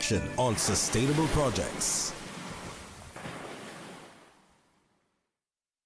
action on sustainable projects.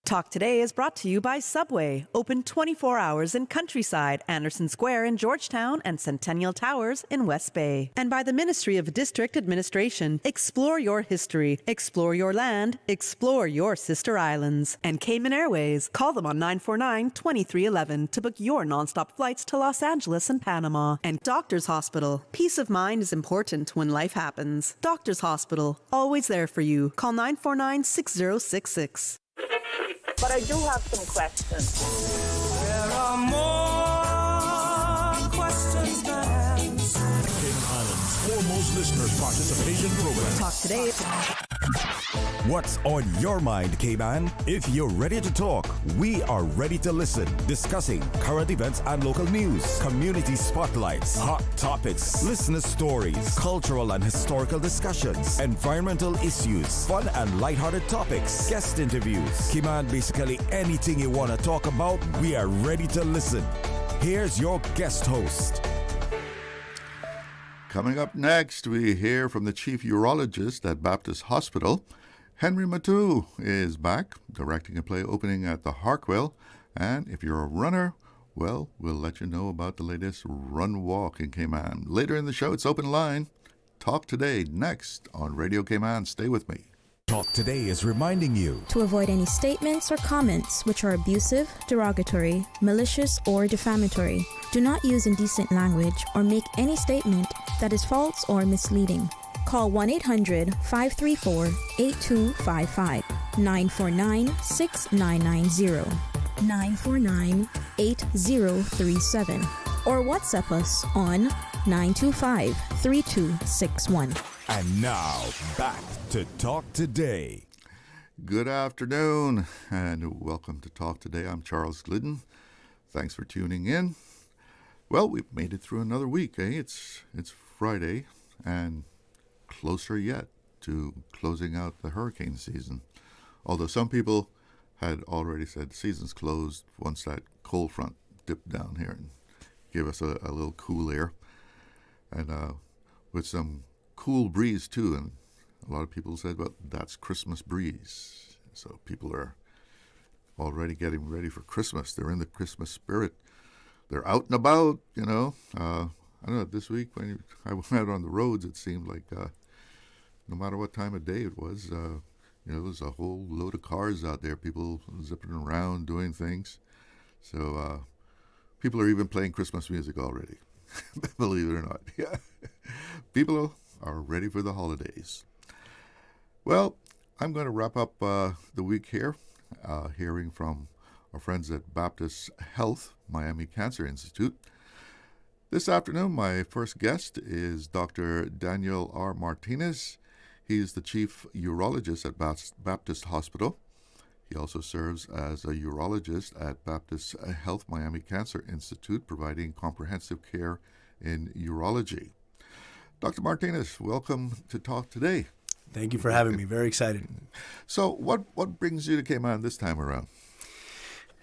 Talk Today is brought to you by Subway, open 24 hours in Countryside, Anderson Square in Georgetown, and Centennial Towers in West Bay. And by the Ministry of District Administration. Explore your history, explore your land, explore your sister islands. And Cayman Airways. Call them on 949-2311 to book your nonstop flights to Los Angeles and Panama. And Doctors Hospital. Peace of mind is important when life happens. Doctors Hospital, always there for you. Call 949-6066. But I do have some questions. There are more questions than answers. Cayman Islands' foremost listener participation program. Talk Today. What's on your mind, Cayman? If you're ready to talk, we are ready to listen. Discussing current events and local news, community spotlights, hot topics, listener stories, cultural and historical discussions, environmental issues, fun and lighthearted topics, guest interviews. Cayman, basically anything you want to talk about, we are ready to listen. Here's your guest host. Coming up next, we hear from the chief urologist at Baptist Hospital. Henry Matu is back, directing a play opening at the Harkwell. And if you're a runner, well, we'll let you know about the latest Run Walk in Cayman. Later in the show, it's Open Line. Talk Today next on Radio Cayman. Stay with me. Talk Today is reminding you to avoid any statements or comments which are abusive, derogatory, malicious, or defamatory. Do not use indecent language or make any statement that is false or misleading. Call 1-800-534-8255, 949-6990, 949-8037, or WhatsApp us on 925-3261. And now, back to Talk Today. Good afternoon, and welcome to Talk Today. I'm Charles Glidden. Thanks for tuning in. Well, we've made it through another week, eh? It's Friday, and closer yet to closing out the hurricane season. Although some people had already said the season's closed once that cold front dipped down here and gave us a little cool air. And with some cool breeze too, and a lot of people said, well, that's Christmas breeze. So people are already getting ready for Christmas. They're in the Christmas spirit. They're out and about, you know. I don't know, this week when I went out on the roads, it seemed like no matter what time of day it was, there's a whole load of cars out there, people zipping around, doing things. So people are even playing Christmas music already, believe it or not. Yeah, people are ready for the holidays. Well, I'm going to wrap up the week here, hearing from our friends at Baptist Health, Miami Cancer Institute. This afternoon, my first guest is Dr. Daniel R. Martinez. He's the chief urologist at Baptist Hospital. He also serves as a urologist at Baptist Health Miami Cancer Institute, providing comprehensive care in urology. Dr. Martinez, welcome to Talk Today. Thank you for having me. Very excited. So what brings you to Cayman this time around?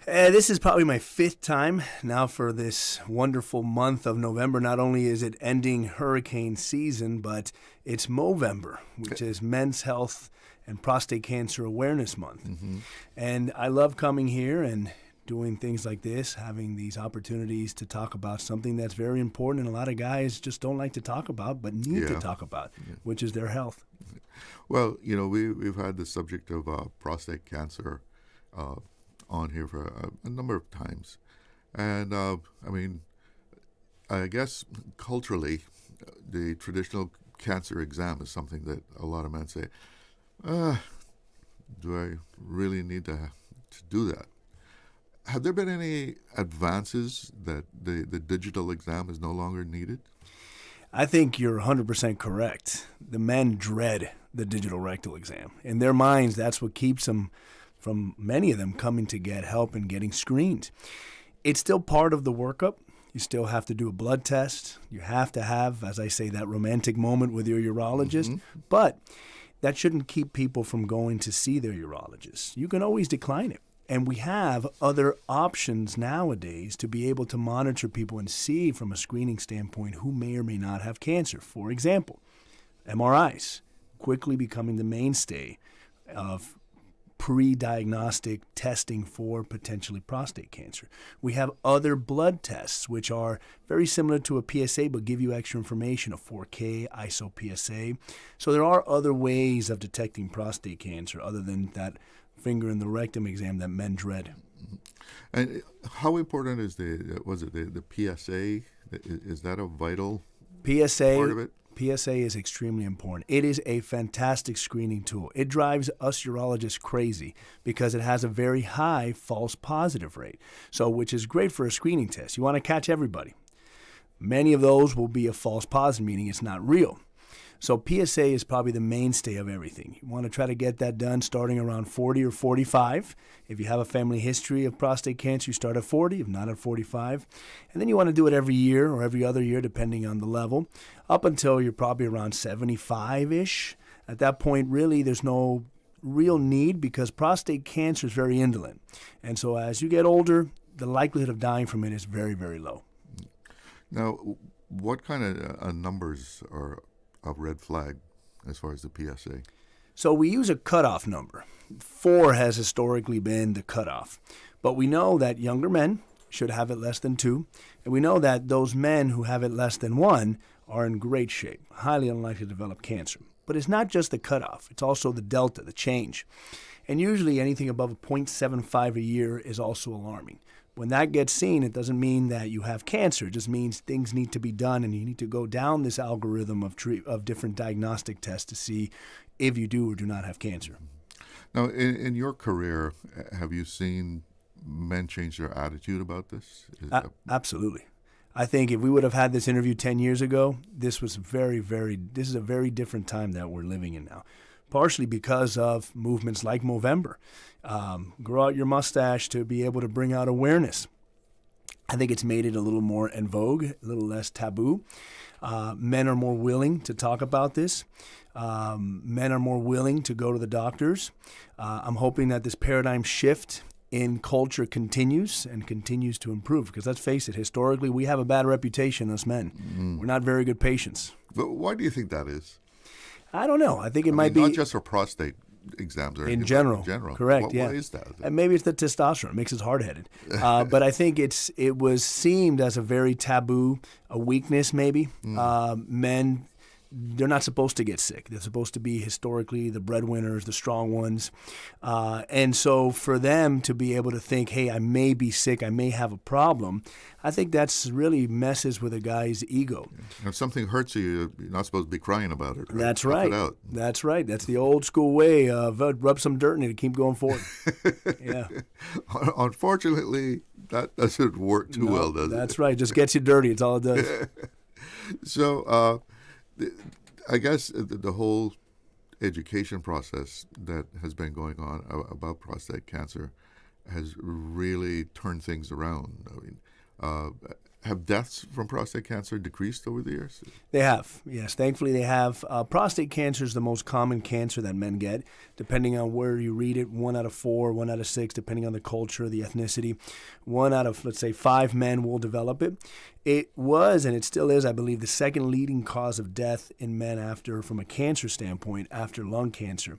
This is probably my fifth time now for this wonderful month of November. Not only is it ending hurricane season, but it's Movember, which is Men's Health and Prostate Cancer Awareness Month. Mm-hmm. And I love coming here and doing things like this, having these opportunities to talk about something that's very important and a lot of guys just don't like to talk about, but need to talk about, which is their health. Well, you know, we've had the subject of prostate cancer on here for a number of times. And, I guess culturally, the traditional cancer exam is something that a lot of men say, do I really need to do that? Have there been any advances that the digital exam is no longer needed? I think you're 100% correct. The men dread the digital rectal exam. In their minds, that's what keeps them from many of them coming to get help and getting screened. It's still part of the workup. You still have to do a blood test. You have to have, as I say, that romantic moment with your urologist. Mm-hmm. But that shouldn't keep people from going to see their urologist. You can always decline it. And we have other options nowadays to be able to monitor people and see from a screening standpoint who may or may not have cancer. For example, MRIs, quickly becoming the mainstay of pre-diagnostic testing for potentially prostate cancer. We have other blood tests, which are very similar to a PSA, but give you extra information, a 4K ISO PSA. So there are other ways of detecting prostate cancer other than that finger in the rectum exam that men dread. And how important is the PSA? Is that a vital part of it? PSA is extremely important. It is a fantastic screening tool. It drives us urologists crazy because it has a very high false positive rate, so which is great for a screening test. You want to catch everybody. Many of those will be a false positive, meaning it's not real. So PSA is probably the mainstay of everything. You want to try to get that done starting around 40 or 45. If you have a family history of prostate cancer, you start at 40, if not at 45. And then you want to do it every year or every other year, depending on the level, up until you're probably around 75-ish. At that point, really, there's no real need because prostate cancer is very indolent. And so as you get older, the likelihood of dying from it is very, very low. Now, what kind of numbers are a red flag as far as the PSA? So we use a cutoff number. 4 has historically been the cutoff. But we know that younger men should have it less than 2. And we know that those men who have it less than 1 are in great shape, highly unlikely to develop cancer. But it's not just the cutoff. It's also the delta, the change. And usually anything above a 0.75 a year is also alarming. When that gets seen, it doesn't mean that you have cancer. It just means things need to be done, and you need to go down this algorithm of different diagnostic tests to see if you do or do not have cancer. Now, in your career, have you seen men change their attitude about this? Absolutely. I think if we would have had this interview 10 years ago, this is a very different time that we're living in now. Partially because of movements like Movember. Grow out your mustache to be able to bring out awareness. I think it's made it a little more en vogue, a little less taboo. Men are more willing to talk about this. Men are more willing to go to the doctors. I'm hoping that this paradigm shift in culture continues and continues to improve because let's face it, historically we have a bad reputation, us men. We're not very good patients. But why do you think that is? I don't know. I think it might be not just for prostate exams or in general. Correct. Why is that? And maybe it's the testosterone. It makes us hard-headed. But I think it was seemed as a very taboo, a weakness maybe. Men, they're not supposed to get sick. They're supposed to be historically the breadwinners, the strong ones. And so for them to be able to think, hey, I may be sick, I may have a problem, I think that's really messes with a guy's ego. If something hurts you, you're not supposed to be crying about it. Right? That's right. That's right. That's the old school way of rub some dirt in it and keep going forward. Yeah. Unfortunately, that doesn't work too well, does it? That's right. Just gets you dirty. It's all it does. So, I guess the whole education process that has been going on about prostate cancer has really turned things around. I mean, have deaths from prostate cancer decreased over the years? They have, yes. Thankfully, they have. Prostate cancer is the most common cancer that men get, depending on where you read it. 1 out of 4, 1 out of 6, depending on the culture, the ethnicity. 1 out of, let's say, 5 men will develop it. It was, and it still is, I believe, the second leading cause of death in men from a cancer standpoint, after lung cancer.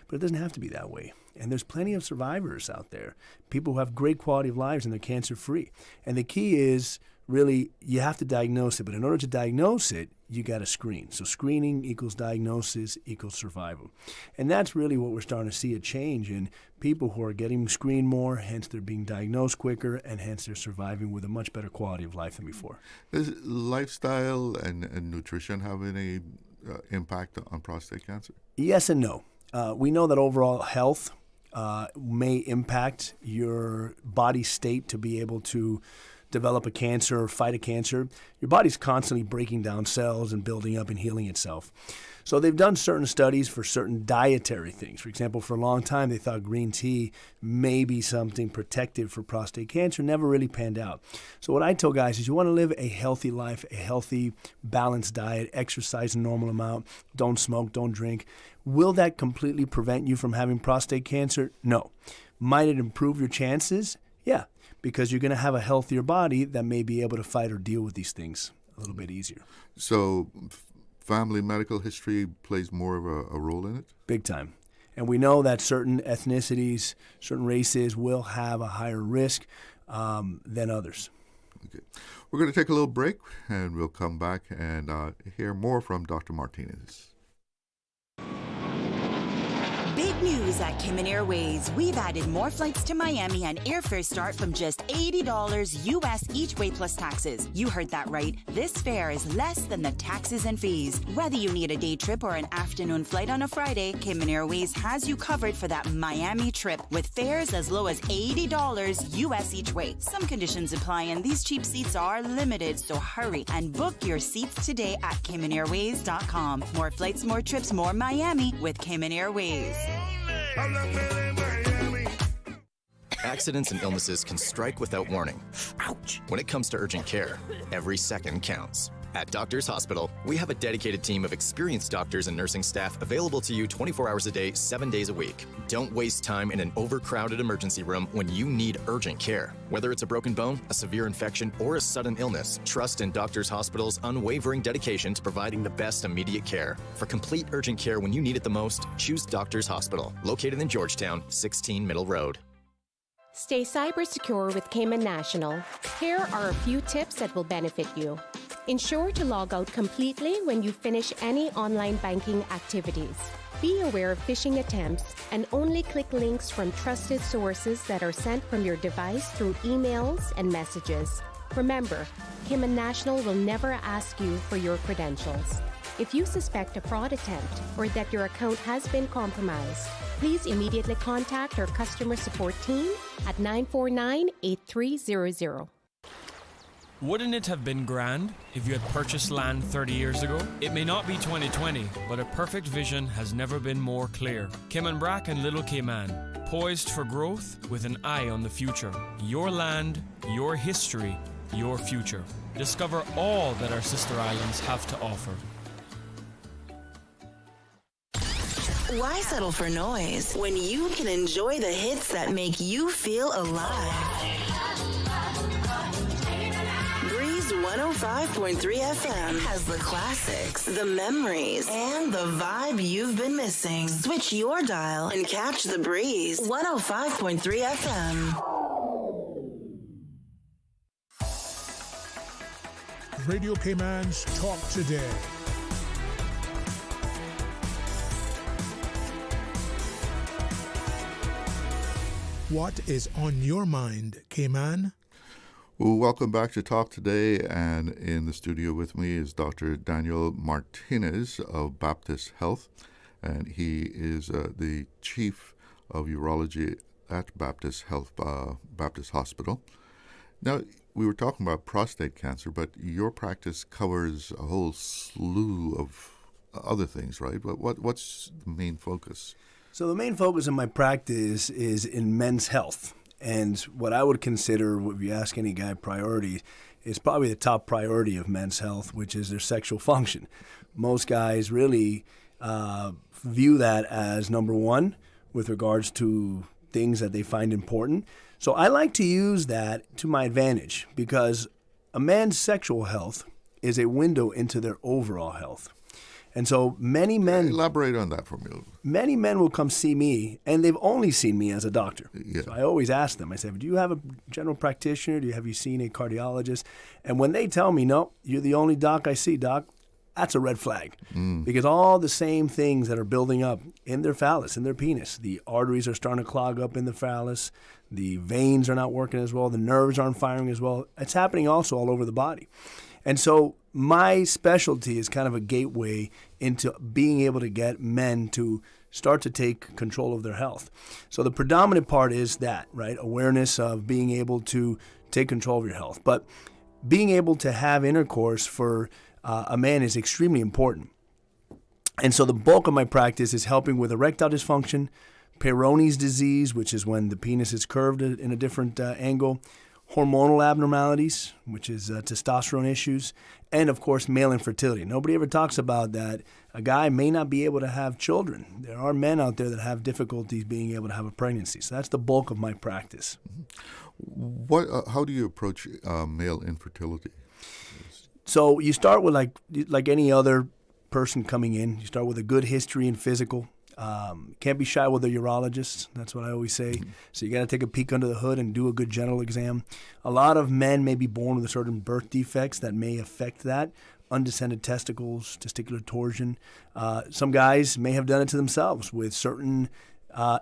But it doesn't have to be that way. And there's plenty of survivors out there, people who have great quality of lives and they're cancer-free. And the key is, really, you have to diagnose it. But in order to diagnose it, you got to screen. So screening equals diagnosis equals survival. And that's really what we're starting to see, a change in people who are getting screened more, hence they're being diagnosed quicker, and hence they're surviving with a much better quality of life than before. Does lifestyle and nutrition have any impact on prostate cancer? Yes and no. We know that overall health may impact your body state to be able to develop a cancer or fight a cancer. Your body's constantly breaking down cells and building up and healing itself. So they've done certain studies for certain dietary things. For example, for a long time, they thought green tea may be something protective for prostate cancer. Never really panned out. So what I tell guys is you want to live a healthy life, a healthy, balanced diet, exercise a normal amount, don't smoke, don't drink. Will that completely prevent you from having prostate cancer? No. Might it improve your chances? Yeah, because you're going to have a healthier body that may be able to fight or deal with these things a little bit easier. So family medical history plays more of a role in it? Big time. And we know that certain ethnicities, certain races will have a higher risk than others. Okay. We're going to take a little break, and we'll come back and hear more from Dr. Martinez. Big news at Cayman Airways. We've added more flights to Miami, and airfares start from just $80 US each way plus taxes. You heard that right. This fare is less than the taxes and fees. Whether you need a day trip or an afternoon flight on a Friday, Cayman Airways has you covered for that Miami trip with fares as low as $80 US each way. Some conditions apply, and these cheap seats are limited, so hurry and book your seats today at CaymanAirways.com. More flights, more trips, more Miami with Cayman Airways. Accidents and illnesses can strike without warning. Ouch! When it comes to urgent care, every second counts. At Doctors Hospital, we have a dedicated team of experienced doctors and nursing staff available to you 24 hours a day, 7 days a week. Don't waste time in an overcrowded emergency room when you need urgent care. Whether it's a broken bone, a severe infection, or a sudden illness, trust in Doctors Hospital's unwavering dedication to providing the best immediate care. For complete urgent care when you need it the most, choose Doctors Hospital, located in Georgetown, 16 Middle Road. Stay cyber secure with Cayman National. Here are a few tips that will benefit you. Ensure to log out completely when you finish any online banking activities. Be aware of phishing attempts and only click links from trusted sources that are sent from your device through emails and messages. Remember, Cayman National will never ask you for your credentials. If you suspect a fraud attempt or that your account has been compromised, please immediately contact our customer support team at 949-8300. Wouldn't it have been grand if you had purchased land 30 years ago? It may not be 2020, but a perfect vision has never been more clear. Cayman Brac and Little Cayman, poised for growth with an eye on the future. Your land, your history, your future. Discover all that our sister islands have to offer. Why settle for noise when you can enjoy the hits that make you feel alive? 105.3 FM has the classics, the memories, and the vibe you've been missing. Switch your dial and catch the breeze. 105.3 FM. Radio Cayman's Talk Today. What is on your mind, Cayman? Well, welcome back to Talk Today, and in the studio with me is Dr. Daniel Martinez of Baptist Health, and he is the Chief of Urology at Baptist Health, Baptist Hospital. Now, we were talking about prostate cancer, but your practice covers a whole slew of other things, right? What's the main focus? So the main focus of my practice is in men's health. And what I would consider, if you ask any guy, priority is probably the top priority of men's health, which is their sexual function. Most guys really view that as number one with regards to things that they find important. So I like to use that to my advantage because a man's sexual health is a window into their overall health. And so many men... Elaborate on that for me. Many men will come see me, and they've only seen me as a doctor. Yeah. So I always ask them, I say, do you have a general practitioner? Have you seen a cardiologist? And when they tell me, no, you're the only doc I see, doc, that's a red flag. Because all the same things that are building up in their phallus, in their penis, the arteries are starting to clog up in the phallus, the veins are not working as well, the nerves aren't firing as well. It's happening also all over the body. And so my specialty is kind of a gateway into being able to get men to start to take control of their health. So the predominant part is that, right? Awareness of being able to take control of your health. But being able to have intercourse for a man is extremely important. And so the bulk of my practice is helping with erectile dysfunction, Peyronie's disease, which is when the penis is curved in a different angle, hormonal abnormalities, which is testosterone issues, and of course male infertility. Nobody ever talks about that. A guy may not be able to have children. There are men out there that have difficulties being able to have a pregnancy. So that's the bulk of my practice. How do you approach male infertility? So you start with like any other person coming in. You start with a good history and physical. Can't be shy with a urologist. That's what I always say. So you got to take a peek under the hood and do a good general exam. A lot of men may be born with certain birth defects that may affect that. Undescended testicles, testicular torsion. Some guys may have done it to themselves with certain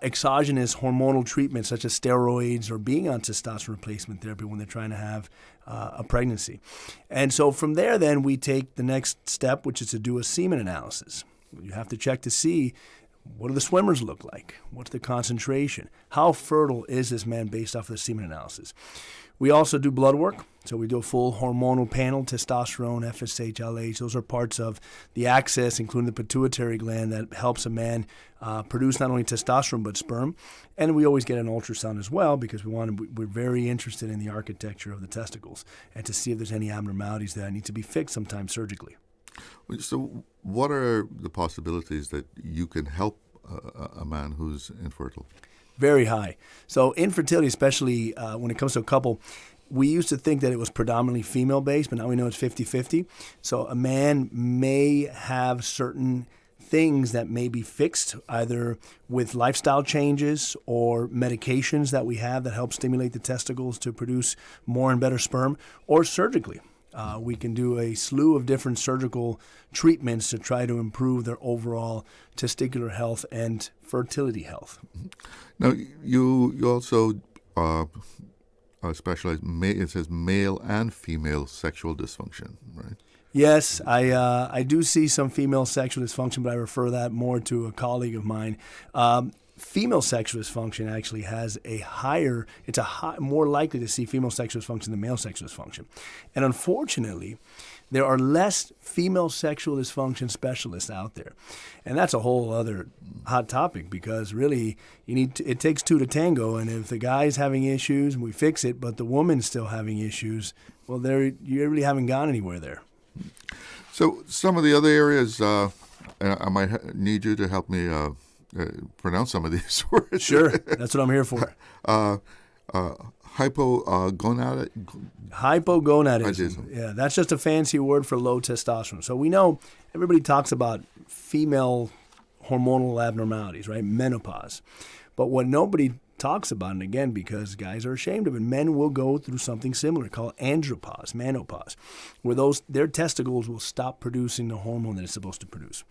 exogenous hormonal treatments such as steroids or being on testosterone replacement therapy when they're trying to have a pregnancy. And so from there, then, we take the next step, which is to do a semen analysis. You have to check to see, what do the swimmers look like? What's the concentration? How fertile is this man based off of the semen analysis? We also do blood work. So we do a full hormonal panel, testosterone, FSH, LH. Those are parts of the axis, including the pituitary gland, that helps a man produce not only testosterone but sperm. And we always get an ultrasound as well because we're very interested in the architecture of the testicles and to see if there's any abnormalities that need to be fixed sometimes surgically. So what are the possibilities that you can help a man who's infertile? Very high. So infertility, especially when it comes to a couple, we used to think that it was predominantly female-based, but now we know it's 50-50. So a man may have certain things that may be fixed either with lifestyle changes or medications that we have that help stimulate the testicles to produce more and better sperm, or surgically. We can do a slew of different surgical treatments to try to improve their overall testicular health and fertility health. Now, you also specialize, it says male and female sexual dysfunction, right? Yes, I do see some female sexual dysfunction, but I refer that more to a colleague of mine. Female sexual dysfunction actually has more likely to see female sexual dysfunction than male sexual dysfunction. And unfortunately, there are less female sexual dysfunction specialists out there. And that's a whole other hot topic because really it takes two to tango. And if the guy's having issues and we fix it, but the woman's still having issues, well, you really haven't gone anywhere there. So some of the other areas, and I might need you to help me pronounce some of these words. Sure, that's what I'm here for. Hypogonadism. Yeah, that's just a fancy word for low testosterone. So we know everybody talks about female hormonal abnormalities, right? Menopause. But what nobody talks about, and again, because guys are ashamed of it, men will go through something similar called andropause, menopause, where their testicles will stop producing the hormone that it's supposed to produce.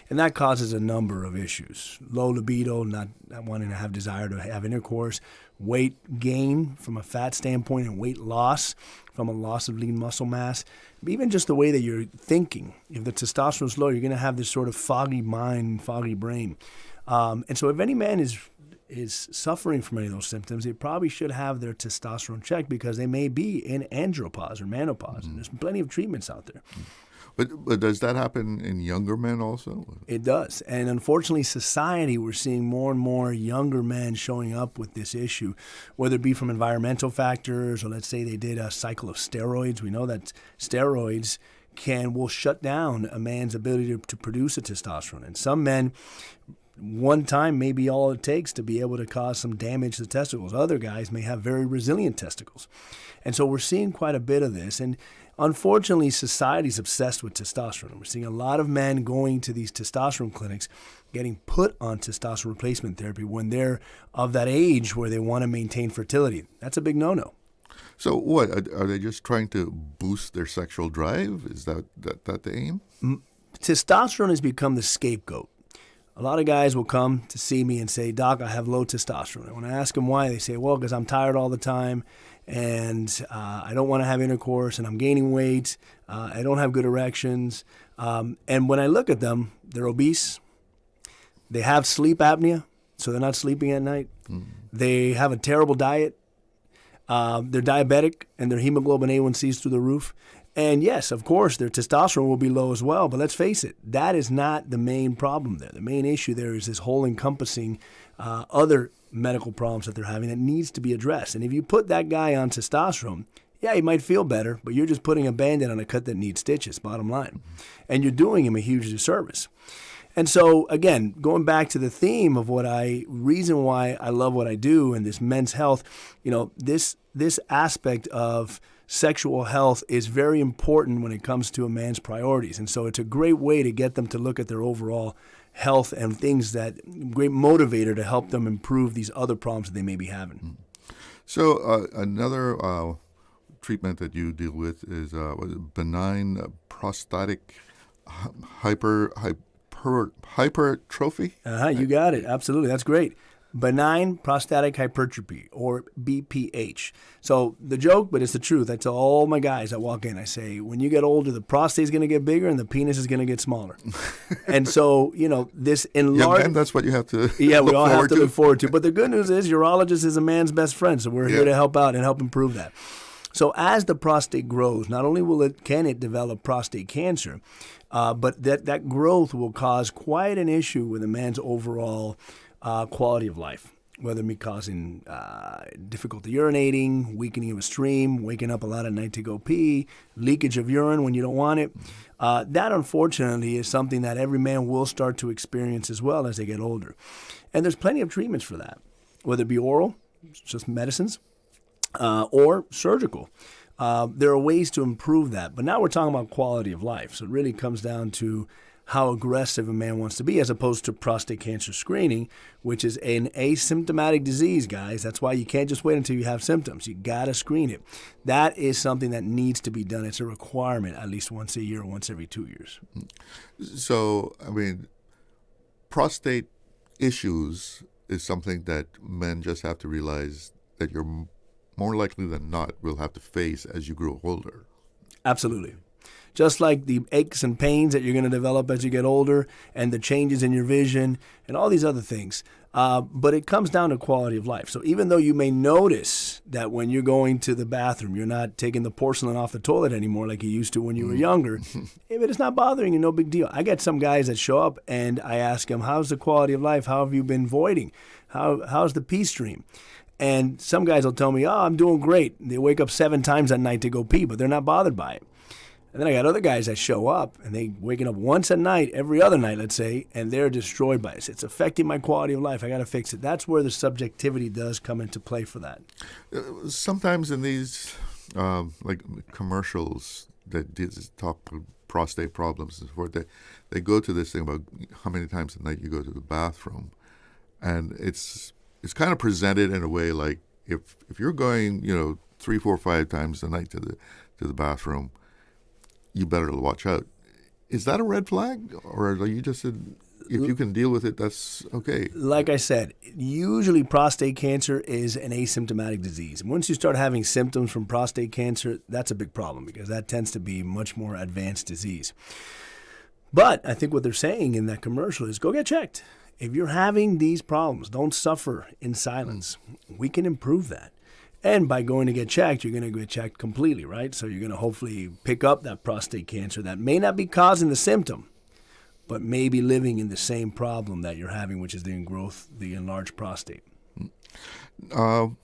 And that causes a number of issues. Low libido, not wanting to have desire to have intercourse, weight gain from a fat standpoint, and weight loss from a loss of lean muscle mass. Even just the way that you're thinking. If the testosterone is low, you're going to have this sort of foggy mind, foggy brain. And so if any man is suffering from any of those symptoms, they probably should have their testosterone checked because they may be in andropause or menopause. And there's plenty of treatments out there. But does that happen in younger men also? It does. And unfortunately, society, we're seeing more and more younger men showing up with this issue, whether it be from environmental factors or let's say they did a cycle of steroids. We know that steroids will shut down a man's ability to produce a testosterone. And some men, one time may be all it takes to be able to cause some damage to the testicles. Other guys may have very resilient testicles. And so we're seeing quite a bit of this. And unfortunately, society's obsessed with testosterone. We're seeing a lot of men going to these testosterone clinics, getting put on testosterone replacement therapy when they're of that age where they want to maintain fertility. That's a big no-no. So what, are they just trying to boost their sexual drive? Is that the aim? Testosterone has become the scapegoat. A lot of guys will come to see me and say, Doc, I have low testosterone. And when I ask them why, they say, well, because I'm tired all the time and I don't want to have intercourse and I'm gaining weight. I don't have good erections. And when I look at them, they're obese. They have sleep apnea, so they're not sleeping at night. They have a terrible diet. They're diabetic and their hemoglobin A1C is through the roof. And yes, of course, their testosterone will be low as well. But let's face it, that is not the main problem there. The main issue there is this whole encompassing other medical problems that they're having that needs to be addressed. And if you put that guy on testosterone, yeah, he might feel better, but you're just putting a Band-Aid on a cut that needs stitches, bottom line. And you're doing him a huge disservice. And so, again, going back to the theme of reason why I love what I do and this men's health, this aspect of sexual health is very important when it comes to a man's priorities. And so it's a great way to get them to look at their overall health and things great motivator to help them improve these other problems that they may be having. So another treatment that you deal with is benign prostatic hypertrophy. You got it. Absolutely. That's great. Benign prostatic hypertrophy, or BPH. So the joke, but it's the truth. I tell all my guys that walk in, I say, when you get older, the prostate's going to get bigger and the penis is going to get smaller. And so, this enlarged... Yeah, man, that's what you have to we all have to look forward to. But the good news is urologist is a man's best friend, so we're here to help out and help improve that. So as the prostate grows, not only can it develop prostate cancer, but that growth will cause quite an issue with a man's overall quality of life, whether it be causing difficulty urinating, weakening of a stream, waking up a lot at night to go pee, leakage of urine when you don't want it. That, unfortunately, is something that every man will start to experience as well as they get older. And there's plenty of treatments for that, whether it be oral, just medicines, or surgical. There are ways to improve that. But now we're talking about quality of life. So it really comes down to how aggressive a man wants to be, as opposed to prostate cancer screening, which is an asymptomatic disease, guys. That's why you can't just wait until you have symptoms. You got to screen it. That is something that needs to be done. It's a requirement at least once a year or once every 2 years. So, prostate issues is something that men just have to realize that you're more likely than not will have to face as you grow older. Absolutely. Just like the aches and pains that you're going to develop as you get older, and the changes in your vision and all these other things. But it comes down to quality of life. So even though you may notice that when you're going to the bathroom, you're not taking the porcelain off the toilet anymore like you used to when you were younger, if it is not bothering you, no big deal. I get some guys that show up and I ask them, how's the quality of life? How have you been voiding? How's the pee stream? And some guys will tell me, I'm doing great. They wake up 7 times at night to go pee, but they're not bothered by it. And then I got other guys that show up and they waking up once a night, every other night, let's say, and they're destroyed by it. It's affecting my quality of life. I got to fix it. That's where the subjectivity does come into play for that. Sometimes in these like commercials that talk about prostate problems and so forth, they go to this thing about how many times a night you go to the bathroom, and it's kind of presented in a way like if you're going 3, 4, 5 times a night to the bathroom, you better watch out. Is that a red flag, or are you just if you can deal with it, that's okay? Like I said, usually prostate cancer is an asymptomatic disease. And once you start having symptoms from prostate cancer, that's a big problem because that tends to be much more advanced disease. But I think what they're saying in that commercial is go get checked. If you're having these problems, don't suffer in silence. We can improve that. And by going to get checked, you're going to get checked completely, right? So you're going to hopefully pick up that prostate cancer that may not be causing the symptom, but may be living in the same problem that you're having, which is the enlarged prostate. Now,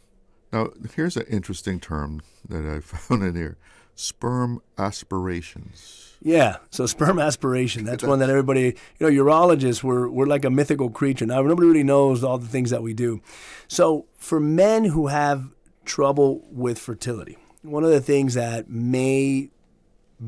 here's an interesting term that I found in here: sperm aspirations. Yeah, so sperm aspiration, that's one that everybody, urologists, we're like a mythical creature. Now, nobody really knows all the things that we do. So for men who have trouble with fertility, one of the things that may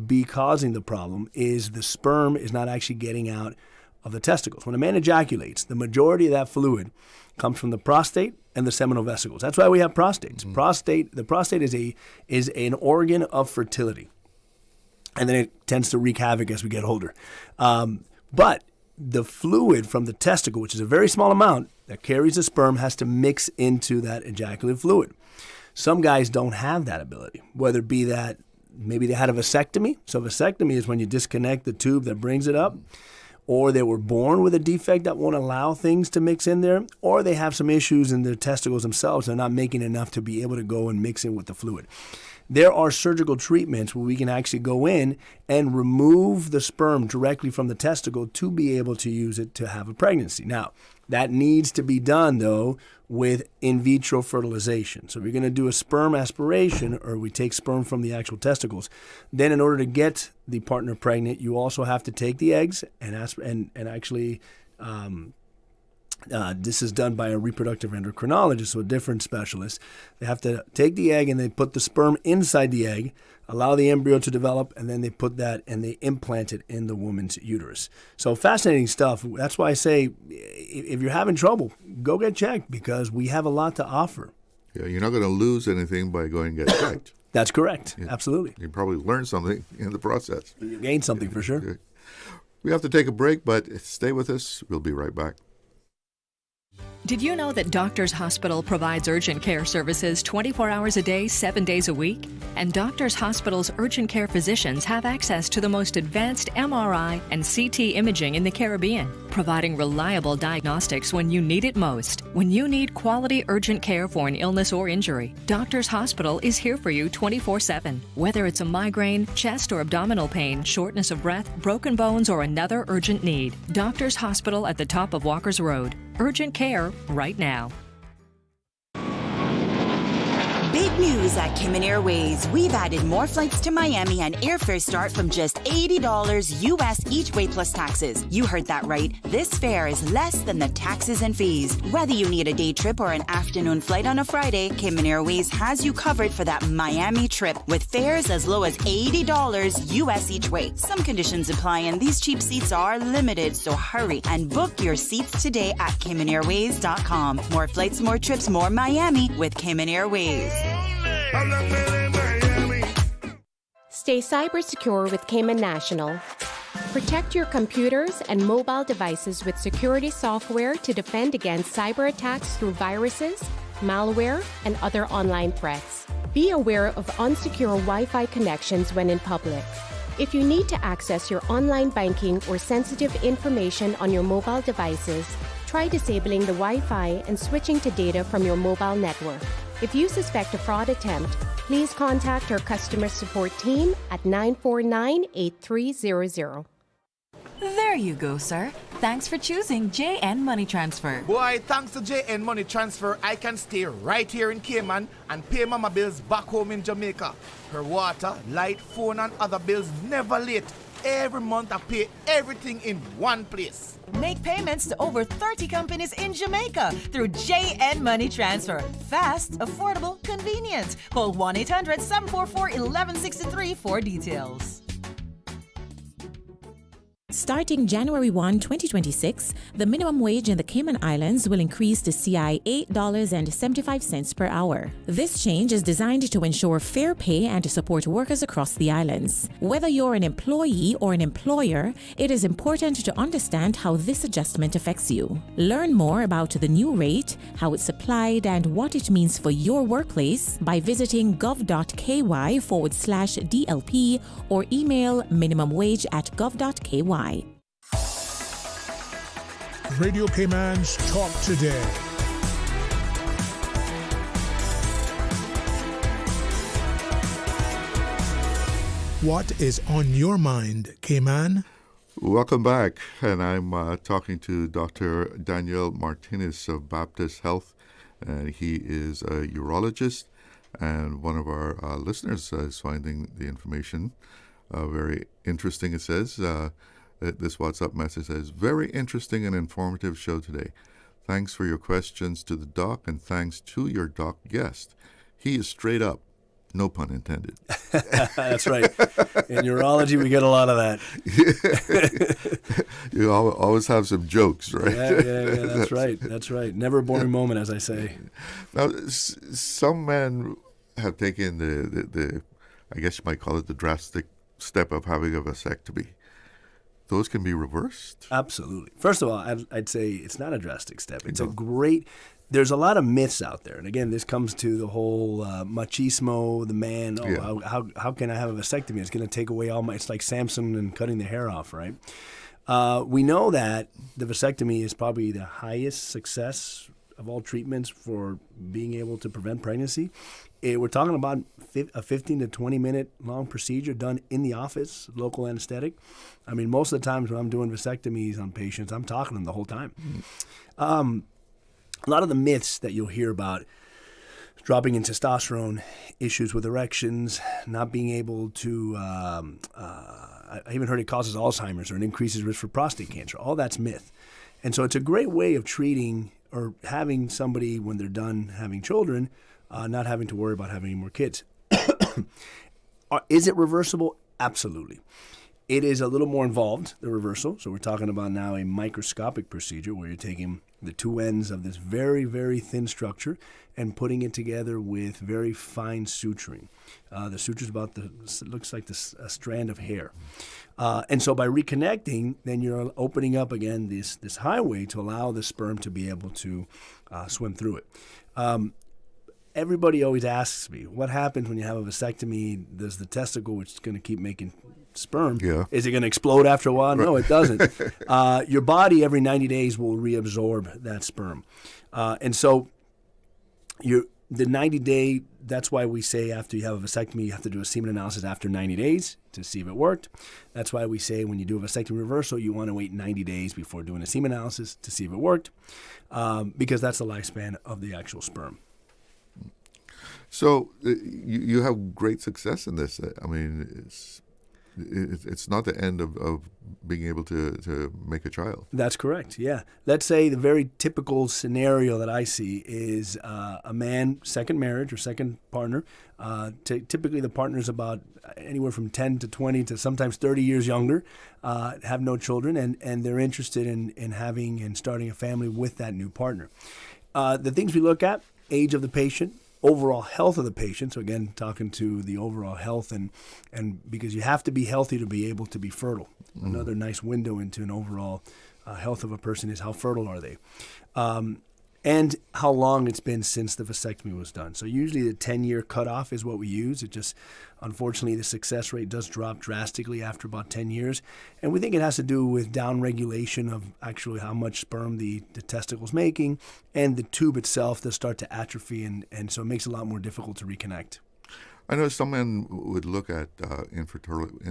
be causing the problem is the sperm is not actually getting out of the testicles. When a man ejaculates, the majority of that fluid comes from the prostate and the seminal vesicles. That's why we have prostates. The prostate is an organ of fertility, and then it tends to wreak havoc as we get older. But the fluid from the testicle, which is a very small amount that carries the sperm, has to mix into that ejaculative fluid. Some guys don't have that ability, whether it be that maybe they had a vasectomy. So vasectomy is when you disconnect the tube that brings it up, or they were born with a defect that won't allow things to mix in there, or they have some issues in their testicles themselves. They're not making enough to be able to go and mix in with the fluid. There are surgical treatments where we can actually go in and remove the sperm directly from the testicle to be able to use it to have a pregnancy. Now, that needs to be done, though, with in vitro fertilization. So if you're going to do a sperm aspiration, or we take sperm from the actual testicles, then in order to get the partner pregnant, you also have to take the eggs and actually This is done by a reproductive endocrinologist, so a different specialist. They have to take the egg and they put the sperm inside the egg, allow the embryo to develop, and then they put that and they implant it in the woman's uterus. So fascinating stuff. That's why I say if you're having trouble, go get checked because we have a lot to offer. Yeah, you're not going to lose anything by going and get checked. That's correct. Absolutely. You probably learn something in the process. You gain something for sure. Okay. We have to take a break, but stay with us. We'll be right back. Did you know that Doctors Hospital provides urgent care services 24 hours a day, 7 days a week? And Doctors Hospital's urgent care physicians have access to the most advanced MRI and CT imaging in the Caribbean, providing reliable diagnostics when you need it most. When you need quality urgent care for an illness or injury, Doctors Hospital is here for you 24/7. Whether it's a migraine, chest or abdominal pain, shortness of breath, broken bones, or another urgent need, Doctors Hospital at the top of Walker's Road. Urgent care right now. Big news at Cayman Airways. We've added more flights to Miami and airfares start from just $80 US each way plus taxes. You heard that right. This fare is less than the taxes and fees. Whether you need a day trip or an afternoon flight on a Friday, Cayman Airways has you covered for that Miami trip with fares as low as $80 US each way. Some conditions apply and these cheap seats are limited, so hurry and book your seats today at CaymanAirways.com. More flights, more trips, more Miami with Cayman Airways. Stay cyber secure with Cayman National. Protect your computers and mobile devices with security software to defend against cyber attacks through viruses, malware, and other online threats. Be aware of unsecure Wi-Fi connections when in public. If you need to access your online banking or sensitive information on your mobile devices, try disabling the Wi-Fi and switching to data from your mobile network. If you suspect a fraud attempt, please contact our customer support team at 949-8300. There you go, sir. Thanks for choosing JN Money Transfer. Boy, thanks to JN Money Transfer, I can stay right here in Cayman and pay mama bills back home in Jamaica. Her water, light, phone, and other bills never late. Every month I pay everything in one place. Make payments to over 30 companies in Jamaica through JN Money Transfer. Fast, affordable, convenient. Call 1-800-744-1163 for details. Starting January 1, 2026, the minimum wage in the Cayman Islands will increase to CI $8.75 per hour. This change is designed to ensure fair pay and to support workers across the islands. Whether you're an employee or an employer, it is important to understand how this adjustment affects you. Learn more about the new rate, how it's applied, and what it means for your workplace by visiting gov.ky/DLP or email minimumwage@gov.ky. Radio Cayman's Talk Today. What is on your mind, Cayman? Welcome back, and I'm talking to Dr. Daniel Martinez of Baptist Health, and he is a urologist, and one of our listeners is finding the information very interesting. It says, this WhatsApp message says, very interesting and informative show today. Thanks for your questions to the doc, and thanks to your doc guest. He is straight up. No pun intended. That's right. In urology, we get a lot of that. You always have some jokes, right? Yeah. That's right. That's right. Never a boring moment, as I say. Now, some men have taken the I guess you might call it the drastic step of having a vasectomy. Those can be reversed? Absolutely. First of all, I'd say it's not a drastic step. It's a great... There's a lot of myths out there. And again, this comes to the whole machismo, the man, how can I have a vasectomy? It's going to take away all my... It's like Samson and cutting the hair off, right? We know that the vasectomy is probably the highest success of all treatments for being able to prevent pregnancy. We're talking about a 15 to 20 minute long procedure done in the office, local anesthetic. I mean, most of the times when I'm doing vasectomies on patients, I'm talking to them the whole time. A lot of the myths that you'll hear about dropping in testosterone, issues with erections, not being able to, I even heard it causes Alzheimer's or it increases risk for prostate cancer. All that's myth. And so it's a great way of treating or having somebody, when they're done having children, not having to worry about having any more kids. Is it reversible? Absolutely. It is a little more involved, the reversal. So we're talking about now a microscopic procedure where you're taking the two ends of this very, very thin structure and putting it together with very fine suturing. The suture's about it looks like a strand of hair. And so by reconnecting, then you're opening up again this highway to allow the sperm to be able to swim through it. Everybody always asks me, what happens when you have a vasectomy? Does the testicle, which is going to keep making sperm, is it going to explode after a while? No, it doesn't. Your body every 90 days will reabsorb that sperm. And so the 90-day, that's why we say after you have a vasectomy, you have to do a semen analysis after 90 days to see if it worked. That's why we say when you do a vasectomy reversal, you want to wait 90 days before doing a semen analysis to see if it worked, because that's the lifespan of the actual sperm. So you have great success in this. I mean, it's not the end of being able to make a child. That's correct, yeah. Let's say the very typical scenario that I see is a man, second marriage or second partner. Typically the partner's about anywhere from 10 to 20 to sometimes 30 years younger, have no children, and they're interested in having and starting a family with that new partner. The things we look at, age of the patient, overall health of the patient. So again, talking to the overall health and because you have to be healthy to be able to be fertile. Another nice window into an overall health of a person is how fertile are they. And how long it's been since the vasectomy was done. So usually the 10-year cutoff is what we use. It just, unfortunately, the success rate does drop drastically after about 10 years. And we think it has to do with downregulation of actually how much sperm the testicle's making, and the tube itself does start to atrophy, and so it makes it a lot more difficult to reconnect. I know some men would look at infertility.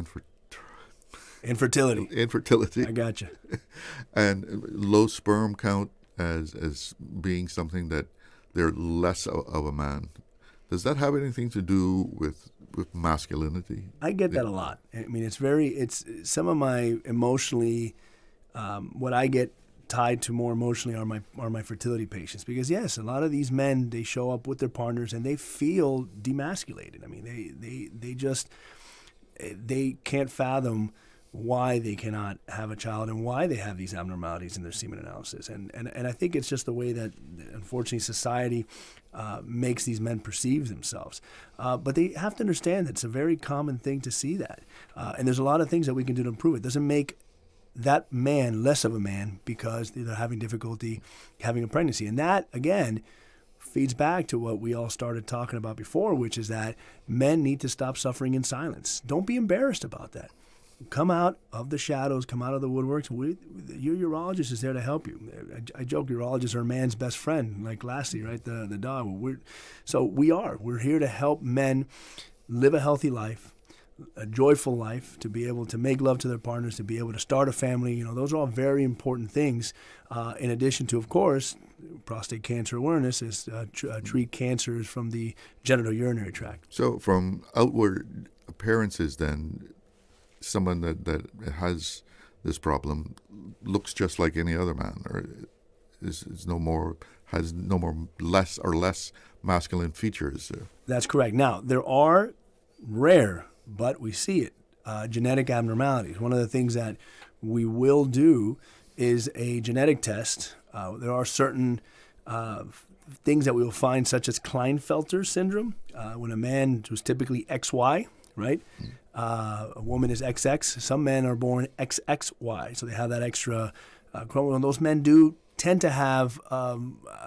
I gotcha. And low sperm count as being something that they're less of a man. Does that have anything to do with masculinity? I get that a lot. I mean, it's some of my emotionally, what I get tied to more emotionally are my fertility patients, because yes, a lot of these men, they show up with their partners and they feel demasculated. I mean, they can't fathom why they cannot have a child and why they have these abnormalities in their semen analysis. And I think it's just the way that, unfortunately, society makes these men perceive themselves. But they have to understand that it's a very common thing to see that. And there's a lot of things that we can do to improve it. It doesn't make that man less of a man because they're having difficulty having a pregnancy. And that, again, feeds back to what we all started talking about before, which is that men need to stop suffering in silence. Don't be embarrassed about that. Come out of the shadows, come out of the woodworks. Your urologist is there to help you. I joke, urologists are a man's best friend, like Lassie, right? The dog. We're here to help men live a healthy life, a joyful life, to be able to make love to their partners, to be able to start a family. You know, those are all very important things. In addition to, of course, prostate cancer awareness is treat cancers from the genital urinary tract. So from outward appearances then, someone that has this problem looks just like any other man, or has no more less masculine features. That's correct. Now, there are rare, but we see it, genetic abnormalities. One of the things that we will do is a genetic test. There are certain things that we will find, such as Klinefelter syndrome, when a man was typically XY, right? A woman is XX. Some men are born XXY, so they have that extra chromosome. Those men do tend to have, I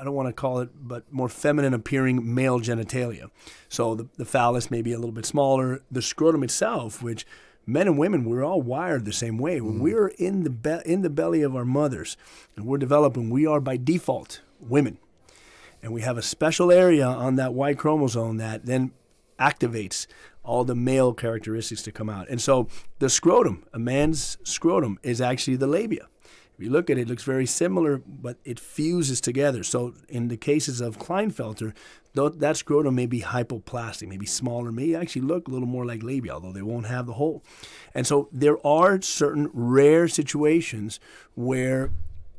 don't want to call it, but more feminine appearing male genitalia. So the phallus may be a little bit smaller. The scrotum itself, which men and women, we're all wired the same way. When we're in the belly of our mothers and we're developing, we are by default women. And we have a special area on that Y chromosome that then activates all the male characteristics to come out. And so the scrotum, a man's scrotum, is actually the labia. If you look at it, it looks very similar, but it fuses together. So in the cases of Klinefelter, that scrotum may be hypoplastic, maybe smaller, may actually look a little more like labia, although they won't have the hole. And so there are certain rare situations where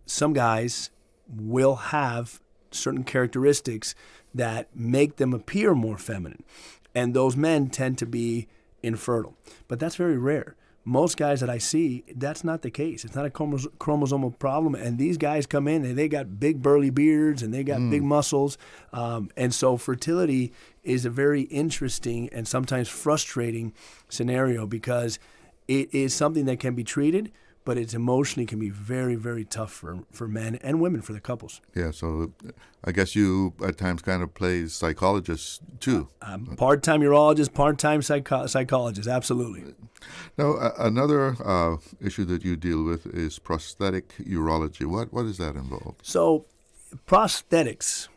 some guys will have certain characteristics that make them appear more feminine. And those men tend to be infertile. But that's very rare. Most guys that I see, that's not the case. It's not a chromosomal problem. And these guys come in and they got big burly beards and they got big muscles. And so fertility is a very interesting and sometimes frustrating scenario because it is something that can be treated, but it emotionally can be very, very tough for men and women, for the couples. Yeah, so I guess you at times kind of play psychologist too. Part-time urologist, part-time psychologist, absolutely. Now, another issue that you deal with is prosthetic urology. What does that involve? So prosthetics,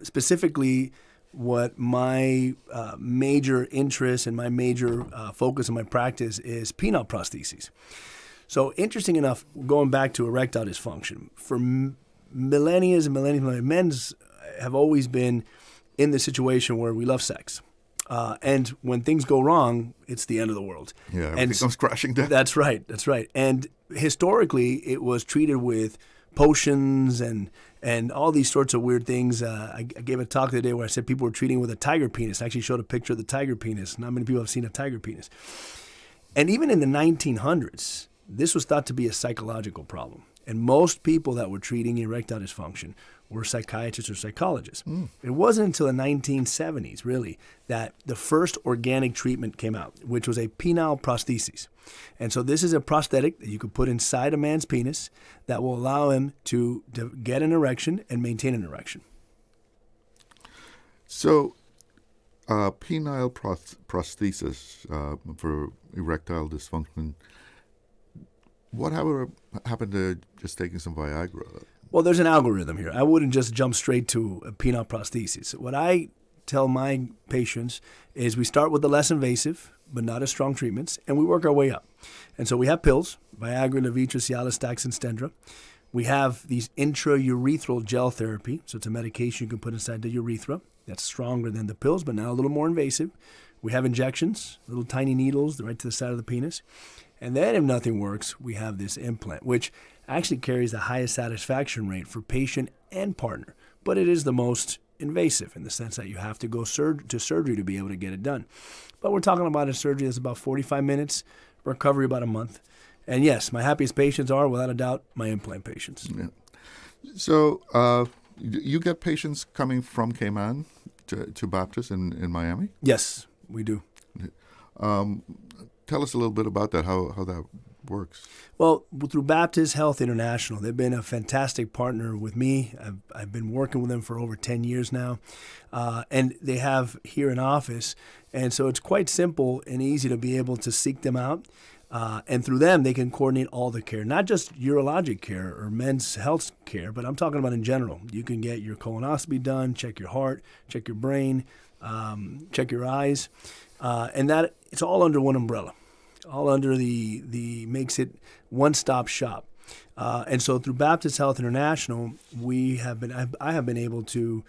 specifically what my major interest and my major focus in my practice is penile prostheses. So interesting enough, going back to erectile dysfunction, for millennia and millennia, men's have always been in the situation where we love sex. And when things go wrong, it's the end of the world. Yeah, everything comes crashing down. That's right. And historically, it was treated with potions and all these sorts of weird things. I gave a talk the other day where I said people were treating with a tiger penis. I actually showed a picture of the tiger penis. Not many people have seen a tiger penis. And even in the 1900s, this was thought to be a psychological problem. And most people that were treating erectile dysfunction were psychiatrists or psychologists. It wasn't until the 1970s, really, that the first organic treatment came out, which was a penile prosthesis. And so this is a prosthetic that you could put inside a man's penis that will allow him to get an erection and maintain an erection. So penile prosthesis for erectile dysfunction, what happened to just taking some Viagra? Well, there's an algorithm here. I wouldn't just jump straight to a penile prosthesis. What I tell my patients is we start with the less invasive, but not as strong treatments, and we work our way up. And so we have pills, Viagra, Levitra, Cialis, Stax, and Stendra. We have these intraurethral gel therapy, so it's a medication you can put inside the urethra. That's stronger than the pills, but now a little more invasive. We have injections, little tiny needles right to the side of the penis. And then if nothing works, we have this implant, which actually carries the highest satisfaction rate for patient and partner. But it is the most invasive in the sense that you have to go to surgery to be able to get it done. But we're talking about a surgery that's about 45 minutes, recovery about a month. And yes, my happiest patients are, without a doubt, my implant patients. Yeah. So you get patients coming from Cayman to Baptist in Miami? Yes, we do. Tell us a little bit about that, how that works. Well, through Baptist Health International, they've been a fantastic partner with me. I've been working with them for over 10 years now, and they have here an office. And so it's quite simple and easy to be able to seek them out. And through them, they can coordinate all the care, not just urologic care or men's health care, but I'm talking about in general. You can get your colonoscopy done, check your heart, check your brain, check your eyes, and that it's all under one umbrella, all under the makes it one-stop shop. And so through Baptist Health International, I have been able to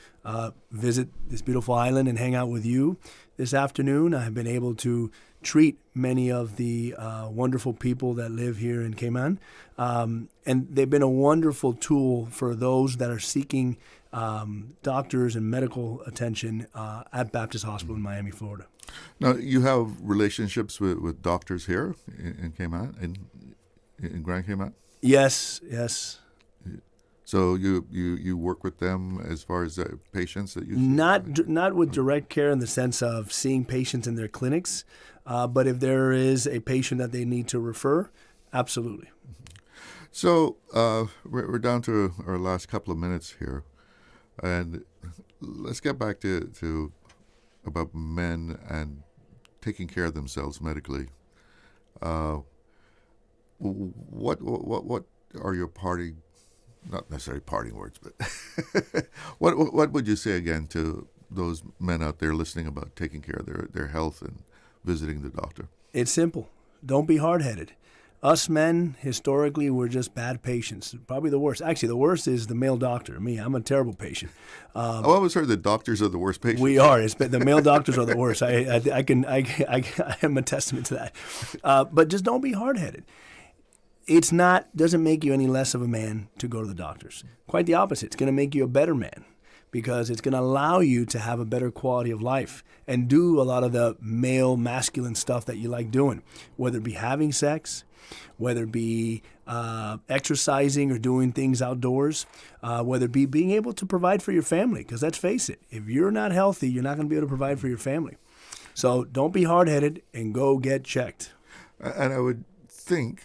visit this beautiful island and hang out with you this afternoon. I have been able to treat many of the wonderful people that live here in Cayman. And they've been a wonderful tool for those that are seeking doctors and medical attention at Baptist Hospital in Miami, Florida. Now, you have relationships with doctors here in Cayman, in Grand Cayman? Yes. So you work with them as far as patients that you see? Not with direct care in the sense of seeing patients in their clinics, but if there is a patient that they need to refer, absolutely. So we're down to our last couple of minutes here, and let's get back to about men and taking care of themselves medically. What are your not necessarily parting words, but what would you say again to those men out there listening about taking care of their health and visiting the doctor? It's simple. Don't be hard-headed. Us men, historically, we're just bad patients. Probably the worst. Actually, the worst is the male doctor. Me, I'm a terrible patient. I always heard that doctors are the worst patients. We are. The male doctors are the worst. I am a testament to that. But just don't be hard-headed. it's not, doesn't make you any less of a man to go to the doctors. Quite the opposite. It's going to make you a better man because it's going to allow you to have a better quality of life and do a lot of the male, masculine stuff that you like doing, whether it be having sex, whether it be exercising or doing things outdoors, whether it be being able to provide for your family. Because let's face it, if you're not healthy, you're not going to be able to provide for your family. So don't be hard-headed and go get checked. And I would think,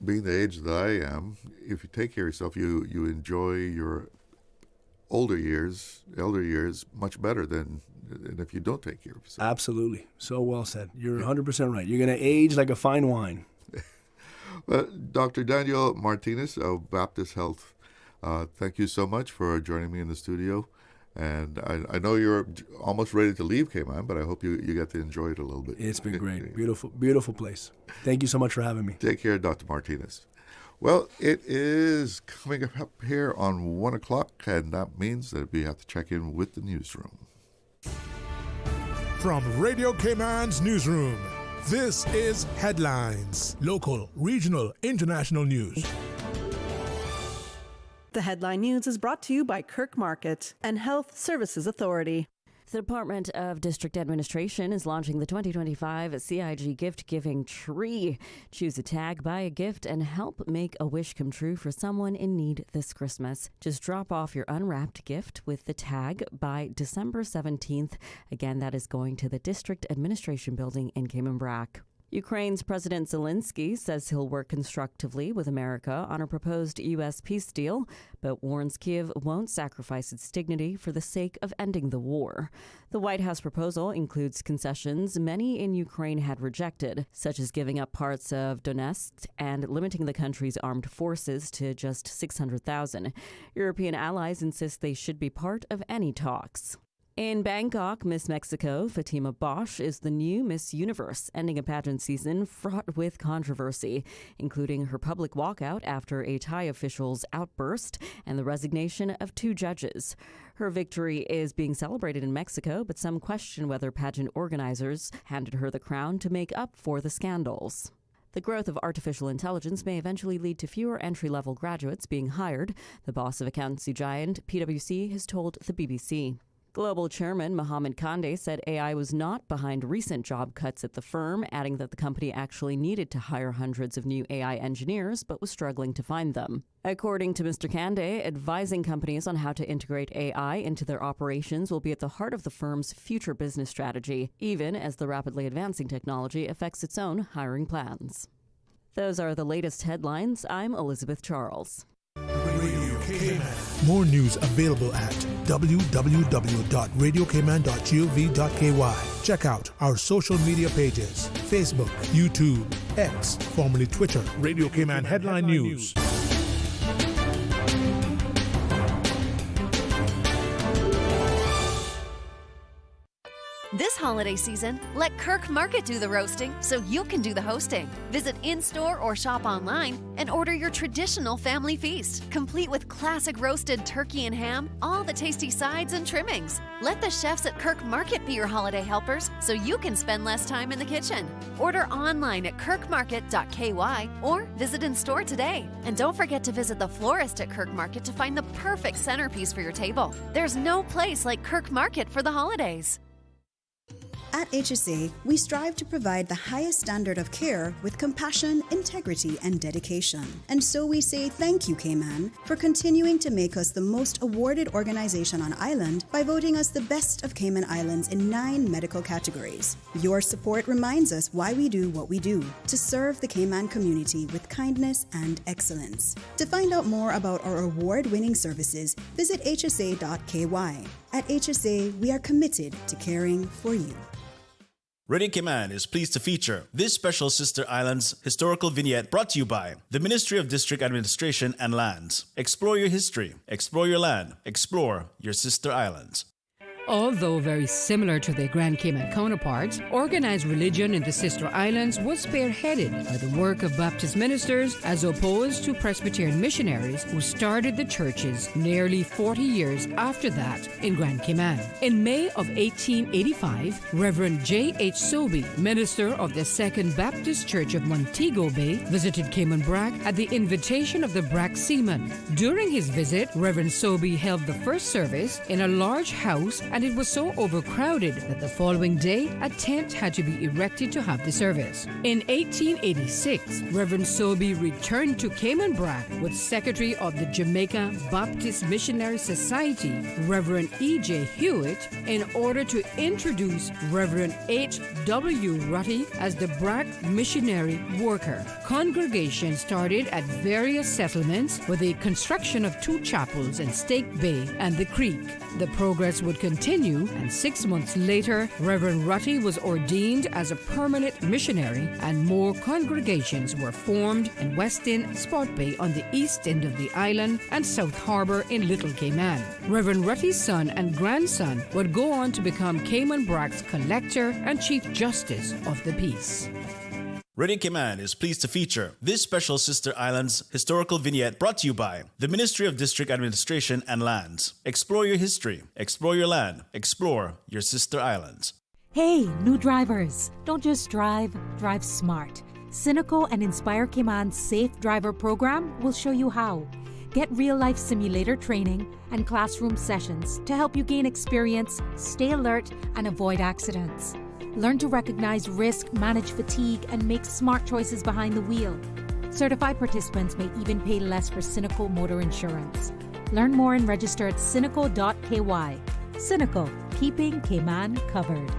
being the age that I am, if you take care of yourself, you enjoy your elder years much better than if you don't take care of yourself. Absolutely. So well said. You're 100% right. You're going to age like a fine wine. Dr. Daniel Martinez of Baptist Health, thank you so much for joining me in the studio. And I know you're almost ready to leave Cayman, but I hope you get to enjoy it a little bit. It's been great. Beautiful, beautiful place. Thank you so much for having me. Take care, Dr. Martinez. Well, it is coming up here on 1 o'clock, and that means that we have to check in with the newsroom. From Radio Cayman's newsroom, this is Headlines. Local, regional, international news. The Headline News is brought to you by Kirk Market and Health Services Authority. The Department of District Administration is launching the 2025 CIG Gift Giving Tree. Choose a tag, buy a gift, and help make a wish come true for someone in need this Christmas. Just drop off your unwrapped gift with the tag by December 17th. Again, that is going to the District Administration Building in Cayman Brac. Ukraine's President Zelensky says he'll work constructively with America on a proposed U.S. peace deal, but warns Kyiv won't sacrifice its dignity for the sake of ending the war. The White House proposal includes concessions many in Ukraine had rejected, such as giving up parts of Donetsk and limiting the country's armed forces to just 600,000. European allies insist they should be part of any talks. In Bangkok, Miss Mexico, Fatima Bosch, is the new Miss Universe, ending a pageant season fraught with controversy, including her public walkout after a Thai official's outburst and the resignation of 2 judges. Her victory is being celebrated in Mexico, but some question whether pageant organizers handed her the crown to make up for the scandals. The growth of artificial intelligence may eventually lead to fewer entry-level graduates being hired, the boss of accountancy giant PwC has told the BBC. Global Chairman Mohammed Kande said AI was not behind recent job cuts at the firm, adding that the company actually needed to hire hundreds of new AI engineers, but was struggling to find them. According to Mr. Kande, advising companies on how to integrate AI into their operations will be at the heart of the firm's future business strategy, even as the rapidly advancing technology affects its own hiring plans. Those are the latest headlines. I'm Elizabeth Charles. More news available at www.radiocayman.gov.ky. Check out our social media pages: Facebook, YouTube, X, formerly Twitter, Radio Cayman Headline News. This holiday season, let Kirk Market do the roasting so you can do the hosting. Visit in-store or shop online and order your traditional family feast, complete with classic roasted turkey and ham, all the tasty sides and trimmings. Let the chefs at Kirk Market be your holiday helpers so you can spend less time in the kitchen. Order online at kirkmarket.ky or visit in-store today. And don't forget to visit the florist at Kirk Market to find the perfect centerpiece for your table. There's no place like Kirk Market for the holidays. At HSA, we strive to provide the highest standard of care with compassion, integrity, and dedication. And so we say thank you, Cayman, for continuing to make us the most awarded organization on island by voting us the best of Cayman Islands in 9 medical categories. Your support reminds us why we do what we do, to serve the Cayman community with kindness and excellence. To find out more about our award-winning services, visit hsa.ky. At HSA, we are committed to caring for you. Radio Cayman is pleased to feature this special Sister Islands historical vignette brought to you by the Ministry of District Administration and Lands. Explore your history, explore your land, explore your Sister Islands. Although very similar to their Grand Cayman counterparts, organized religion in the sister islands was spearheaded by the work of Baptist ministers as opposed to Presbyterian missionaries who started the churches nearly 40 years after that in Grand Cayman. In May of 1885, Reverend J. H. Sobey, minister of the Second Baptist Church of Montego Bay, visited Cayman Brac at the invitation of the Brac seamen. During his visit, Reverend Sobey held the first service in a large house, and it was so overcrowded that the following day a tent had to be erected to have the service. In 1886, Reverend Sobey returned to Cayman Brac with Secretary of the Jamaica Baptist Missionary Society, Reverend E.J. Hewitt, in order to introduce Reverend H.W. Rutty as the Brac missionary worker. Congregations started at various settlements with the construction of 2 chapels in Stake Bay and the Creek. The progress would continue, and 6 months later, Reverend Rutty was ordained as a permanent missionary, and more congregations were formed in Westin, Sport Bay on the east end of the island, and South Harbor in Little Cayman. Reverend Rutty's son and grandson would go on to become Cayman Brac's collector and Chief Justice of the Peace. Radio Cayman is pleased to feature this special Sister Islands historical vignette brought to you by the Ministry of District Administration and Lands. Explore your history, explore your land, explore your Sister Islands. Hey, new drivers, don't just drive, drive smart. Cynical and Inspire Cayman's Safe Driver program will show you how. Get real-life simulator training and classroom sessions to help you gain experience, stay alert, and avoid accidents. Learn to recognize risk, manage fatigue, and make smart choices behind the wheel. Certified participants may even pay less for Cynical motor insurance. Learn more and register at cynical.ky. Cynical, keeping Cayman covered.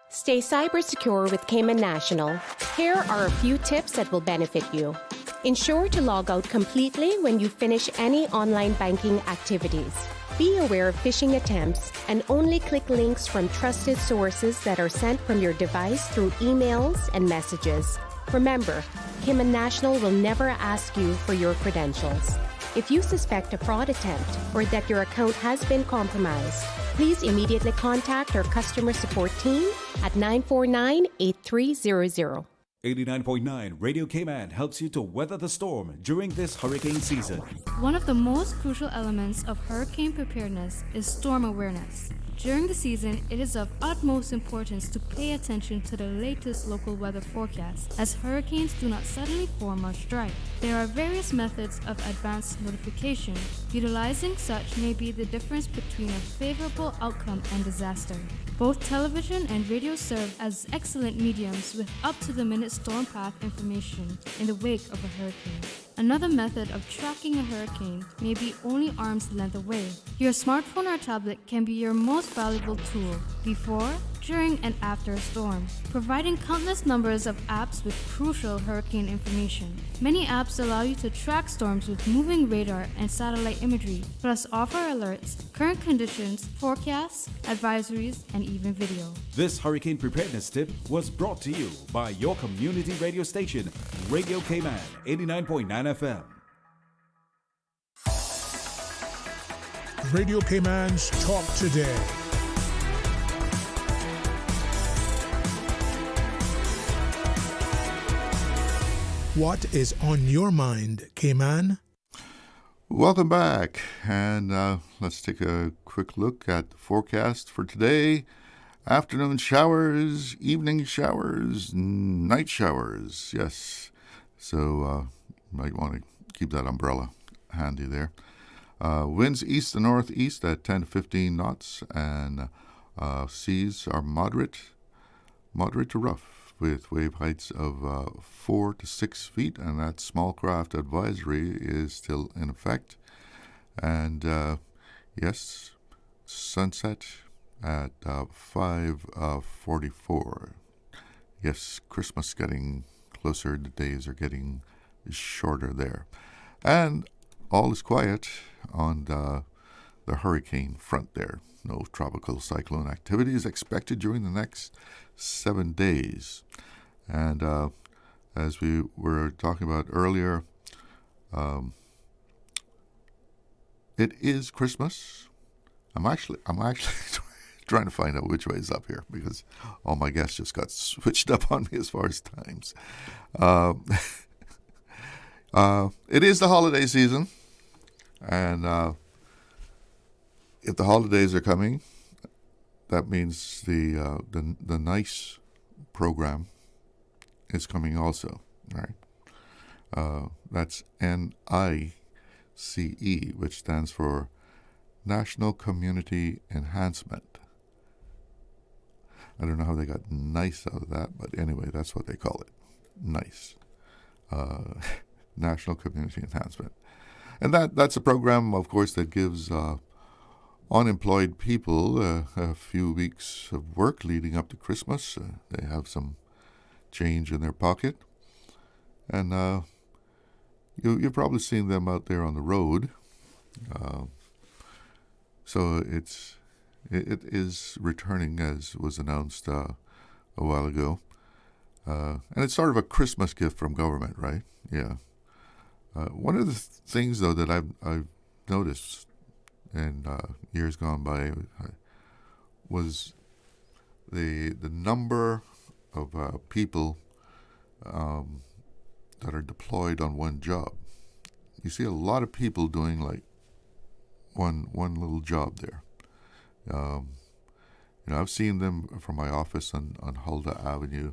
Stay cyber secure with Cayman National. Here are a few tips that will benefit you. Ensure to log out completely when you finish any online banking activities. Be aware of phishing attempts and only click links from trusted sources that are sent from your device through emails and messages. Remember, Cayman National will never ask you for your credentials. If you suspect a fraud attempt or that your account has been compromised, please immediately contact our customer support team at 949-8300. 89.9 Radio Cayman helps you to weather the storm during this hurricane season. One of the most crucial elements of hurricane preparedness is storm awareness. During the season, it is of utmost importance to pay attention to the latest local weather forecast, as hurricanes do not suddenly form or strike. There are various methods of advanced notification. Utilizing such may be the difference between a favorable outcome and disaster. Both television and radio serve as excellent mediums with up-to-the-minute storm path information in the wake of a hurricane. Another method of tracking a hurricane may be only arm's length away. Your smartphone or tablet can be your most valuable tool before, during, and after a storm, providing countless numbers of apps with crucial hurricane information. Many apps allow you to track storms with moving radar and satellite imagery, plus offer alerts, current conditions, forecasts, advisories, and even video. This hurricane preparedness tip was brought to you by your community radio station, Radio Cayman 89.9 FM. Radio Cayman's Talk Today. What is on your mind, Cayman? Welcome back, and let's take a quick look at the forecast for today. Afternoon showers, evening showers, night showers, yes. So might want to keep that umbrella handy there. Winds east to northeast at 10 to 15 knots, and seas are moderate to rough, with wave heights of 4 to 6 feet, and that small craft advisory is still in effect. And yes, sunset at 5:44. Yes, Christmas getting closer. The days are getting shorter there. And all is quiet on the hurricane front there. No tropical cyclone activity is expected during the next 7 days. And as we were talking about earlier, it is Christmas. I'm actually trying to find out which way is up here because all my guests just got switched up on me as far as times. It is the holiday season, and if the holidays are coming, that means the NICE program is coming also, right? That's NICE, which stands for National Community Enhancement. I don't know how they got nice out of that, but anyway, that's what they call it. NICE. National Community Enhancement. And that's a program, of course, that gives unemployed people a few weeks of work leading up to Christmas. They have some change in their pocket. And you've probably seen them out there on the road. So it is returning, as was announced a while ago. And it's sort of a Christmas gift from government, right? Yeah. One of the things, though, that I've noticed in years gone by was the number of people that are deployed on one job. You see a lot of people doing like one little job there. I've seen them from my office on Huldah Avenue.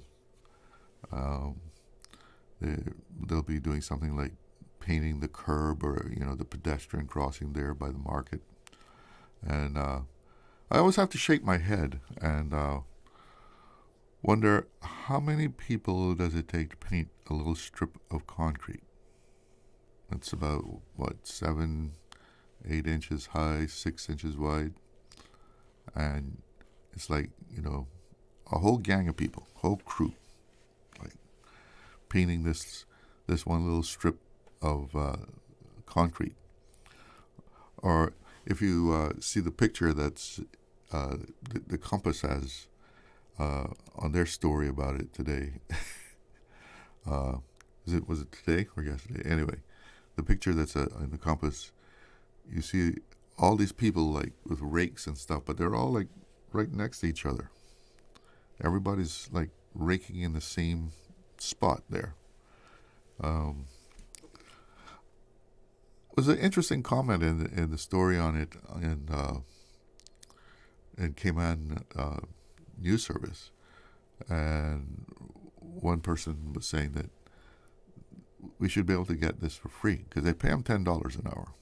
They'll be doing something like painting the curb or the pedestrian crossing there by the market. And I always have to shake my head and wonder how many people does it take to paint a little strip of concrete. It's about 7-8 inches high, 6 inches wide, and it's like a whole gang of people, whole crew, like painting this one little strip of concrete. Or if you see the picture that's the Compass has on their story about it today. Was it today or yesterday? Anyway, the picture that's in the Compass, you see all these people like with rakes and stuff, but they're all like right next to each other. Everybody's like raking in the same spot there. Was an interesting comment in the story on it in Cayman News Service, and one person was saying that we should be able to get this for free because they pay them $10 an hour.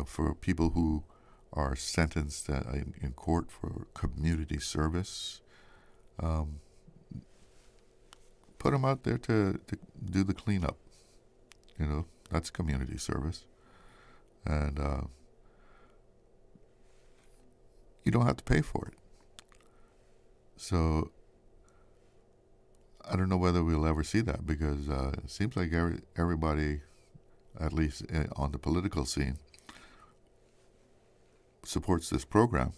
For people who are sentenced in court for community service, put them out there to do the cleanup. That's community service. And you don't have to pay for it. So I don't know whether we'll ever see that because it seems like everybody, at least on the political scene, supports this program.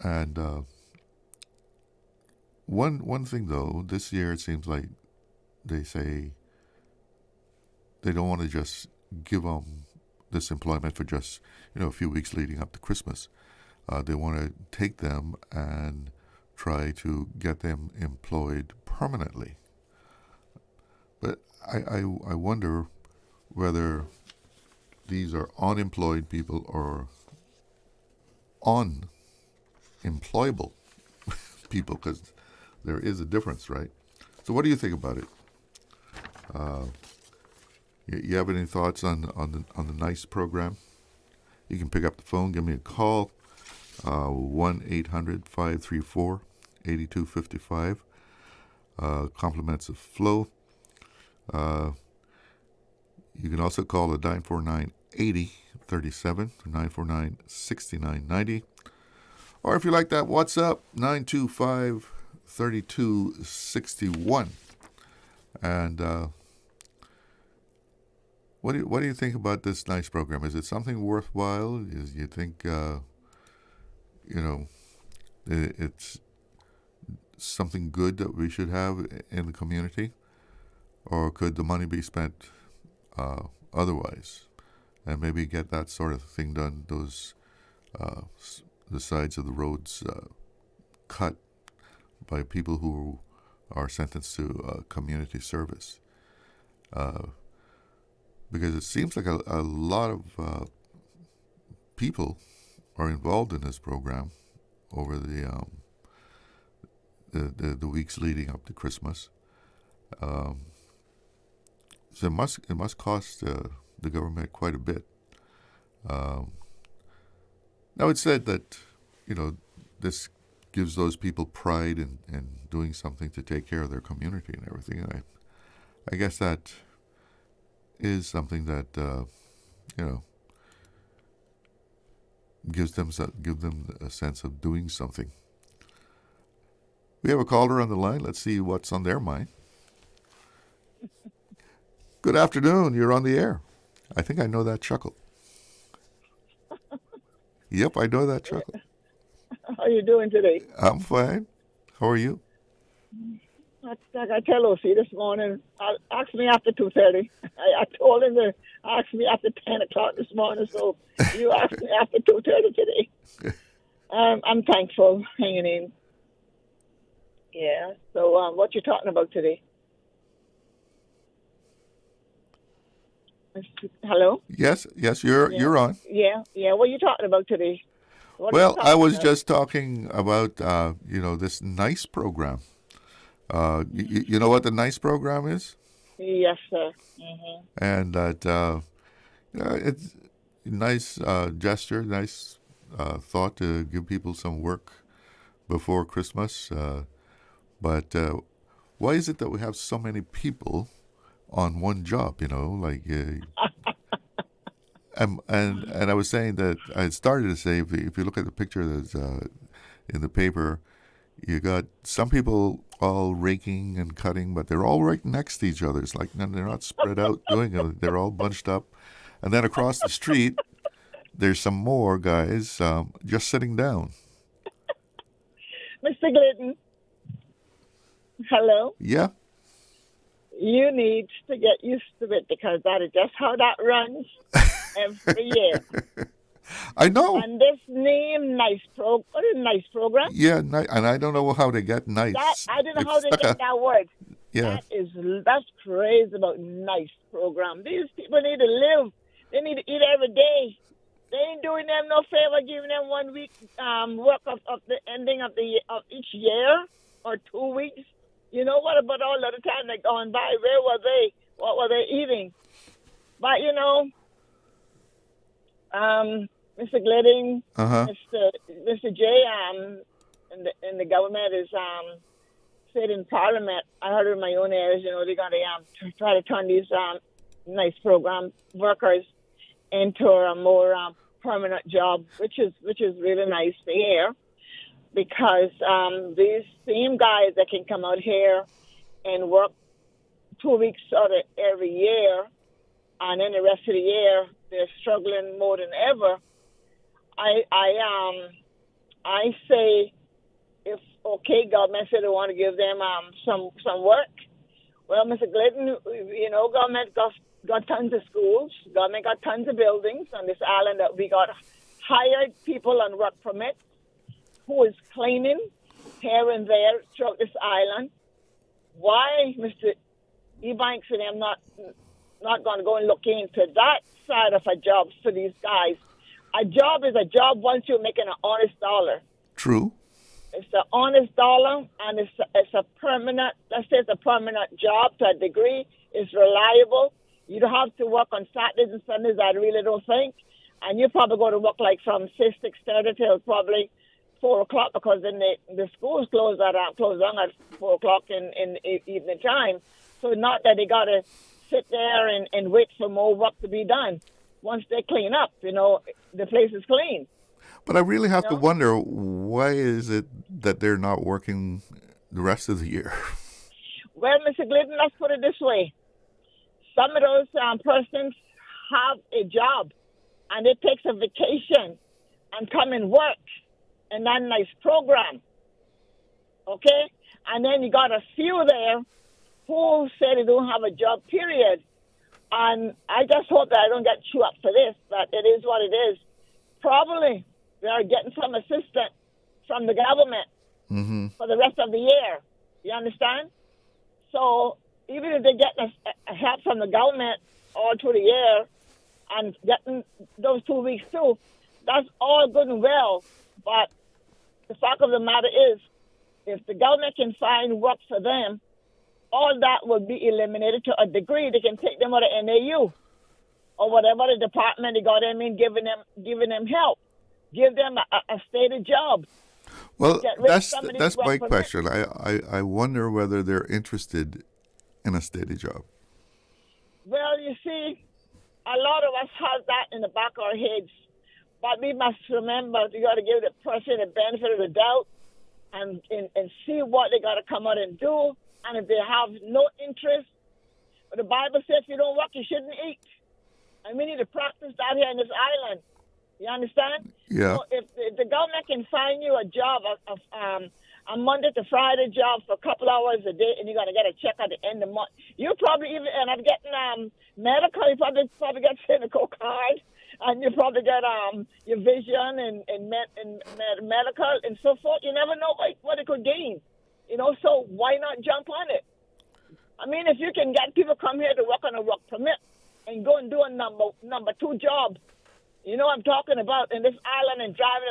And one thing, though, this year it seems like they say they don't want to just give them this employment for just a few weeks leading up to Christmas. They want to take them and try to get them employed permanently. But I wonder whether these are unemployed people or unemployable people, because there is a difference, right? So what do you think about it? You have any thoughts on the NICE program? You can pick up the phone, give me a call, 1-800-534-8255. Compliments of Flow. You can also call the 949-8037, 949-6990. Or if you like that, WhatsApp, 925-3261. And what do you think about this NICE program? Is it something worthwhile? You think it's something good that we should have in the community, or could the money be spent otherwise, and maybe get that sort of thing done? Those the sides of the roads cut by people who are sentenced to community service. Because it seems like a lot of people are involved in this program over the weeks leading up to Christmas. So it must cost the government quite a bit. Now it's said that this gives those people pride in doing something to take care of their community and everything. And I guess that is something that give them a sense of doing something. We have a caller on the line. Let's see what's on their mind. Good afternoon. You're on the air. I think I know that chuckle. Yep, I know that chuckle. How are you doing today? I'm fine. How are you? I tell Lucy this morning, ask me after 2:30. I told him to ask me after 10 o'clock this morning, so you asked me after 2:30 today. I'm thankful, hanging in. Yeah, so what you talking about today? Hello? Yes, you're on. Yeah, what are you talking about today? Well, I was just talking about, this NICE program. You know what the NICE program is? Yes, sir. Mm-hmm. And that, it's a nice gesture, nice thought to give people some work before Christmas. But why is it that we have so many people on one job, and I was saying that I started to say, if you look at the picture that's in the paper, you got some people all raking and cutting, but they're all right next to each other. It's like they're not spread out doing it. They're all bunched up. And then across the street, there's some more guys just sitting down. Mr. Glidden. Hello? Yeah? You need to get used to it because that is just how that runs every year. I know. And this name, what is NICE program? Yeah, and I don't know how they get nice. I don't know how they get that word. Yeah. That's crazy about NICE program. These people need to live. They need to eat every day. They ain't doing them no favor, giving them 1 week work of the ending of each year or 2 weeks. What about all of the time they gone by? Where were they? What were they eating? But Mr. Glidden, Mr. J, and the government is said in Parliament. I heard in my own ears, they're going to try to turn these NICE program workers into a more permanent job, which is really nice to hear, because these same guys that can come out here and work 2 weeks out of every year, and then the rest of the year they're struggling more than ever. I say, if government said they want to give them some work. Well, Mr. Glidden, government got tons of schools. Government got tons of buildings on this island that we got hired people on work permits who is cleaning here and there throughout this island. Why, Mr. Ebanks and them not going to go and look into that side of a job for these guys? A job is a job once you're making an honest dollar. True. It's an honest dollar, and it's a permanent, let's say it's a permanent job to a degree. It's reliable. You don't have to work on Saturdays and Sundays, I really don't think. And you probably go to work like from 6:30 till probably 4 o'clock, because then the schools close down at 4 o'clock in evening time. So not that they got to sit there and wait for more work to be done. Once they clean up, the place is clean. But I really have to wonder, why is it that they're not working the rest of the year? Well, Mr. Glidden, let's put it this way. Some of those persons have a job, and it takes a vacation and come and work in that NICE program. Okay? And then you got a few there who say they don't have a job, period. And I just hope that I don't get chewed up for this, but it is what it is. Probably they are getting some assistance from the government for the rest of the year. You understand? So even if they get a help from the government all through the year and getting those 2 weeks too, that's all good and well. But the fact of the matter is, if the government can find work for them, all that will be eliminated to a degree. They can take them out of NAU or whatever the department they got them in, giving them help. Give them a stated job. Well, that's my question. I wonder whether they're interested in a steady job. Well, you see, a lot of us have that in the back of our heads. But we must remember, you got to give the person the benefit of the doubt and see what they got to come out and do. And if they have no interest, but the Bible says if you don't work, you shouldn't eat. And we need to practice that here in this island. You understand? Yeah. So if the government can find you a job, a Monday to Friday job for a couple hours a day, and you're going to get a check at the end of the month, you probably even end up getting medical. You probably get cynical card, and you probably get your vision and medical and so forth. You never know what it could gain. You know, so why not jump on it? I mean, if you can get people come here to work on a work permit and go and do a number 2 job, you know what I'm talking about, in this island, and driving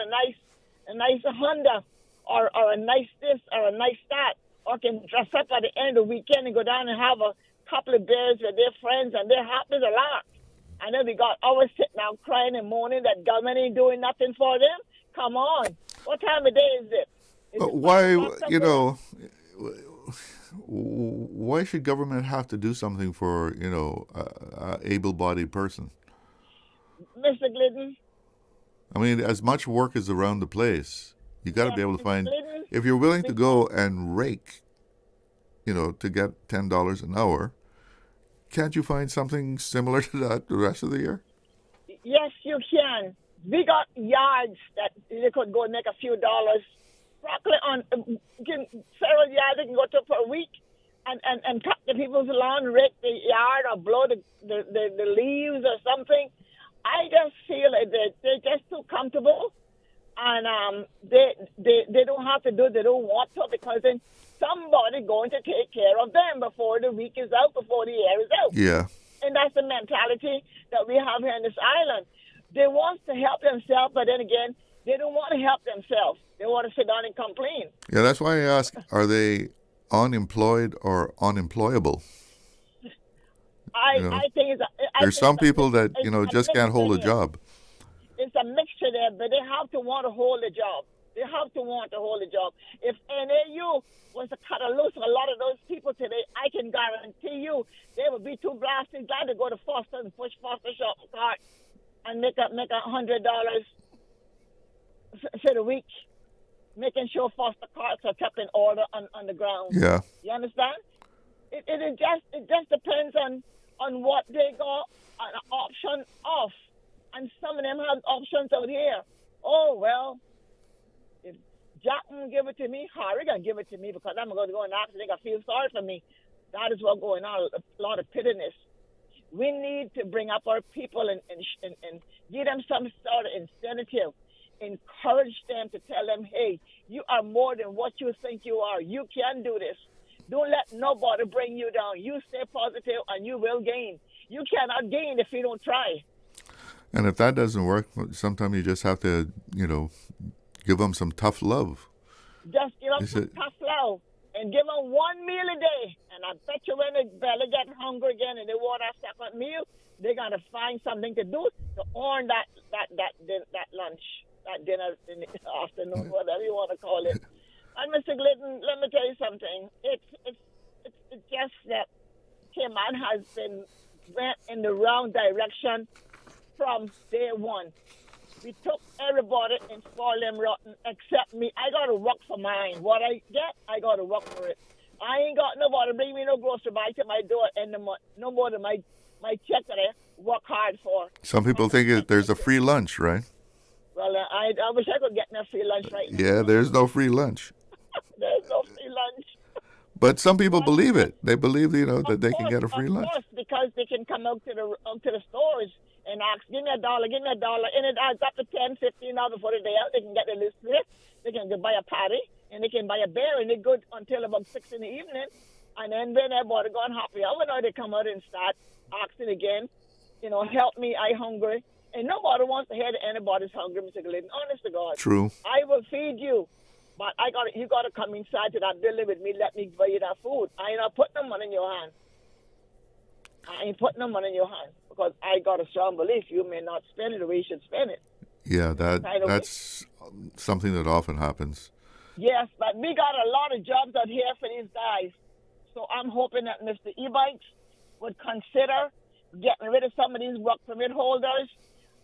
a nice Honda or a nice this or a nice that, or can dress up at the end of the weekend and go down and have a couple of beers with their friends, and they're happy a lot. I know they got always sitting out crying and moaning that government ain't doing nothing for them. Come on. What time of day is it? But why, you know, why should government have to do something for, you know, a able-bodied person? Mr. Glidden? I mean, as much work is around the place, you got to be able to find, if you're willing to go and rake, you know, to get $10 an hour, can't you find something similar to that the rest of the year? Yes, you can. We got yards that they could go and make a few dollars. Broccoli on several yards they can go to per week and cut the people's lawn, rake the yard, or blow the leaves or something. I just feel like they're just too comfortable, and they don't have to do it. They don't want to, because then somebody going to take care of them before the week is out, before the year is out. Yeah. And that's the mentality that we have here in this island. They want to help themselves, but then again, they don't want to help themselves. They want to sit down and complain. Yeah, that's why I ask, are they unemployed or unemployable? I think there's some people that, you know, just can't hold a job. It's a mixture there, but they have to want to hold a job. They have to want to hold a job. If NAU was to cut loose a lot of those people today, I can guarantee you they would be too blasted glad to go to Foster and push Foster shop cart and make $100 for the week, making sure Foster carts are kept in order on the ground. Yeah. You understand? It just depends on what they got an option of. And some of them have options out here. Oh, well, if Jack can give it to me, Harry can give it to me, because I'm going to go and ask, they can feel sorry for me. That is what's going on, a lot of pittyness. We need to bring up our people and give them some sort of incentive. Encourage them to tell them, hey, you are more than what you think you are. You can do this. Don't let nobody bring you down. You stay positive and you will gain. You cannot gain if you don't try. And if that doesn't work, sometimes you just have to, you know, give them some tough love. Just give them some tough love and give them one meal a day. And I bet you when they belly get hungry again and they want a second meal, they're going to find something to do to earn that lunch, that dinner in the afternoon, whatever you want to call it. And Mr. Glidden, let me tell you something. It's just that Cayman has went in the wrong direction from day one. We took everybody and spoiled them rotten except me. I got to work for mine. What I get, I got to work for it. I ain't got nobody bring me no grocery buy to my door in the month. No more than my check that I work hard for. Some people think there's a free lunch, right? Well, I wish I could get a free lunch right now. Yeah, there's no free lunch. There's no free lunch. But some people believe it. They believe, you know, that they can get a free lunch. Of course, because they can come out to the stores and ask, give me $1, and it adds up to $10, $15 before the day out. They can get their list list. They can go buy a patty, and they can buy a beer, and they go until about 6 in the evening. And then when everybody gone happy hour, now they come out and start asking again, help me, I hungry. And nobody wants to hear that anybody's hungry, Mr. Glidden. Honest to God. True. I will feed you, but you got to come inside to that building with me. Let me buy you that food. I ain't not putting no money in your hand. I ain't putting no money in your hand because I got a strong belief you may not spend it the way you should spend it. Yeah, that's something that often happens. Yes, but we got a lot of jobs out here for these guys. So I'm hoping that Mr. E-Bikes would consider getting rid of some of these work permit holders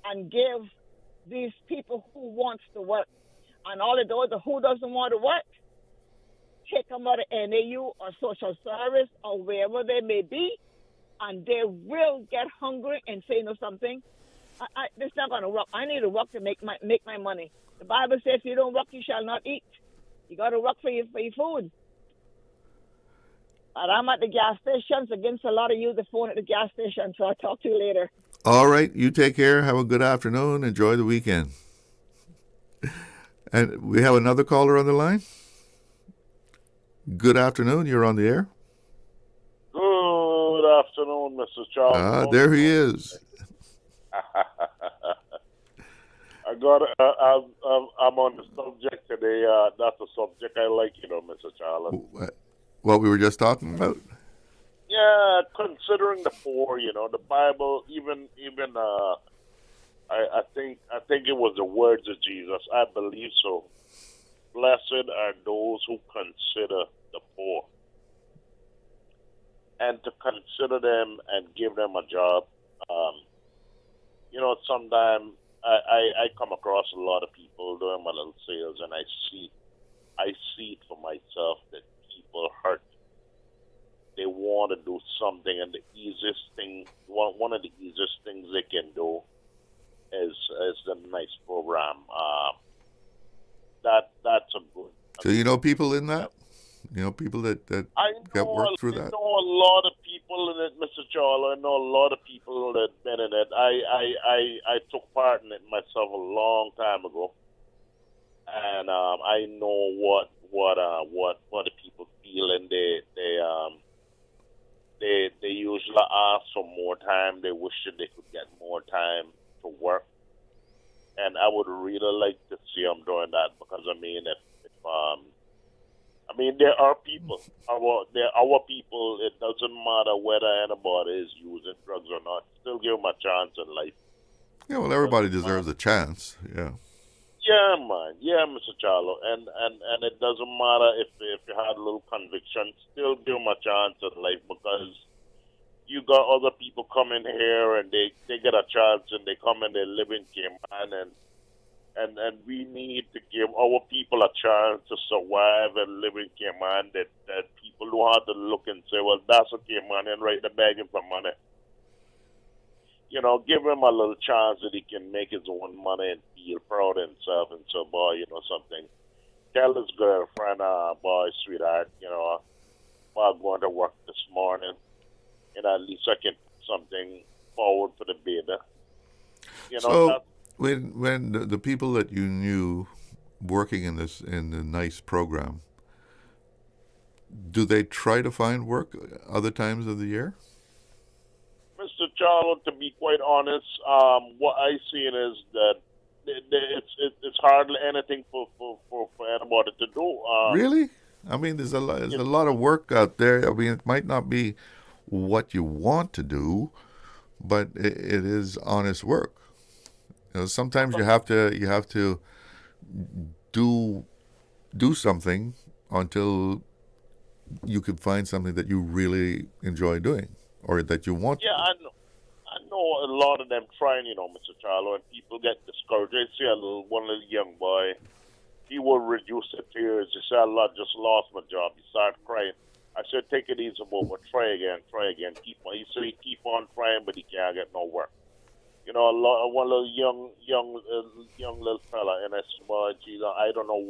and give these people who wants to work. And all of those who doesn't want to work, take them out of NAU or social service or wherever they may be, and they will get hungry and say, something. This is not going to work. I need to work to make my money. The Bible says, if you don't work, you shall not eat. You got to work for your food. But I'm at the gas stations against a lot of you, the phone at the gas station, so I'll talk to you later. All right. You take care. Have a good afternoon. Enjoy the weekend. And we have another caller on the line. Good afternoon. You're on the air. Good afternoon, Mr. Charles. There he is. I'm on the subject today. That's a subject I like, Mr. Charles. What we were just talking about. Yeah, considering the poor, the Bible, even I think it was the words of Jesus. I believe so. Blessed are those who consider the poor, and to consider them and give them a job. Sometimes I come across a lot of people doing my little sales, and I see it for myself that people hurt. They want to do something, and the easiest thing, one of the easiest things they can do is the nice program. That's a good. So you know people in that? You know people that got worked through that? I know a lot of people in it, Mr. Charles. I know a lot of people that been in it. I took part in it myself a long time ago, and I know what the people feel, and they usually ask for more time. They wish that they could get more time to work, and I would really like to see them doing that because there are people. Our people. It doesn't matter whether anybody is using drugs or not. Still give them a chance in life. Yeah, well, everybody deserves a chance. Yeah. Yeah, man. Yeah, Mr. Charlo. And it doesn't matter if you had a little conviction. Still give them a chance in life because you got other people coming here and they get a chance and they come and they live in Cayman and we need to give our people a chance to survive and live in Cayman that people don't have to look and say, well, that's okay, man, and right, they're begging for money. Give him a little chance that he can make his own money and feel proud of himself and so, boy, something. Tell his girlfriend, boy, sweetheart, while going to work this morning, at least I can put something forward for the baby. So when the people that you knew working in the NICE program, do they try to find work other times of the year? Mr. Charlotte, to be quite honest, what I see is that it's hardly anything for anybody to do. Really? There's a lot of work out there. It might not be what you want to do, but it is honest work. Sometimes you have to do something until you can find something that you really enjoy doing or that you want. Yeah, I know a lot of them trying, Mr. Charlo, and people get discouraged. I see one little young boy, he will reduce the tears. He said, I just lost my job. He started crying. I said, take it easy, but try again. He said he keep on trying, but he can't get no work. One little young little fella, and I said, well, geez, I don't know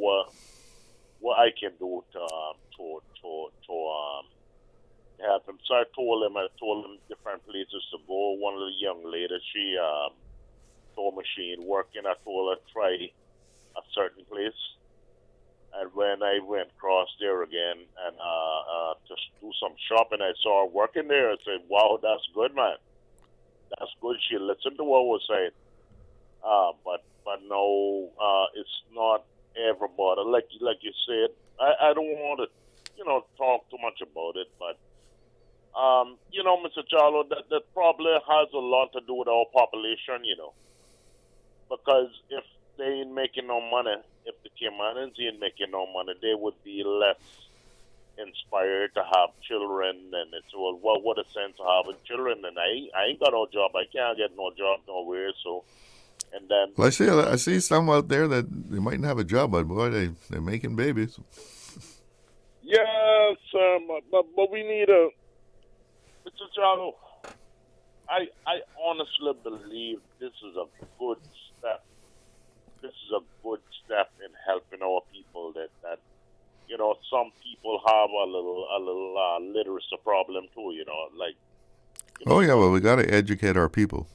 what I can do help him. So I told him different places to go. One of the young ladies, she saw machine working. I told her try a certain place. And when I went across there again and to do some shopping, I saw her working there. I said, wow, that's good, man. That's good. She listened to what I was saying. But no, it's not everybody. Like you said, I don't want to, talk too much about it. But, Mr. Charlo, that probably has a lot to do with our population, Because if they ain't making no money, if the Caymanians ain't making no money, they would be less inspired to have children. And it's, well, what a sense of having children? And I ain't got no job. I can't get no job nowhere. So, and then... Well, I see some out there that they mightn't have a job, but boy, they're making babies. Yes, but we need a... Mr. Charlo, I honestly believe this is a good step. This is a good step in helping our people that some people have a little literacy problem too, Oh yeah, well we got to educate our people.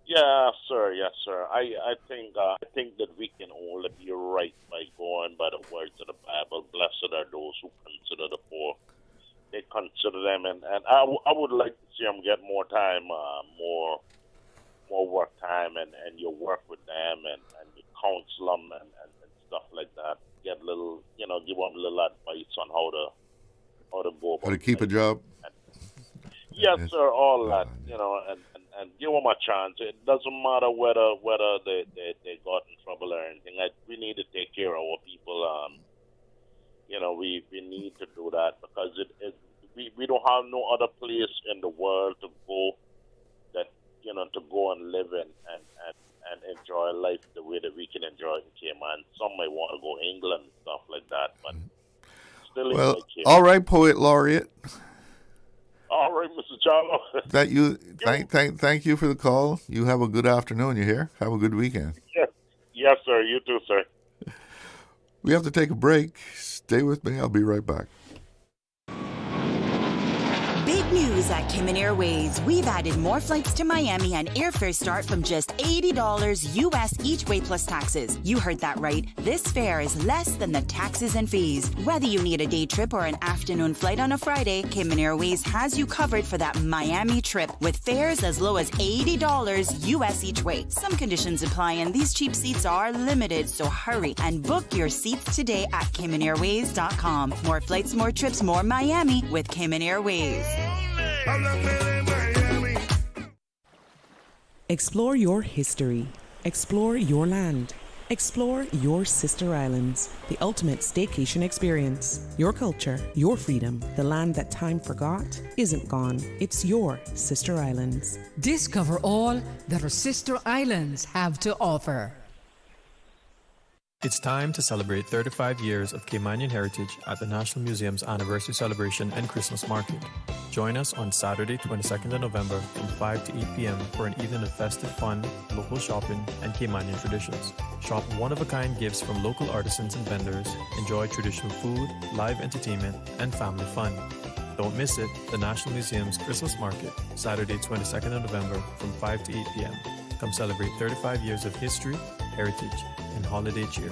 Yes, sir. I think that we can only be right by going by the words of the Bible. Blessed are those who consider the poor. They consider them, and I would like to see them get more time, more work time, and you work with them and you counsel them and stuff like that. Get a little, give them a little advice on how to go about How to keep a job. Yes, sir. All that, and give them a chance. It doesn't matter whether they got in trouble or anything. We need to take care of our people. We need to do that because we don't have no other place in the world to go that to go and live in and enjoy life the way that we can enjoy it in Cayman. Some may want to go England and stuff like that, but still Well, Cayman. all right, Poet Laureate. All right, Mr. Charlo. Thank you for the call. You have a good afternoon. You hear? Have a good weekend. Yes, sir. You too, sir. We have to take a break. Stay with me. I'll be right back. Big news at Cayman Airways. We've added more flights to Miami and airfares start from just $80 US each way plus taxes. You heard that right. This fare is less than the taxes and fees. Whether you need a day trip or an afternoon flight on a Friday, Cayman Airways has you covered for that Miami trip with fares as low as $80 US each way. Some conditions apply and these cheap seats are limited, so hurry and book your seats today at CaymanAirways.com. More flights, more trips, more Miami with Cayman Airways. Explore your history. Explore your land. Explore your sister islands. The ultimate staycation experience. Your culture, your freedom. The land that time forgot isn't gone. It's your sister islands. Discover all that our sister islands have to offer. It's time to celebrate 35 years of Caymanian heritage at the National Museum's anniversary celebration and Christmas market. Join us on Saturday, 22nd of November from 5 to 8 p.m. for an evening of festive fun, local shopping, and Caymanian traditions. Shop one-of-a-kind gifts from local artisans and vendors, enjoy traditional food, live entertainment, and family fun. Don't miss it, the National Museum's Christmas market, Saturday, 22nd of November from 5 to 8 p.m. Come celebrate 35 years of history, heritage, and holiday cheer.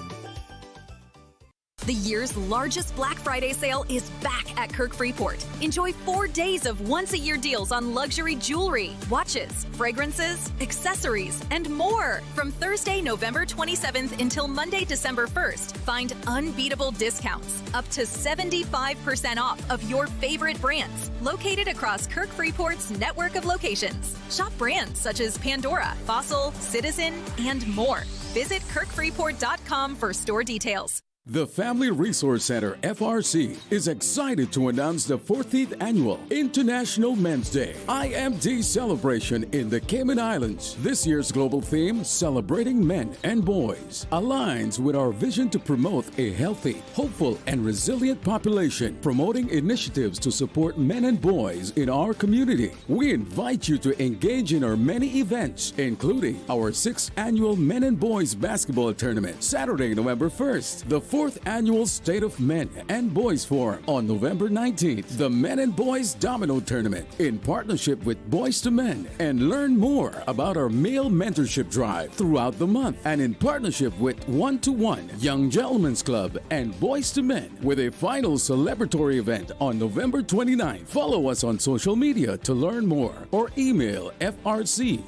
The year's largest Black Friday sale is back at Kirk Freeport. Enjoy 4 days of once-a-year deals on luxury jewelry, watches, fragrances, accessories, and more. From Thursday, November 27th until Monday, December 1st, find unbeatable discounts, up to 75% off of your favorite brands, located across Kirk Freeport's network of locations. Shop brands such as Pandora, Fossil, Citizen, and more. Visit kirkfreeport.com for store details. The Family Resource Center, FRC, is excited to announce the 14th Annual International Men's Day IMD celebration in the Cayman Islands. This year's global theme, Celebrating Men and Boys, aligns with our vision to promote a healthy, hopeful, and resilient population, promoting initiatives to support men and boys in our community. We invite you to engage in our many events, including our 6th Annual Men and Boys Basketball Tournament, Saturday, November 1st, the 4th Annual State of Men and Boys Forum on November 19th. The Men and Boys Domino Tournament in partnership with Boys to Men. And learn more about our male mentorship drive throughout the month. And in partnership with 1-to-1 Young Gentlemen's Club and Boys to Men with a final celebratory event on November 29th. Follow us on social media to learn more or email frc@gov.ky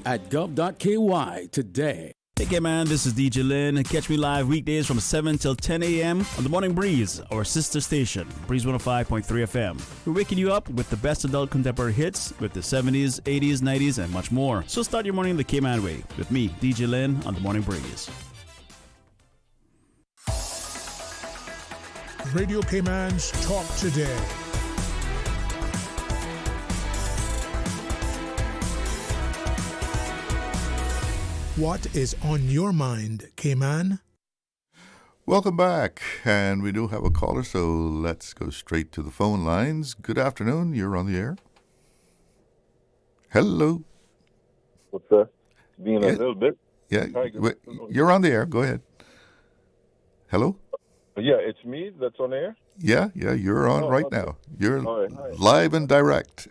today. Hey, K-Man, this is DJ Lynn. Catch me live weekdays from 7 till 10 a.m. on the Morning Breeze, our sister station, Breeze 105.3 FM. We're waking you up with the best adult contemporary hits with the 70s, 80s, 90s, and much more. So start your morning the K-Man way with me, DJ Lynn, on the Morning Breeze. Radio Cayman's Talk Today. What is on your mind, Cayman? Welcome back, and we do have a caller, so let's go straight to the phone lines. Good afternoon, you're on the air. Hello. What's that? Being a little bit. Yeah, Hi, you're on the air. Go ahead. Hello? Yeah, it's me that's on air? Yeah, you're on right now. You're All right, live and direct.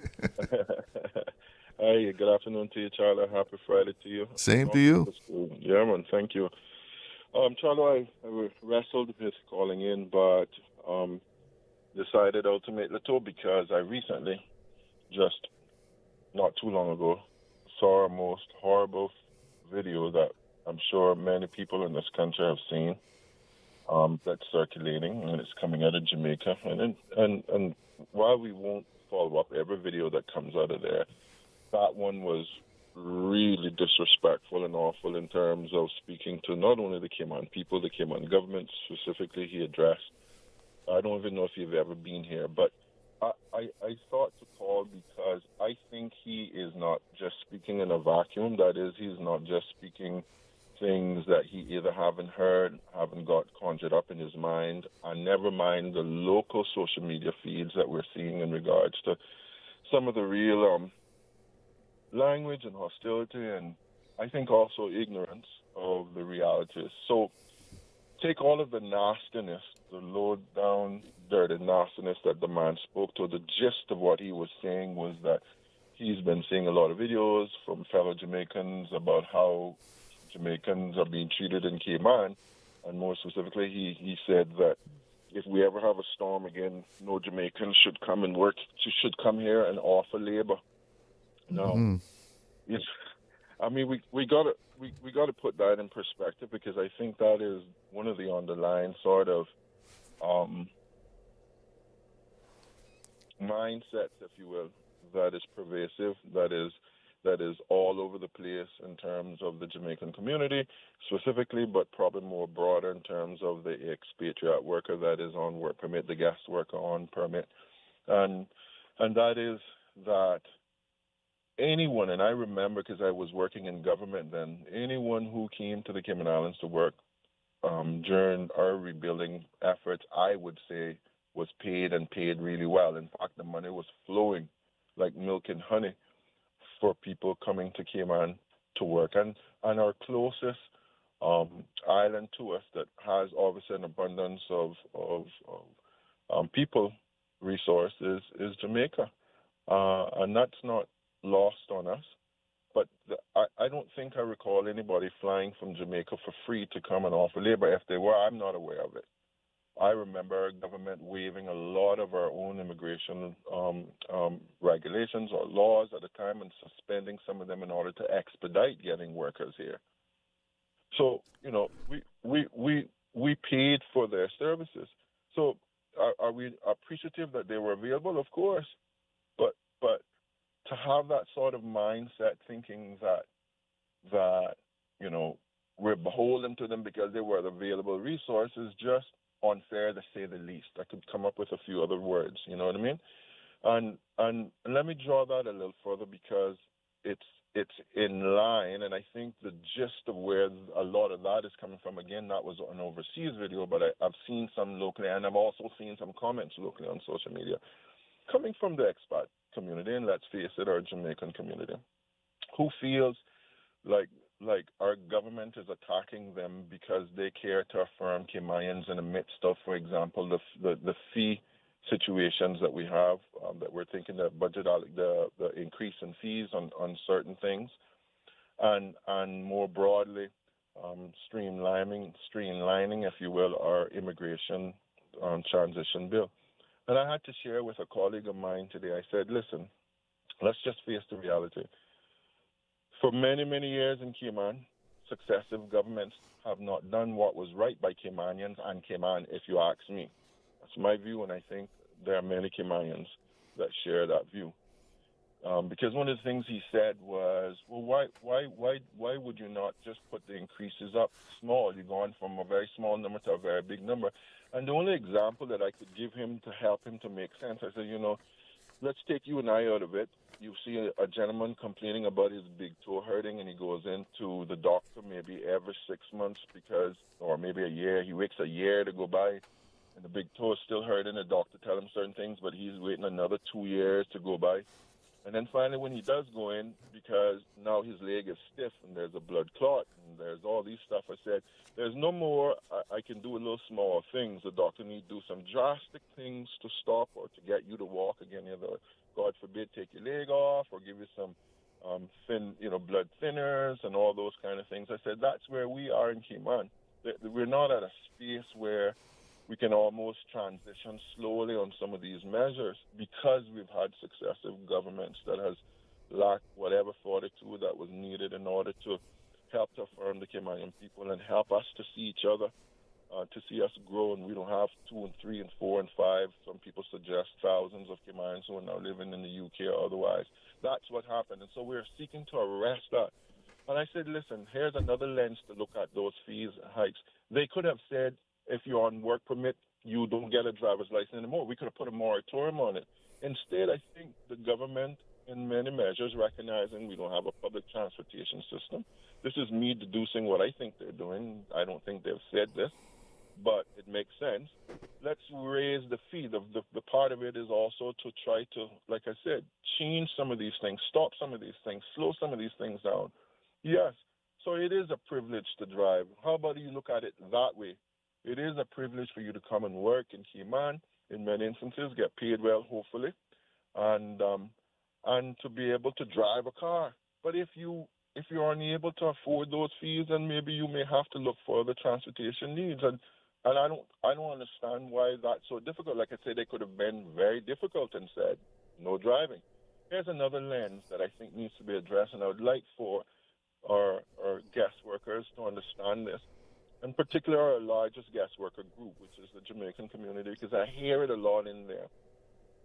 Hi, good afternoon to you, Charlie. Happy Friday to you. Same to you. Yeah, man, thank you. Charlie, I wrestled with calling in, but decided ultimately to because I recently, just not too long ago, saw a most horrible video that I'm sure many people in this country have seen. That's circulating, and it's coming out of Jamaica. And while we won't follow up every video that comes out of there, that one was really disrespectful and awful in terms of speaking to not only the Cayman people, the Cayman government specifically he addressed. I don't even know if you've ever been here, but I thought to call because I think he is not just speaking in a vacuum. That is, he's not just speaking things that he either haven't heard, haven't got conjured up in his mind, and never mind the local social media feeds that we're seeing in regards to some of the real language and hostility, and I think also ignorance of the realities. So take all of the nastiness, the low-down, dirty nastiness that the man spoke to. The gist of what he was saying was that he's been seeing a lot of videos from fellow Jamaicans about how Jamaicans are being treated in Cayman, and more specifically, he said that if we ever have a storm again, no Jamaicans should come and work, should come here and offer labor. No, it's, I mean, we got to put that in perspective, because I think that is one of the underlying sort of mindsets, if you will, that is pervasive, that is all over the place in terms of the Jamaican community specifically, but probably more broader in terms of the expatriate worker that is on work permit, the guest worker on permit, and that is that anyone, and I remember because I was working in government then, anyone who came to the Cayman Islands to work during our rebuilding efforts, I would say was paid and paid really well. In fact, the money was flowing like milk and honey for people coming to Cayman to work. And our closest island to us that has obviously an abundance of people resources is Jamaica. And that's not lost on us. But I don't think I recall anybody flying from Jamaica for free to come and offer labor. If they were, I'm not aware of it. I remember our government waiving a lot of our own immigration regulations or laws at the time and suspending some of them in order to expedite getting workers here. So, you know, we paid for their services. So are we appreciative that they were available? Of course. But to have that sort of mindset thinking that you know, we're beholden to them because they were the available resources, just unfair to say the least. I could come up with a few other words, you know what I mean? And let me draw that a little further because it's in line, and I think the gist of where a lot of that is coming from, again, that was an overseas video, but I've seen some locally, and I've also seen some comments locally on social media coming from the expat community, and let's face it, our Jamaican community, who feels like like our government is attacking them because they care to affirm Caymanians in the midst of, for example, the fee situations that we have, that we're thinking that the increase in fees on certain things, and more broadly, streamlining, if you will, our immigration transition bill. And I had to share with a colleague of mine today. I said, listen, let's just face the reality. For many, many years in Cayman, successive governments have not done what was right by Caymanians and Cayman, if you ask me. That's my view, and I think there are many Caymanians that share that view. Because one of the things he said was, well, why would you not just put the increases up small? You're going from a very small number to a very big number. And the only example that I could give him to help him to make sense, I said, let's take you and I out of it. You see a gentleman complaining about his big toe hurting, and he goes into the doctor maybe every 6 months or maybe a year. He waits a year to go by, and the big toe is still hurting. The doctor tells him certain things, but he's waiting another 2 years to go by. And then finally, when he does go in, because now his leg is stiff and there's a blood clot and there's all these stuff, I said, there's no more I can do a little small things. The doctor needs to do some drastic things to stop or to get you to walk again. Either, God forbid, take your leg off or give you some blood thinners and all those kind of things. I said, that's where we are in Cayman. We're not at a space where we can almost transition slowly on some of these measures because we've had successive governments that has lacked whatever fortitude that was needed in order to help to affirm the Caymanian people and help us to see each other, to see us grow, and we don't have 2 and 3 and 4 and 5. Some people suggest thousands of Caymanians who are now living in the UK or otherwise. That's what happened, and so we're seeking to arrest that. And I said, listen, here's another lens to look at those fees hikes. They could have said, if you're on work permit, you don't get a driver's license anymore. We could have put a moratorium on it. Instead, I think the government, in many measures, recognizing we don't have a public transportation system. This is me deducing what I think they're doing. I don't think they've said this, but it makes sense. Let's raise the fee. The part of it is also to try to, like I said, change some of these things, stop some of these things, slow some of these things down. Yes, so it is a privilege to drive. How about you look at it that way? It is a privilege for you to come and work in Cayman, in many instances, get paid well, hopefully, and to be able to drive a car. But if you're unable to afford those fees, then maybe you may have to look for other transportation needs. And I don't understand why that's so difficult. Like I said, they could have been very difficult and said, no driving. Here's another lens that I think needs to be addressed, and I would like for our guest workers to understand this. In particular, our largest guest worker group, which is the Jamaican community, because I hear it a lot in there.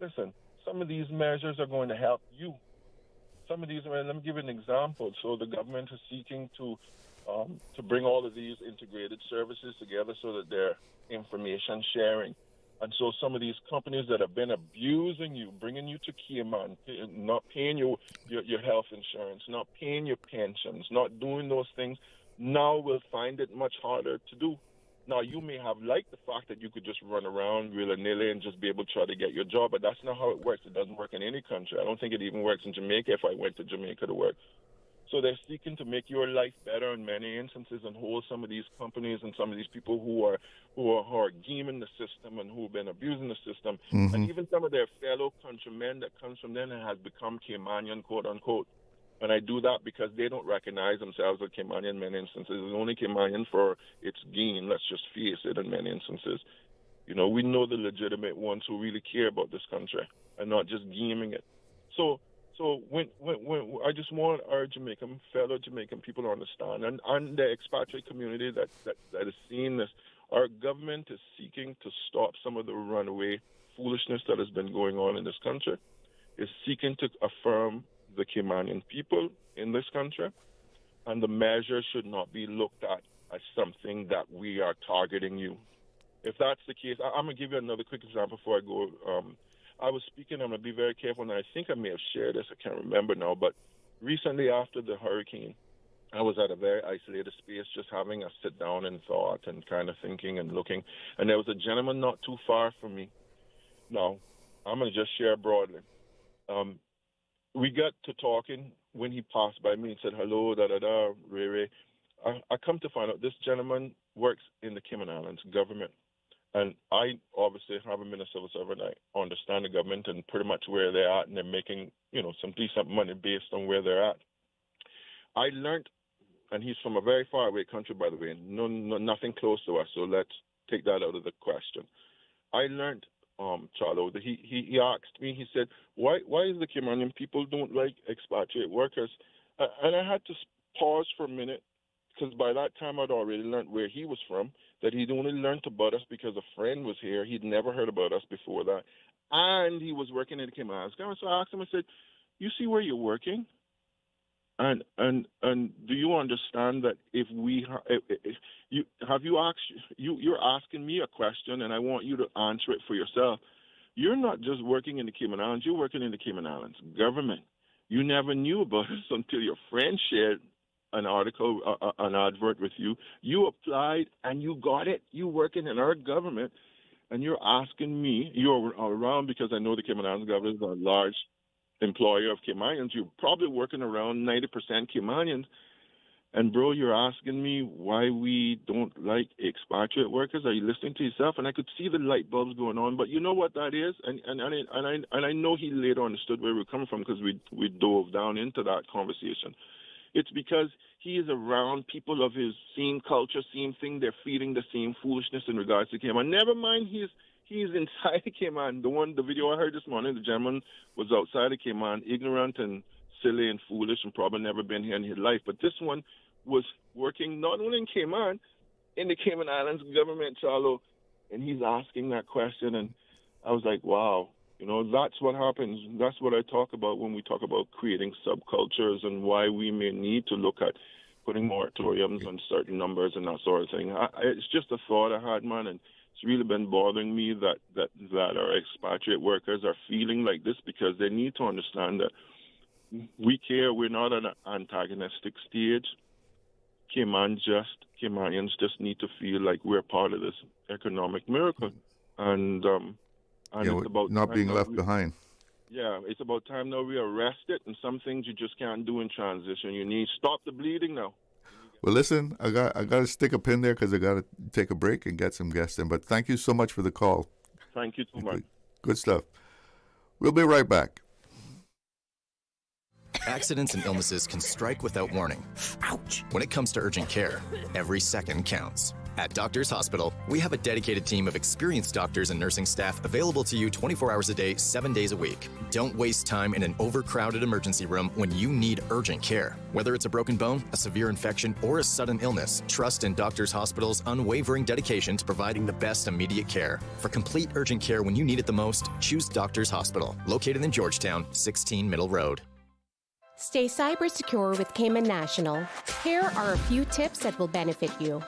Listen, some of these measures are going to help you. Some of these, let me give you an example. So the government is seeking to bring all of these integrated services together so that they're information sharing. And so some of these companies that have been abusing you, bringing you to Cayman, not paying your health insurance, not paying your pensions, not doing those things, now will find it much harder to do. Now, you may have liked the fact that you could just run around willy-nilly and just be able to try to get your job, but that's not how it works. It doesn't work in any country. I don't think it even works in Jamaica if I went to Jamaica to work. So they're seeking to make your life better in many instances and hold some of these companies and some of these people who are gaming the system and who have been abusing the system. Mm-hmm. And even some of their fellow countrymen that comes from them and has become Caymanian, quote-unquote. And I do that because they don't recognize themselves as Caymanian in many instances. It's only Caymanian for its gain. Let's just face it in many instances. We know the legitimate ones who really care about this country and not just gaming it. So when I just want our fellow Jamaican people to understand, and the expatriate community that is seeing this, our government is seeking to stop some of the runaway foolishness that has been going on in this country, is seeking to affirm the Caymanian people in this country, and the measure should not be looked at as something that we are targeting you. If that's the case, I'm going to give you another quick example before I go. I was speaking, I'm going to be very careful, and I think I may have shared this, I can't remember now, but recently after the hurricane, I was at a very isolated space, just having a sit down and thought and kind of thinking and looking, and there was a gentleman not too far from me. Now, I'm going to just share broadly. we got to talking when he passed by me and said, hello, da-da-da, Ray. I come to find out this gentleman works in the Cayman Islands government. And I obviously haven't been a civil servant. I understand the government and pretty much where they're at, and they're making, some decent money based on where they're at. I learned, and he's from a very far away country, by the way, nothing close to us, so let's take that out of the question. I learned, Charlo, that he asked me, he said, why is the Caymanian people don't like expatriate workers? And I had to pause for a minute, because by that time I'd already learned where he was from, that he'd only learned about us because a friend was here. He'd never heard about us before that. And he was working in the Cayman Islands. So I asked him, I said, you see where you're working? And do you understand that if you're asking me a question and I want you to answer it for yourself. You're not just working in the Cayman Islands, you're working in the Cayman Islands government. You never knew about us until your friend shared an article, an advert with you. You applied and you got it. You working in our government, and you're asking me. You're around because I know the Cayman Islands government is a large employer of Caymanians. You're probably working around 90% Caymanians. And bro, you're asking me why we don't like expatriate workers. Are you listening to yourself? And I could see the light bulbs going on. But you know what that is? And I know he later understood where we're coming from because we dove down into that conversation. It's because he is around people of his same culture, same thing. They're feeding the same foolishness in regards to Cayman. Never mind, he's inside the Cayman. The video I heard this morning, the gentleman was outside the Cayman, ignorant and silly and foolish, and probably never been here in his life. But this one was working not only in Cayman, in the Cayman Islands government, Charlo, and he's asking that question. And I was like, wow. That's what happens. That's what I talk about when we talk about creating subcultures and why we may need to look at putting moratoriums on certain numbers and that sort of thing. It's just a thought I had, man, and it's really been bothering me that our expatriate workers are feeling like this because they need to understand that we care. We're not at an antagonistic stage. Caymanians just need to feel like we're part of this economic miracle. And it's about not being left behind. Yeah, it's about time now we arrest it, and some things you just can't do in transition. You need stop the bleeding now. Well, listen, I got to stick a pin there because I got to take a break and get some guests in. But thank you so much for the call. Thank you so much. Good stuff. We'll be right back. Accidents and illnesses can strike without warning. Ouch! When it comes to urgent care, every second counts. At Doctors Hospital, we have a dedicated team of experienced doctors and nursing staff available to you 24 hours a day, 7 days a week. Don't waste time in an overcrowded emergency room when you need urgent care. Whether it's a broken bone, a severe infection, or a sudden illness, trust in Doctors Hospital's unwavering dedication to providing the best immediate care. For complete urgent care when you need it the most, choose Doctors Hospital, located in Georgetown, 16 Middle Road. Stay cyber secure with Cayman National. Here are a few tips that will benefit you.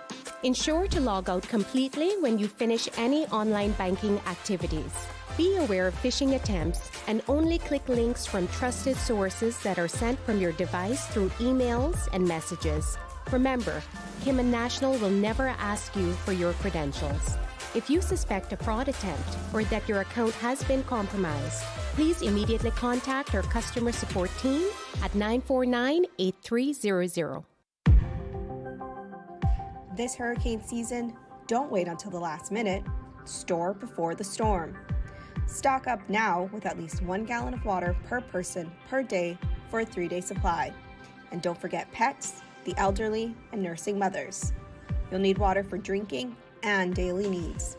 Ensure to log out completely when you finish any online banking activities. Be aware of phishing attempts and only click links from trusted sources that are sent from your device through emails and messages. Remember, Cayman National will never ask you for your credentials. If you suspect a fraud attempt or that your account has been compromised, please immediately contact our customer support team at 949-8300. This hurricane season, don't wait until the last minute. Store before the storm. Stock up now with at least 1 gallon of water per person per day for a 3-day supply. And don't forget pets, the elderly, and nursing mothers. You'll need water for drinking and daily needs.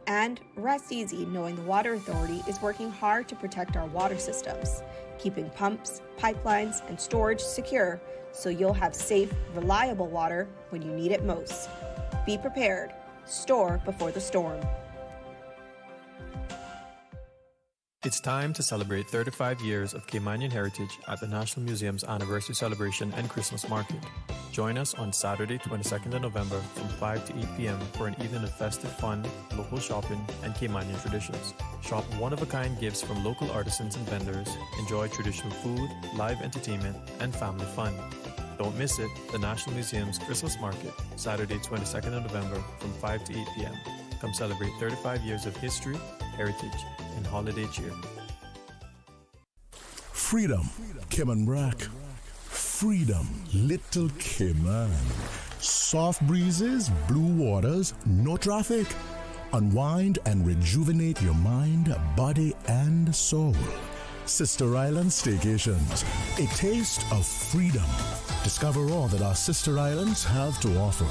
And rest easy knowing the Water Authority is working hard to protect our water systems, keeping pumps, pipelines, and storage secure so you'll have safe, reliable water when you need it most. Be prepared. Store before the storm. It's time to celebrate 35 years of Caymanian heritage at the National Museum's Anniversary Celebration and Christmas Market. Join us on Saturday, 22nd of November from 5 to 8 p.m. for an evening of festive fun, local shopping, and Caymanian traditions. Shop one-of-a-kind gifts from local artisans and vendors, enjoy traditional food, live entertainment, and family fun. Don't miss it, the National Museum's Christmas Market, Saturday, 22nd of November from 5 to 8 p.m. Come celebrate 35 years of history, heritage, and holiday cheer. Freedom, Cayman Brack. Freedom, Little Cayman. Soft breezes, blue waters, no traffic. Unwind and rejuvenate your mind, body, and soul. Sister Island Staycations, a taste of freedom. Discover all that our sister islands have to offer.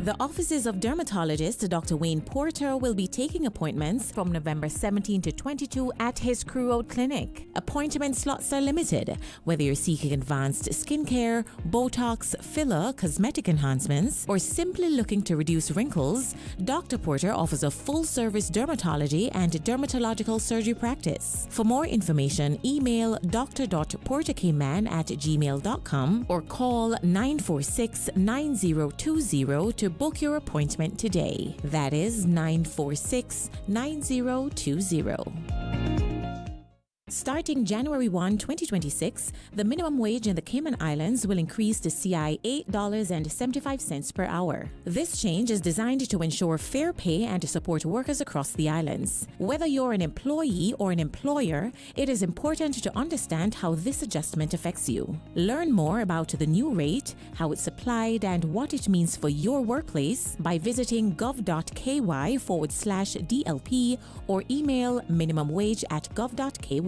The offices of dermatologist Dr. Wayne Porter will be taking appointments from November 17 to 22 at his Crew Road Clinic. Appointment slots are limited. Whether you're seeking advanced skincare, Botox, filler, cosmetic enhancements, or simply looking to reduce wrinkles, Dr. Porter offers a full-service dermatology and dermatological surgery practice. For more information, email dr.porterkman@gmail.com or call 946-9020 to book your appointment today. That is 946-9020. Starting January 1, 2026, the minimum wage in the Cayman Islands will increase to CI $8.75 per hour. This change is designed to ensure fair pay and to support workers across the islands. Whether you're an employee or an employer, it is important to understand how this adjustment affects you. Learn more about the new rate, how it's applied, and what it means for your workplace by visiting gov.ky/DLP or email minimumwage@gov.ky.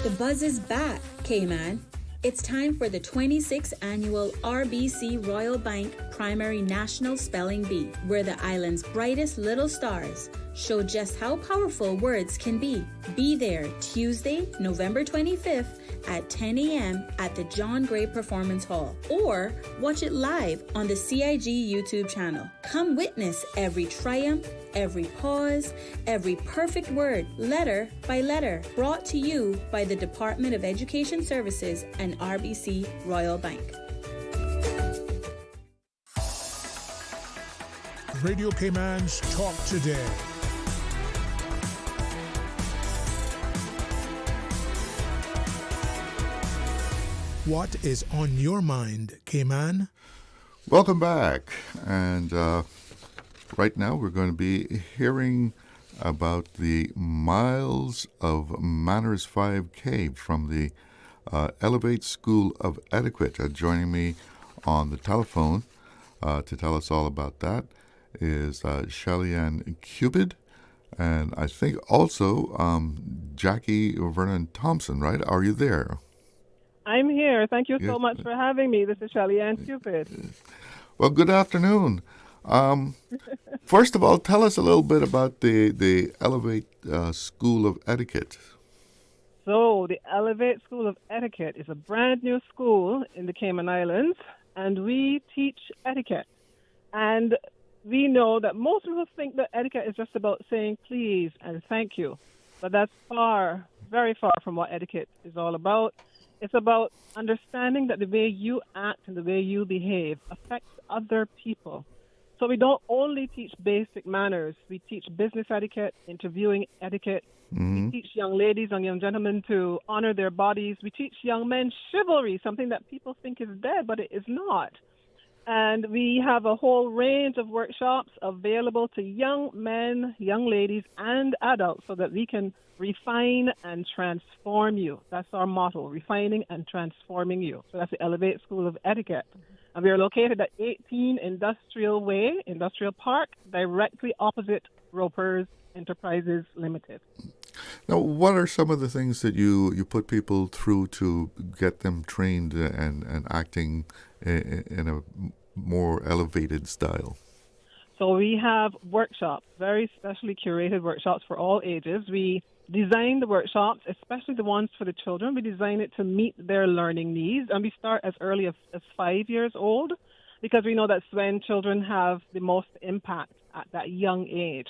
The buzz is back, Cayman. It's time for the 26th annual RBC Royal Bank Primary National Spelling Bee, where the island's brightest little stars show just how powerful words can be. Be there Tuesday, November 25th at 10 a.m. at the John Gray Performance Hall, or watch it live on the CIG YouTube channel. Come witness every triumph, every pause, every perfect word, letter by letter, brought to you by the Department of Education Services and RBC Royal Bank. Radio Cayman's Talk Today. What is on your mind, Cayman? Welcome back. And right now we're going to be hearing about the Miles of Manners 5K from the Elevate School of Etiquette. Jjoining me on the telephone to tell us all about that is Shelly-Ann Cupid, and I think also Jackie Vernon Thompson, right? Are you there? I'm here. Thank you so Yes. much for having me. This is Shelly-Ann Cupid. Well, good afternoon. First of all, tell us a little bit about the Elevate School of Etiquette. So, the Elevate School of Etiquette is a brand new school in the Cayman Islands, and we teach etiquette. And we know that most people think that etiquette is just about saying please and thank you, but that's far, very far from what etiquette is all about. It's about understanding that the way you act and the way you behave affects other people. So we don't only teach basic manners. We teach business etiquette, interviewing etiquette. We teach young ladies and young gentlemen to honor their bodies. We teach young men chivalry, something that people think is dead, but it is not. And we have a whole range of workshops available to young men, young ladies, and adults so that we can refine and transform you. That's our motto, refining and transforming you. So that's the Elevate School of Etiquette. And we are located at 18 Industrial Way, Industrial Park, directly opposite Ropers Enterprises Limited. Now, what are some of the things that you put people through to get them trained and acting in a more elevated style? So we have workshops, very specially curated workshops for all ages. We design the workshops, especially the ones for the children. We design it to meet their learning needs, and we start as early as 5 years old because we know that's when children have the most impact at that young age.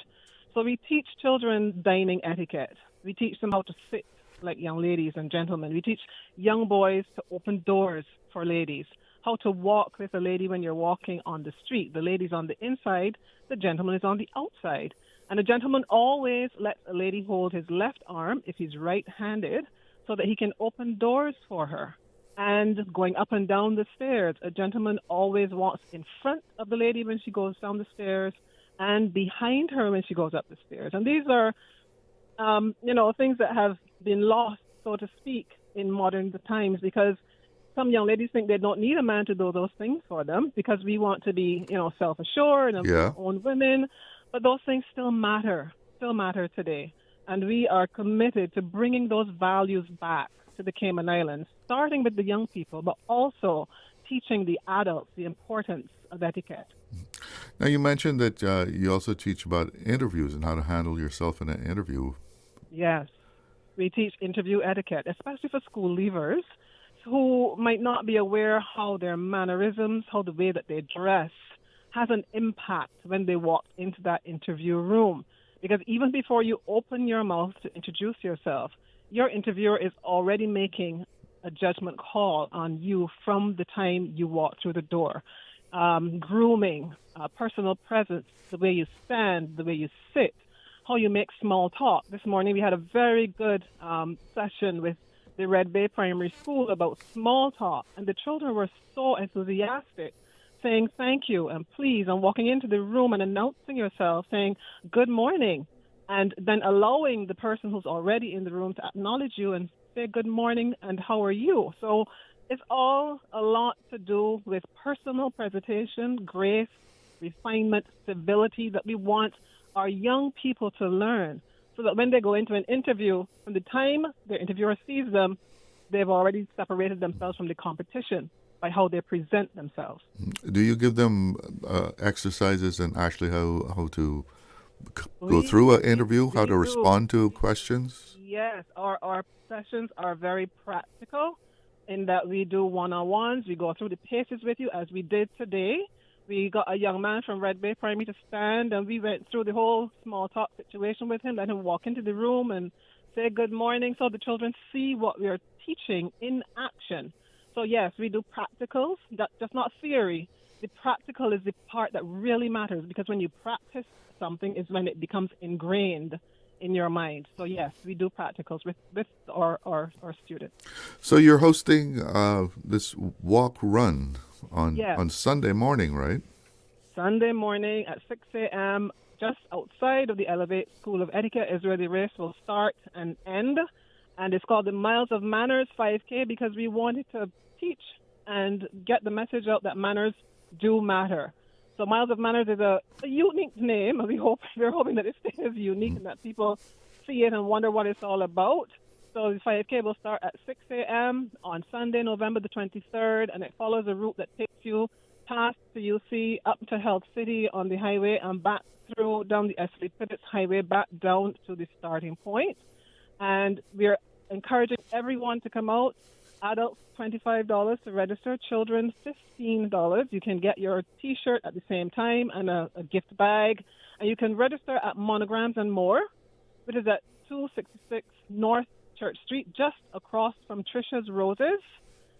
So we teach children dining etiquette. We teach them how to sit like young ladies and gentlemen. We teach young boys to open doors for ladies, how to walk with a lady when you're walking on the street. The lady's on the inside, the gentleman is on the outside. And the gentleman always lets a lady hold his left arm if he's right-handed so that he can open doors for her. And going up and down the stairs, a gentleman always walks in front of the lady when she goes down the stairs and behind her when she goes up the stairs. And these are, things that have been lost, so to speak, in modern times, because some young ladies think they don't need a man to do those things for them because we want to be, self-assured and our own women. But those things still matter today. And we are committed to bringing those values back to the Cayman Islands, starting with the young people, but also teaching the adults the importance of etiquette. Now, you mentioned that you also teach about interviews and how to handle yourself in an interview. Yes. We teach interview etiquette, especially for school leavers who might not be aware how their mannerisms, how the way that they dress has an impact when they walk into that interview room. Because even before you open your mouth to introduce yourself, your interviewer is already making a judgment call on you from the time you walk through the door. Grooming, personal presence, the way you stand, the way you sit, how you make small talk. This morning we had a very good session with the Red Bay Primary School about small talk, and the children were so enthusiastic, saying thank you and please, and walking into the room and announcing yourself, saying good morning, and then allowing the person who's already in the room to acknowledge you and say good morning and how are you. So it's all a lot to do with personal presentation, grace, refinement, civility that we want our young people to learn, so that when they go into an interview, from the time their interviewer sees them, they've already separated themselves from the competition by how they present themselves. Do you give them exercises and actually how to go through an interview, how to respond to questions? Yes, our sessions are very practical in that we do one-on-ones. We go through the paces with you as we did today. We got a young man from Red Bay Primary to stand, and we went through the whole small talk situation with him, let him walk into the room and say good morning so the children see what we are teaching in action. So, yes, we do practicals, just not theory. The practical is the part that really matters, because when you practice something is when it becomes ingrained in your mind. So, yes, we do practicals with our students. So you're hosting this walk-run on Sunday morning, right? Sunday morning at 6 a.m., just outside of the Elevate School of Etiquette is where the race will start and end. And it's called the Miles of Manners 5K because we wanted to teach and get the message out that manners do matter. So Miles of Manners is a unique name. We're hoping that it stays unique and that people see it and wonder what it's all about. So the 5K will start at 6 a.m. on Sunday, November the 23rd, and it follows a route that takes you past the UC up to Health City on the highway and back through down the Esley Pidditts Highway back down to the starting point. And we're encouraging everyone to come out. Adults, $25 to register. Children, $15. You can get your T-shirt at the same time and a gift bag. And you can register at Monograms and More, which is at 266 North Church Street, just across from Trisha's Roses.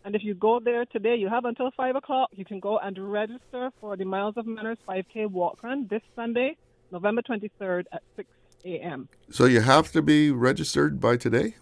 And if you go there today, you have until 5 o'clock. You can go and register for the Miles of Manners 5K walk run this Sunday, November 23rd at 6 a.m. So you have to be registered by today?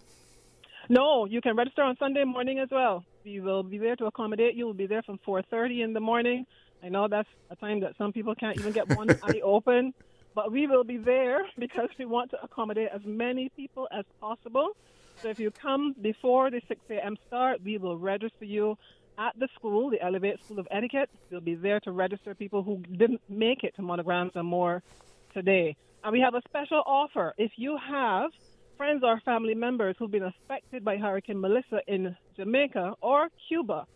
No, you can register on Sunday morning as well. We will be there to accommodate you. We'll be there from 4:30 in the morning. I know that's a time that some people can't even get one eye open, but we will be there because we want to accommodate as many people as possible. So if you come before the 6 a.m. start, we will register you at the school, the Elevate School of Etiquette. We'll be there to register people who didn't make it to Monograms and More today. And we have a special offer. If you have friends or family members who've been affected by Hurricane Melissa in Jamaica or Cuba,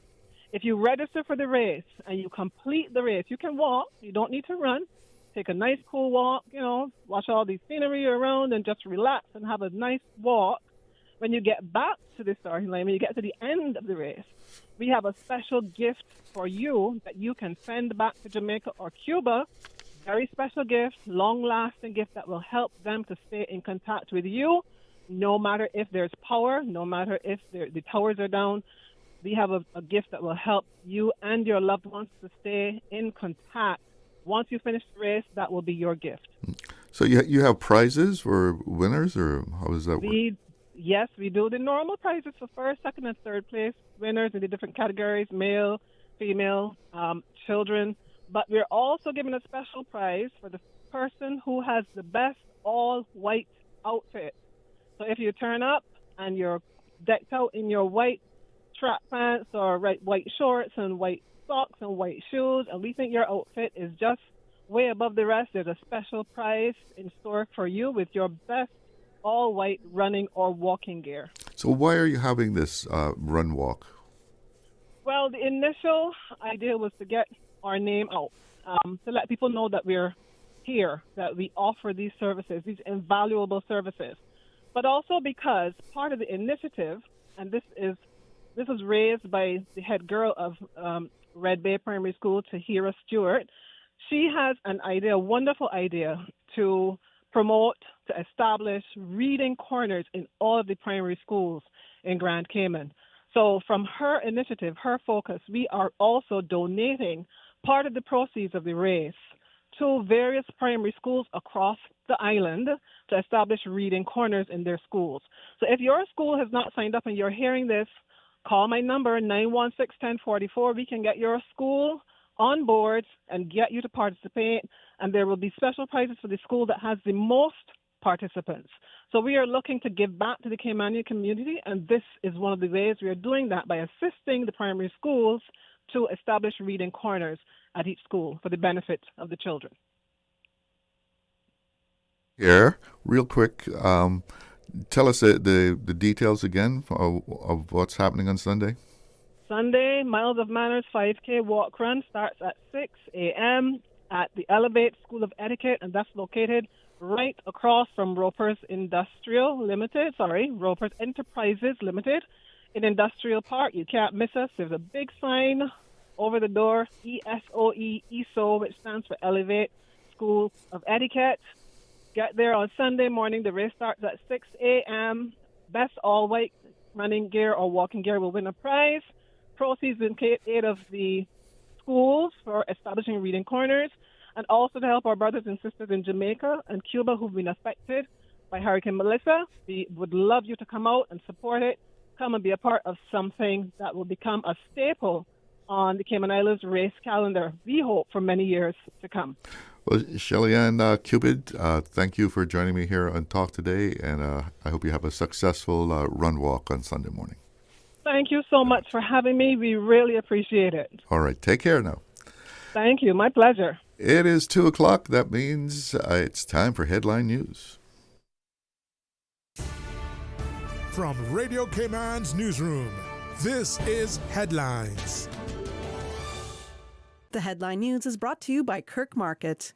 if you register for the race and you complete the race, you can walk. You don't need to run. Take a nice, cool walk, watch all the scenery around and just relax and have a nice walk. When you get back to the starting line, when you get to the end of the race, we have a special gift for you that you can send back to Jamaica or Cuba. Very special gift, long-lasting gift that will help them to stay in contact with you, no matter if there's power, no matter if the towers are down. We have a gift that will help you and your loved ones to stay in contact. Once you finish the race, that will be your gift. So you have prizes for winners, or how does that work? Yes, we do the normal prizes for first, second, and third place winners in the different categories, male, female, children. But we're also giving a special prize for the person who has the best all-white outfit. So if you turn up and you're decked out in your white track pants or white shorts and white socks and white shoes, and we think your outfit is just way above the rest, there's a special prize in store for you with your best all-white running or walking gear. So why are you having this run walk? Well, the initial idea was to get our name out, to let people know that we're here, that we offer these services, these invaluable services. But also because part of the initiative, and this was raised by the head girl of Red Bay Primary School, Tahira Stewart. She has an idea, a wonderful idea, to promote, to establish reading corners in all of the primary schools in Grand Cayman. So from her initiative, her focus, we are also donating part of the proceeds of the race to various primary schools across the island to establish reading corners in their schools. So if your school has not signed up and you're hearing this, call my number, 916-1044. We can get your school on board and get you to participate, and there will be special prizes for the school that has the most participants. So we are looking to give back to the Caymanian community, and this is one of the ways we are doing that, by assisting the primary schools to establish reading corners at each school for the benefit of the children. Here, real quick, tell us the details again of what's happening on Sunday. Sunday, Miles of Manners 5K walk run starts at 6 a.m. at the Elevate School of Etiquette, and that's located right across from Roper's Roper's Enterprises Limited in Industrial Park. You can't miss us. There's a big sign over the door, ESO, which stands for Elevate School of Etiquette. Get there on Sunday morning. The race starts at 6 a.m. Best all-white running gear or walking gear will win a prize. Proceeds in aid of the schools for establishing reading corners, and also to help our brothers and sisters in Jamaica and Cuba who've been affected by Hurricane Melissa. We would love you to come out and support it. Come and be a part of something that will become a staple on the Cayman Islands race calendar, we hope, for many years to come. Well, Shelly-Ann Cupid, thank you for joining me here on Talk today, and I hope you have a successful run walk on Sunday morning. Thank you so much for having me. We really appreciate it. All right, take care now. Thank you. My pleasure. It is 2 o'clock. That means it's time for Headline News. From Radio Cayman's newsroom, this is Headlines. The Headline News is brought to you by Kirk Market.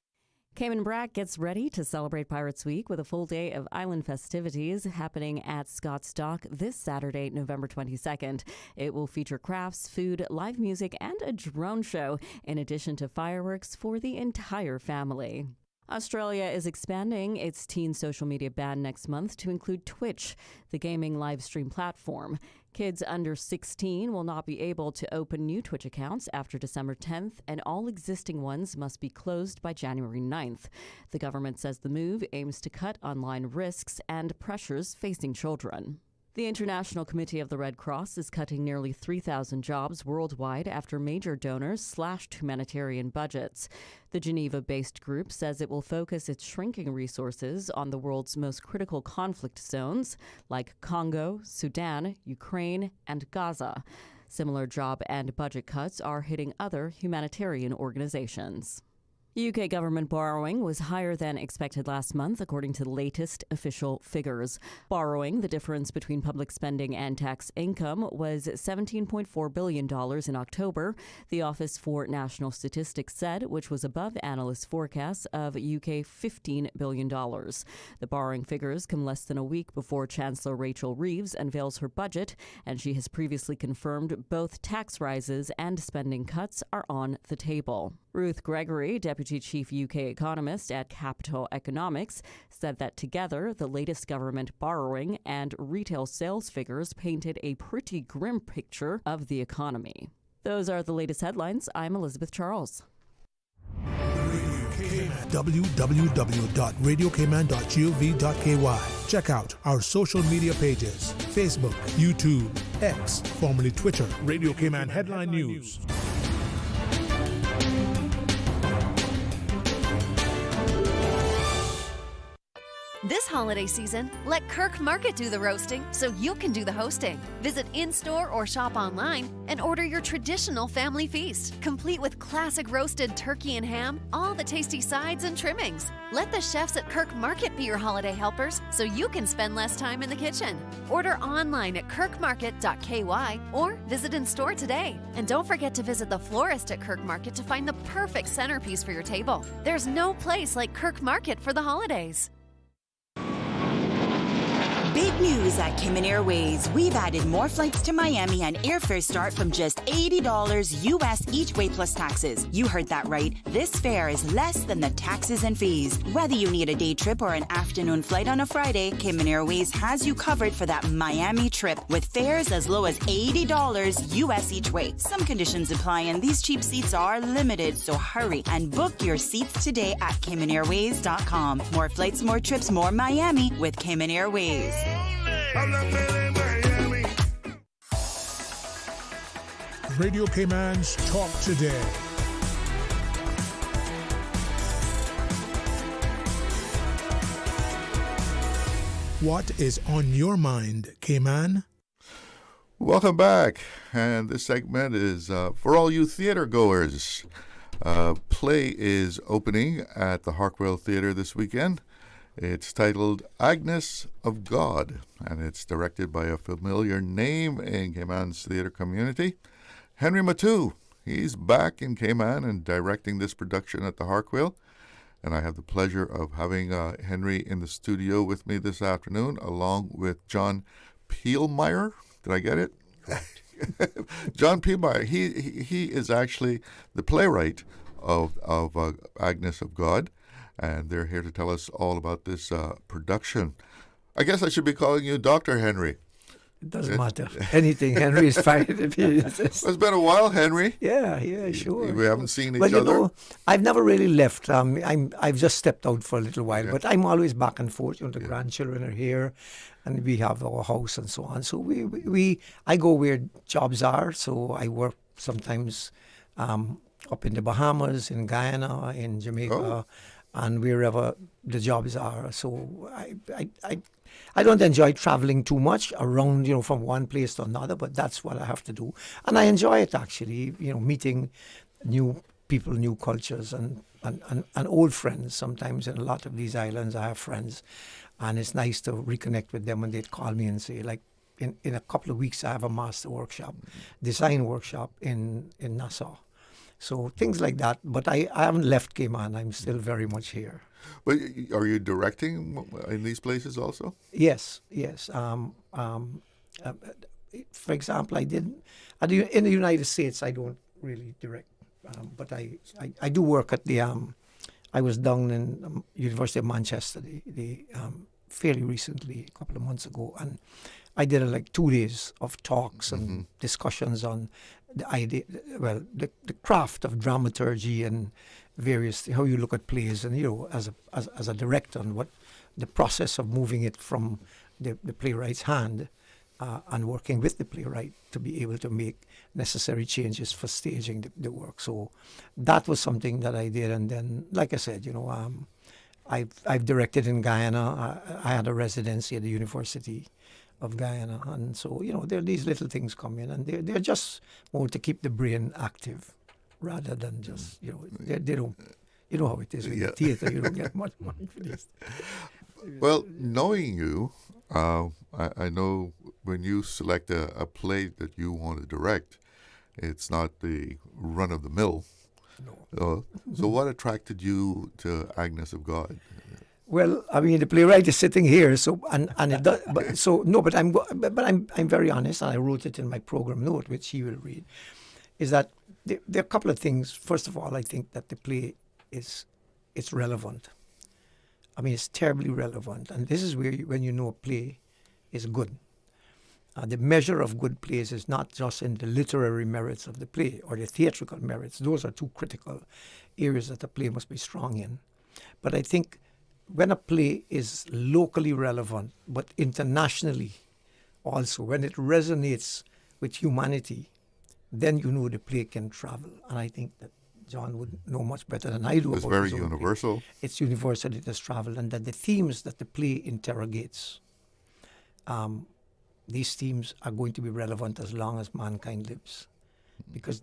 Cayman Brac gets ready to celebrate Pirates Week with a full day of island festivities happening at Scott's Dock this Saturday, November 22nd. It will feature crafts, food, live music, and a drone show, in addition to fireworks for the entire family. Australia is expanding its teen social media ban next month to include Twitch, the gaming live stream platform. Kids under 16 will not be able to open new Twitch accounts after December 10th, and all existing ones must be closed by January 9th. The government says the move aims to cut online risks and pressures facing children. The International Committee of the Red Cross is cutting nearly 3,000 jobs worldwide after major donors slashed humanitarian budgets. The Geneva-based group says it will focus its shrinking resources on the world's most critical conflict zones, like Congo, Sudan, Ukraine, and Gaza. Similar job and budget cuts are hitting other humanitarian organizations. UK government borrowing was higher than expected last month, according to the latest official figures. Borrowing, the difference between public spending and tax income, was $17.4 billion in October, the Office for National Statistics said, which was above analysts' forecasts of UK $15 billion. The borrowing figures come less than a week before Chancellor Rachel Reeves unveils her budget, and she has previously confirmed both tax rises and spending cuts are on the table. Ruth Gregory, Deputy Chief UK Economist at Capital Economics, said that together the latest government borrowing and retail sales figures painted a pretty grim picture of the economy. Those are the latest headlines. I'm Elizabeth Charles. www.radiocayman.gov.ky. Check out our social media pages: Facebook, YouTube, X, formerly Twitter, Radio Cayman Headline News. This holiday season, let Kirk Market do the roasting so you can do the hosting. Visit in-store or shop online and order your traditional family feast, complete with classic roasted turkey and ham, all the tasty sides and trimmings. Let the chefs at Kirk Market be your holiday helpers so you can spend less time in the kitchen. Order online at kirkmarket.ky or visit in-store today. And don't forget to visit the florist at Kirk Market to find the perfect centerpiece for your table. There's no place like Kirk Market for the holidays. Big news at Cayman Airways. We've added more flights to Miami and airfares start from just $80 US each way plus taxes. You heard that right. This fare is less than the taxes and fees. Whether you need a day trip or an afternoon flight on a Friday, Cayman Airways has you covered for that Miami trip with fares as low as $80 US each way. Some conditions apply and these cheap seats are limited, so hurry and book your seats today at CaymanAirways.com. More flights, more trips, more Miami with Cayman Airways. Radio Cayman's Talk Today. What is on your mind, Cayman? Welcome back. And this segment is for all you theater goers. Play is opening at the Harkwell Theater this weekend. It's titled Agnes of God, and it's directed by a familiar name in Cayman's theater community, Henry Matu. He's back in Cayman and directing this production at the Harkwell. And I have the pleasure of having Henry in the studio with me this afternoon, along with John Pielmeyer. Did I get it? John Pielmeyer. He is actually the playwright of Agnes of God, and they're here to tell us all about this production. I guess I should be calling you Dr. Henry. It doesn't matter. Anything. Henry is fine. It's been a while, Henry. Yeah, sure. We haven't seen each other. You know, I've never really left. I've just stepped out for a little while, but I'm always back and forth. You know, the grandchildren are here, and we have our house and so on. So I go where jobs are. So I work sometimes up in the Bahamas, in Guyana, in Jamaica, and wherever the jobs are. So I don't enjoy traveling too much around, you know, from one place to another, but that's what I have to do. And I enjoy it, actually, you know, meeting new people, new cultures, and old friends. Sometimes in a lot of these islands, I have friends, and it's nice to reconnect with them when they call me and say, like, in a couple of weeks, I have a master workshop, design workshop in Nassau. So things like that. But I haven't left Cayman. I'm still very much here. But are you directing in these places also? Yes. For example, I did in the United States. I don't really direct, but I do work at the. I was down in University of Manchester fairly recently, a couple of months ago, and I did like 2 days of talks and discussions on the idea, the craft of dramaturgy and various, how you look at plays, and, you know, as a director, and what the process of moving it from the playwright's hand and working with the playwright to be able to make necessary changes for staging the work. So that was something that I did, and then, like I said, you know, I've directed in Guyana. I had a residency at the University of Guyana, and so, you know, there are these little things come in, and they're just more to keep the brain active rather than just, you know, they don't, you know how it is with the theater, you don't get much money for this. Well, knowing you, I know when you select a play that you want to direct, it's not the run-of-the-mill. No. So what attracted you to Agnes of God? Well, I mean, the playwright is sitting here, so and it does, but I'm very honest, and I wrote it in my program note, which he will read. Is that there are a couple of things. First of all, I think that the play it's relevant. I mean, it's terribly relevant, and this is where when you know a play is good. The measure of good plays is not just in the literary merits of the play or the theatrical merits. Those are two critical areas that a play must be strong in. But I think when a play is locally relevant, but internationally also, when it resonates with humanity, then you know the play can travel. And I think John would know much better than I do. It's about very his own play. universal. It's universal. It has traveled, and that the themes that the play interrogates, these themes are going to be relevant as long as mankind lives, because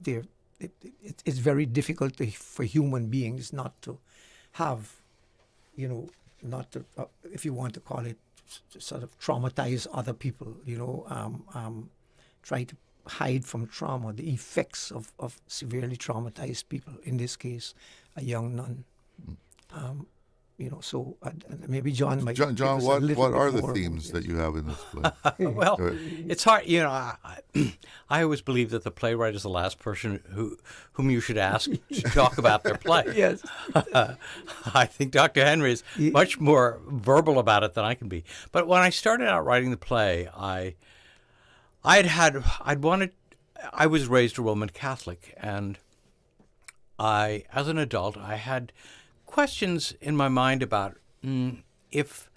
it's very difficult for human beings not to have, not to, if you want to call it, sort of traumatize other people. Try to hide from trauma, the effects of severely traumatized people. In this case, a young nun. So maybe John might. John, give us a what little are bit the more themes that you have in this play? Well, it's hard. I always believe that the playwright is the last person whom you should ask to talk about their play. Yes. I think Dr. Henry is much more verbal about it than I can be. But when I started out writing the play, I was raised a Roman Catholic, and as an adult, I had questions in my mind about if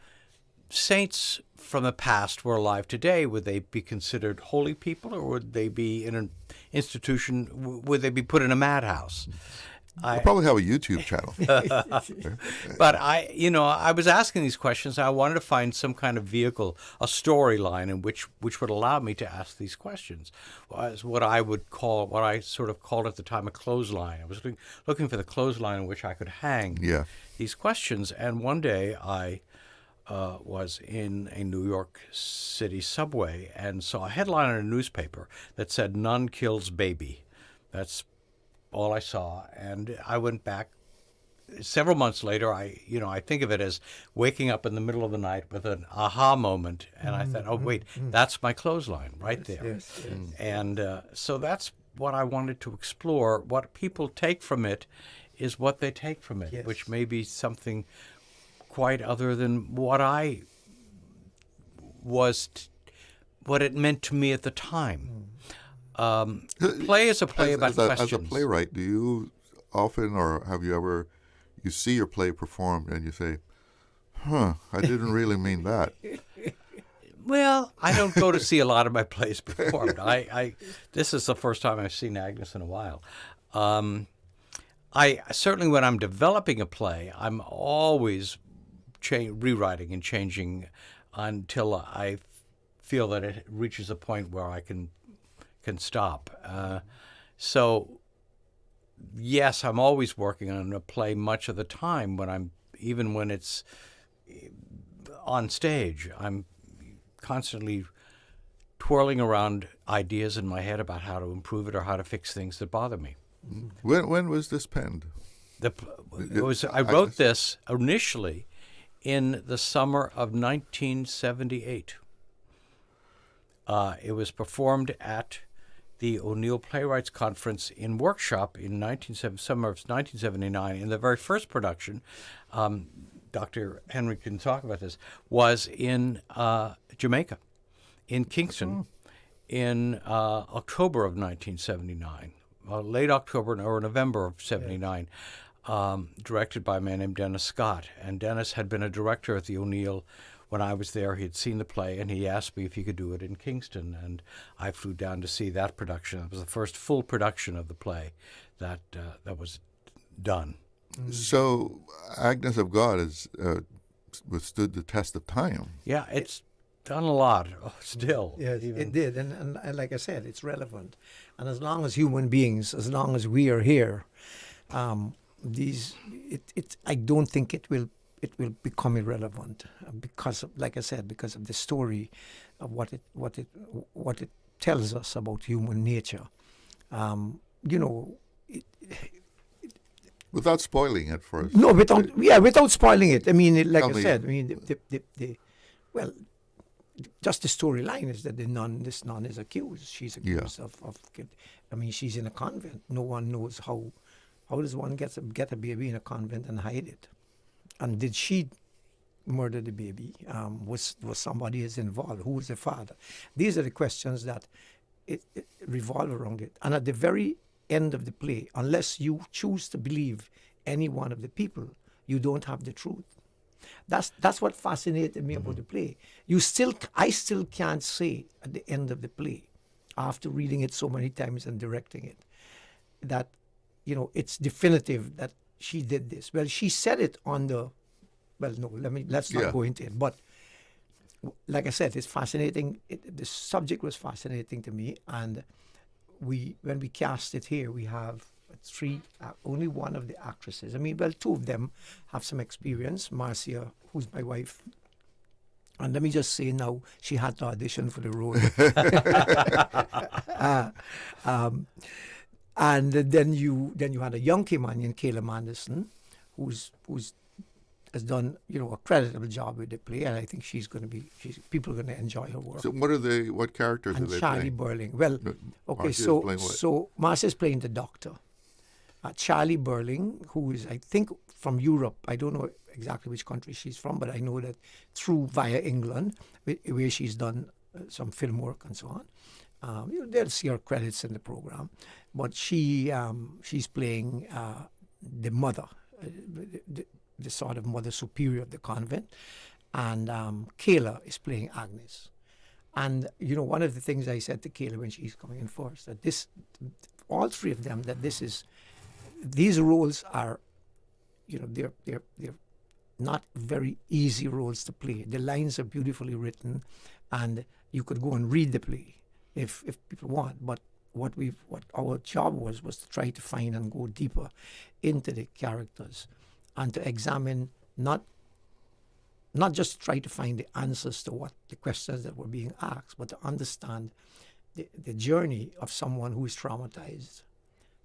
saints from the past were alive today, would they be considered holy people, or would they be in an institution, would they be put in a madhouse? You'll probably have a YouTube channel. But I was asking these questions. I wanted to find some kind of vehicle, a storyline, in which would allow me to ask these questions. Was what I sort of called at the time a clothesline. I was looking for the clothesline in which I could hang these questions. And one day I was in a New York City subway and saw a headline in a newspaper that said "Nun kills baby." That's all I saw, and I went back. Several months later, I think of it as waking up in the middle of the night with an aha moment, and I thought, oh wait, that's my clothesline right there. Yes. And so that's what I wanted to explore. What people take from it is what they take from it, which may be something quite other than what I was, what it meant to me at the time. Play is a play about questions. As a playwright, do you often, or have you ever, you see your play performed and you say, I didn't really mean that? Well, I don't go to see a lot of my plays performed. This is the first time I've seen Agnes in a while. I certainly, when I'm developing a play, I'm always rewriting and changing until I feel that it reaches a point where I can stop. So, yes, I'm always working on a play much of the time. Even when it's on stage, I'm constantly twirling around ideas in my head about how to improve it or how to fix things that bother me. When was this penned? I wrote this initially in the summer of 1978. It was performed at the O'Neill Playwrights Conference in Workshop in summer of 1979. In the very first production, Dr. Henry can talk about this, was in Jamaica, in Kingston, in October of 1979, late October or November of 79, directed by a man named Dennis Scott. And Dennis had been a director at the O'Neill. When I was there, he had seen the play, and he asked me if he could do it in Kingston, and I flew down to see that production. It was the first full production of the play that was done. So, Agnes of God has withstood the test of time. Yeah, it's done a lot still. Yes, it did, and like I said, it's relevant. And as long as human beings, as long as we are here, I don't think it will become irrelevant because of, like I said, because of the story of what it tells us about human nature. Without spoiling it for us. No, without spoiling it. I mean, just the storyline is that this nun is accused. She's accused of. I mean, she's in a convent. No one knows how does one get a baby in a convent and hide it. And did she murder the baby? Was somebody is involved? Who was the father? These are the questions that it revolve around it. And at the very end of the play, unless you choose to believe any one of the people, you don't have the truth. That's what fascinated me about the play. I still can't say at the end of the play, after reading it so many times and directing it, that it's definitive that she did this. Well, she said it on the, well, no, let's not go into it. But like I said, it's fascinating. The subject was fascinating to me. And when we cast it here, we have only one of the actresses. I mean, well, two of them have some experience. Marcia, who's my wife. And let me just say now, she had to audition for the role. And then you had a young Caymanian, Kayla Manderson, who's has done a creditable job with the play, and I think people are going to enjoy her work. So what characters are they Charlie playing? Burling. Well, okay, so Marcia's playing the doctor. Charlie Burling, who is, I think, from Europe. I don't know exactly which country she's from, but I know that via England, where she's done some film work and so on. They'll see her credits in the program. But she's playing the mother, the sort of mother superior of the convent. And Kayla is playing Agnes. And, one of the things I said to Kayla when she's coming in first, that all three of them, that these roles are, they're not very easy roles to play. The lines are beautifully written, and you could go and read the play if people want. But what our job was to try to find and go deeper into the characters, and to examine not just try to find the answers to what the questions that were being asked, but to understand the journey of someone who is traumatized,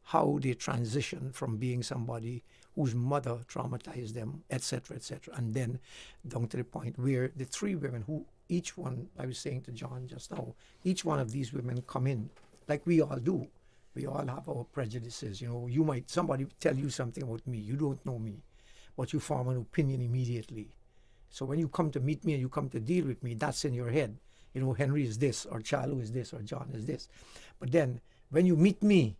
how they transition from being somebody whose mother traumatized them, etc., and then down to the point where the three women, who each one, I was saying to John just now, each one of these women come in, like we all do. We all have our prejudices. Somebody tell you something about me, you don't know me, but you form an opinion immediately. So when you come to meet me and you come to deal with me, that's in your head. Henry is this, or Charlo is this, or John is this. But then when you meet me,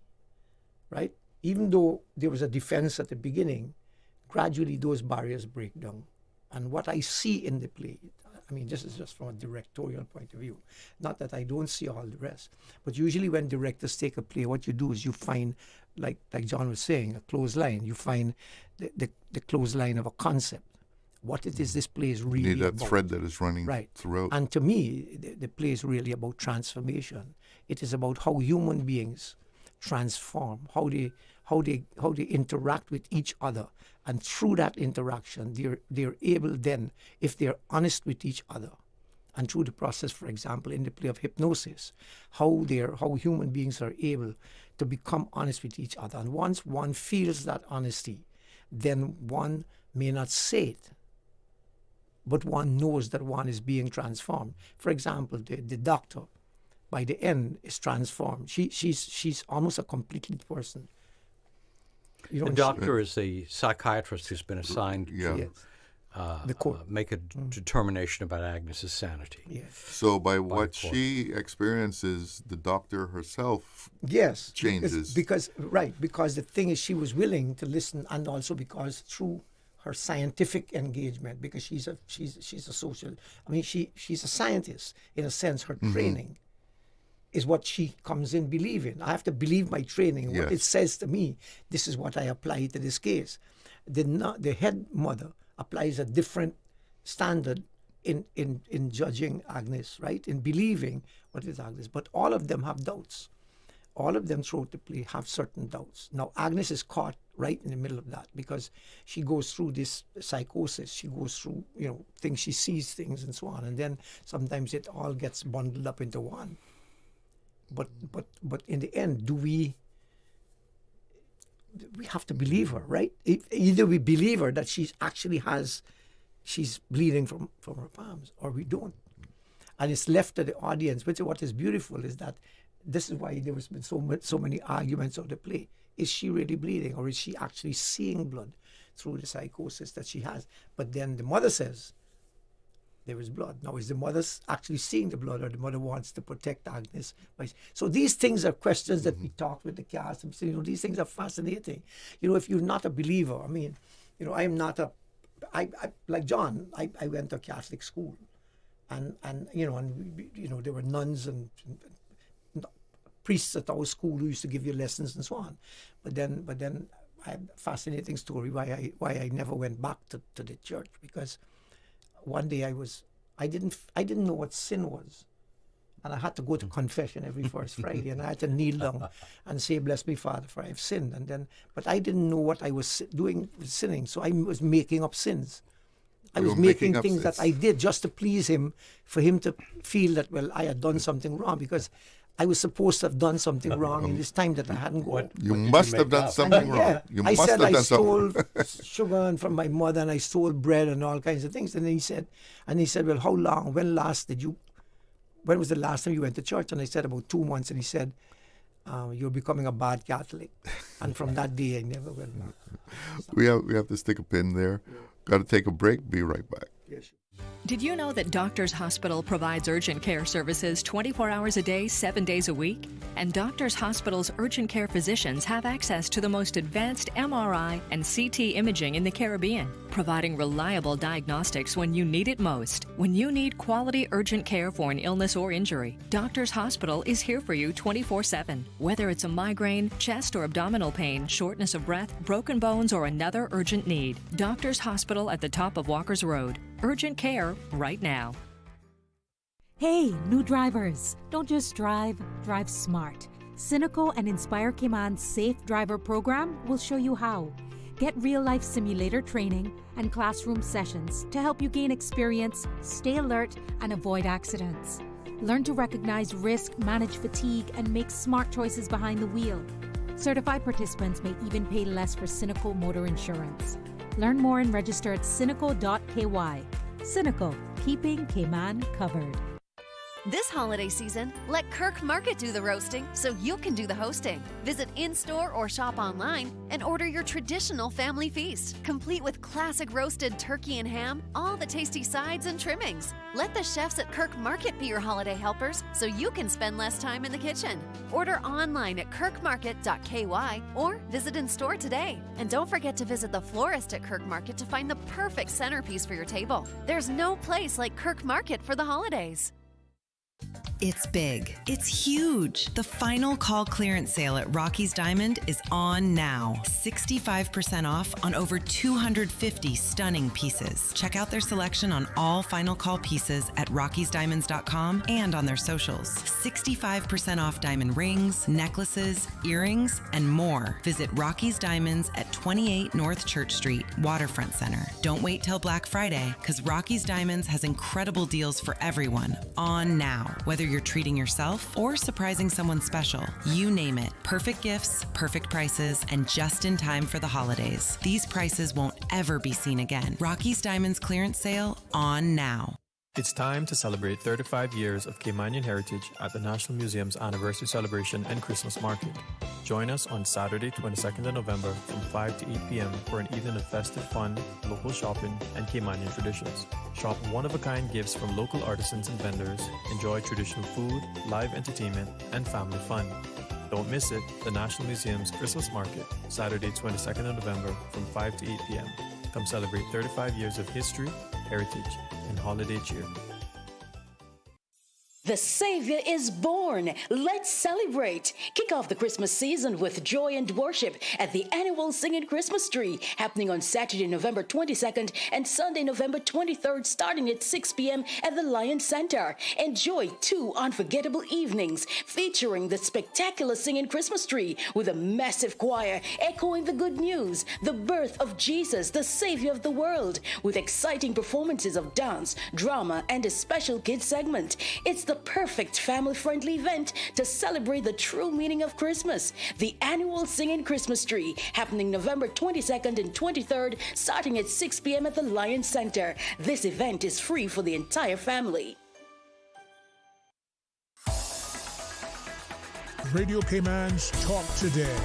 right, even though there was a defense at the beginning, gradually those barriers break down. And what I see in the play, I mean, this is just from a directorial point of view, not that I don't see all the rest, but usually when directors take a play, what you do is you find, like John was saying, a clothesline. You find the clothesline of a concept. What it is this play is really need that about. thread that is running right throughout. And to me, the play is really about transformation. It is about how human beings transform, how they interact with each other, and through that interaction, they're able then, if they're honest with each other, and through the process, for example, in the play of hypnosis, how human beings are able to become honest with each other. And once one feels that honesty, then one may not say it, but one knows that one is being transformed. For example, the doctor, by the end, is transformed. She's almost a completely person. The doctor is the psychiatrist who's been assigned to the court. Make a determination about Agnes's sanity. Yes. So by what she experiences, the doctor herself changes. Because the thing is, she was willing to listen, and also because through her scientific engagement, because she's a social, I mean, she's a scientist in a sense. Her training is what she comes in believing. I have to believe my training. What it says to me, this is what I apply to this case. The head mother applies a different standard in judging Agnes, right? In believing what is Agnes. But all of them have doubts. All of them throughout the play have certain doubts. Now, Agnes is caught right in the middle of that because she goes through this psychosis. She goes through, things, she sees things and so on. And then sometimes it all gets bundled up into one. But in the end, we have to believe her, right? Either we believe her that she's bleeding from her palms, or we don't. And it's left to the audience. Which what is beautiful is that this is why there has been so many arguments of the play. Is she really bleeding, or is she actually seeing blood through the psychosis that she has? But then the mother says there is blood. Now, is the mother actually seeing the blood, or the mother wants to protect Agnes? So these things are questions that we talk with the cast. And so, these things are fascinating. If you're not a believer, I mean, I'm not I like John. I went to a Catholic school, and there were nuns and priests at our school who used to give you lessons and so on. But then I have a fascinating story why I never went back to the church, because one day I didn't know what sin was. And I had to go to confession every first Friday, and I had to kneel down and say, "Bless me, Father, for I have sinned." But I didn't know what I was doing with sinning, so I was making up sins. I was making things that I did just to please him, for him to feel that, well, I had done something wrong, because I was supposed to have done something wrong in this time that I hadn't gone. You must have done something wrong. Yeah, You I must said have I done stole something. sugar from my mother, and I stole bread and all kinds of things. And he said, well, how long? When was the last time you went to church? And I said, about 2 months. And he said, you're becoming a bad Catholic. And from that day, I never went back. We have to stick a pin there. Got to take a break. Be right back. Yes. Did you know that Doctors Hospital provides urgent care services 24 hours a day, 7 days a week? And Doctors Hospital's urgent care physicians have access to the most advanced MRI and CT imaging in the Caribbean, providing reliable diagnostics when you need it most. When you need quality urgent care for an illness or injury, Doctors Hospital is here for you 24/7. Whether it's a migraine, chest or abdominal pain, shortness of breath, broken bones, or another urgent need, Doctors Hospital at the top of Walker's Road. Urgent care right now. Hey, new drivers, don't just drive smart. Cynical and Inspire Cayman's Safe Driver program will show you how. Get real-life simulator training and classroom sessions to help you gain experience, stay alert, and avoid accidents. Learn to recognize risk, manage fatigue, and make smart choices behind the wheel. Certified participants may even pay less for Cynical motor insurance. Learn more and register at cynical.ky. Cynical, keeping Cayman covered. This holiday season, let Kirk Market do the roasting so you can do the hosting. Visit in-store or shop online and order your traditional family feast, complete with classic roasted turkey and ham, all the tasty sides and trimmings. Let the chefs at Kirk Market be your holiday helpers so you can spend less time in the kitchen. Order online at kirkmarket.ky or visit in-store today. And don't forget to visit the florist at Kirk Market to find the perfect centerpiece for your table. There's no place like Kirk Market for the holidays. It's big. It's huge. The final call clearance sale at Rocky's Diamond is on now. 65% off on over 250 stunning pieces. Check out their selection on all final call pieces at rockysdiamonds.com and on their socials. 65% off diamond rings, necklaces, earrings, and more. Visit Rocky's Diamonds at 28 North Church Street, Waterfront Center. Don't wait till Black Friday, because Rocky's Diamonds has incredible deals for everyone on now. Whether you're treating yourself or surprising someone special, you name it. Perfect gifts, perfect prices, and just in time for the holidays. These prices won't ever be seen again. Rocky's Diamonds clearance sale on now. It's time to celebrate 35 years of Caymanian heritage at the National Museum's Anniversary Celebration and Christmas Market. Join us on Saturday, 22nd of November from 5 to 8 p.m. for an evening of festive fun, local shopping, and Caymanian traditions. Shop one-of-a-kind gifts from local artisans and vendors, enjoy traditional food, live entertainment, and family fun. Don't miss it, the National Museum's Christmas Market, Saturday, 22nd of November from 5 to 8 p.m. Come celebrate 35 years of history, heritage, and holiday cheer. The Savior is born. Let's celebrate. Kick off the Christmas season with joy and worship at the annual Singing Christmas Tree, happening on Saturday, November 22nd and Sunday, November 23rd, starting at 6 p.m. at the Lion Center. Enjoy 2 unforgettable evenings featuring the spectacular Singing Christmas Tree with a massive choir echoing the good news, the birth of Jesus, the Savior of the world, with exciting performances of dance, drama, and a special kids segment. It's the perfect family-friendly event to celebrate the true meaning of Christmas. The annual Singing Christmas Tree, happening November 22nd and 23rd, starting at 6 p.m. at the Lion Center. This event is free for the entire family. Radio Cayman's Talk Today.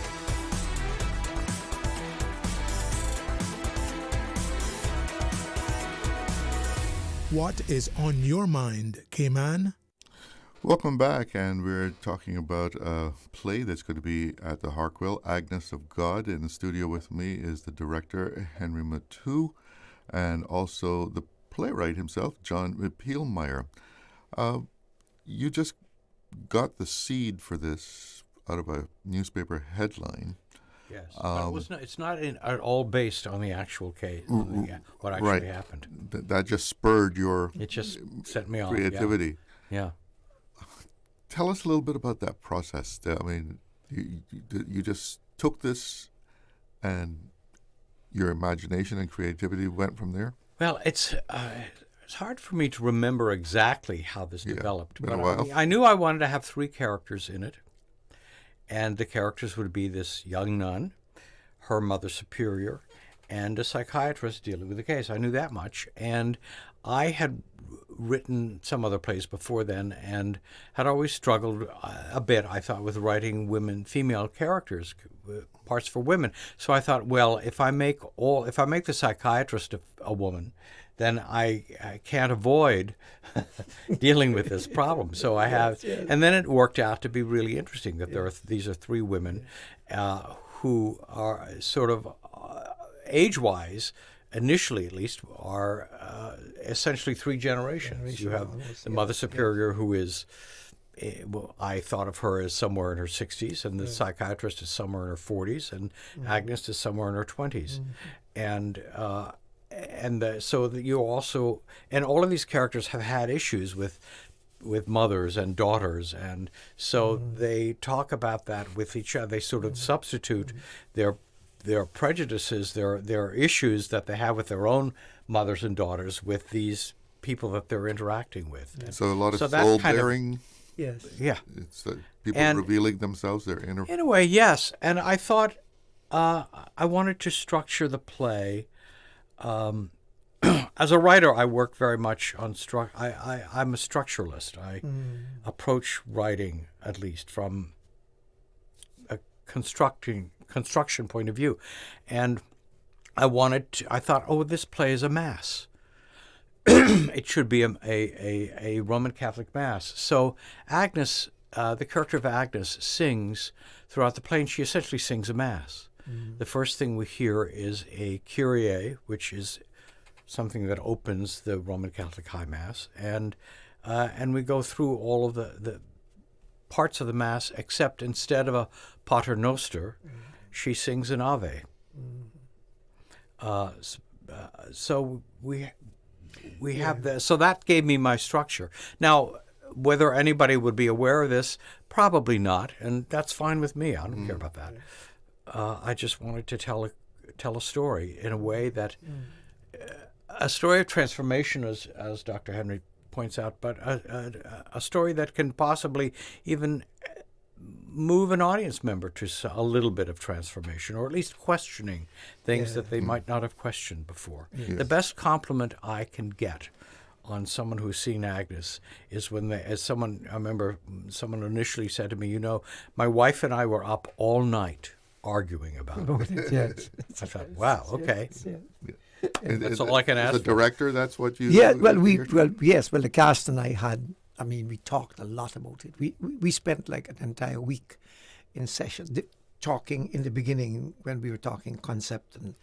What is on your mind, Cayman? Welcome back, and we're talking about a play that's going to be at the Harkwell, Agnes of God. In the studio with me is the director, Henry Matu, and also the playwright himself, John Peelmeyer. You just got the seed for this out of a newspaper headline. Yes, but it was not, it's not at all based on the actual case, what actually right. happened. That just spurred your It just set me off. creativity. Yeah. Tell us a little bit about that process. I mean, you just took this and your imagination and creativity went from there? Well, it's hard for me to remember exactly how this developed. Been a But while. I knew I wanted to have 3 characters in it. And the characters would be this young nun, her mother superior, and a psychiatrist dealing with the case. I knew that much. And I had written some other plays before then and had always struggled a bit, I thought, with writing female characters, parts for women. So I thought, well, if I make the psychiatrist a woman, then I can't avoid dealing with this problem. So I have, and then it worked out to be really interesting that these are 3 women who are sort of age-wise, initially at least, are essentially 3 generations. You have the Mother Superior, who is, well, I thought of her as somewhere in her 60s, and the psychiatrist is somewhere in her 40s, and Agnes is somewhere in her 20s. So that you also, and all of these characters have had issues with mothers and daughters, and so they talk about that with each other. They sort of substitute their prejudices, their issues that they have with their own mothers and daughters with these people that they're interacting with. Yeah. So a lot of so soul bearing. Yes. Yeah. It's people revealing themselves, their inner. In a way, yes. And I thought I wanted to structure the play. As a writer, I work very much on I'm a structuralist. I approach writing, at least, from a construction point of view. And I thought, oh, this play is a mass. It should be a Roman Catholic mass. So Agnes, the character of Agnes, sings throughout the play, and she essentially sings a mass. The first thing we hear is a Kyrie, which is something that opens the Roman Catholic High Mass, and we go through all of the parts of the Mass, except instead of a Pater Noster, she sings an Ave. So we have that. So that gave me my structure. Now, whether anybody would be aware of this, probably not, and that's fine with me. I don't care about that. I just wanted to tell a story in a way that a story of transformation, as Dr. Henry points out, but a story that can possibly even move an audience member to a little bit of transformation, or at least questioning things that they might not have questioned before. Yes. The best compliment I can get on someone who's seen Agnes is when I remember someone initially said to me, my wife and I were up all night arguing about it. Yes. I thought, wow, okay. And that's all I can ask. The director, that's what you. Yeah, the cast and I had. I mean, we talked a lot about it. We spent like an entire week in sessions talking in the beginning when we were talking concept and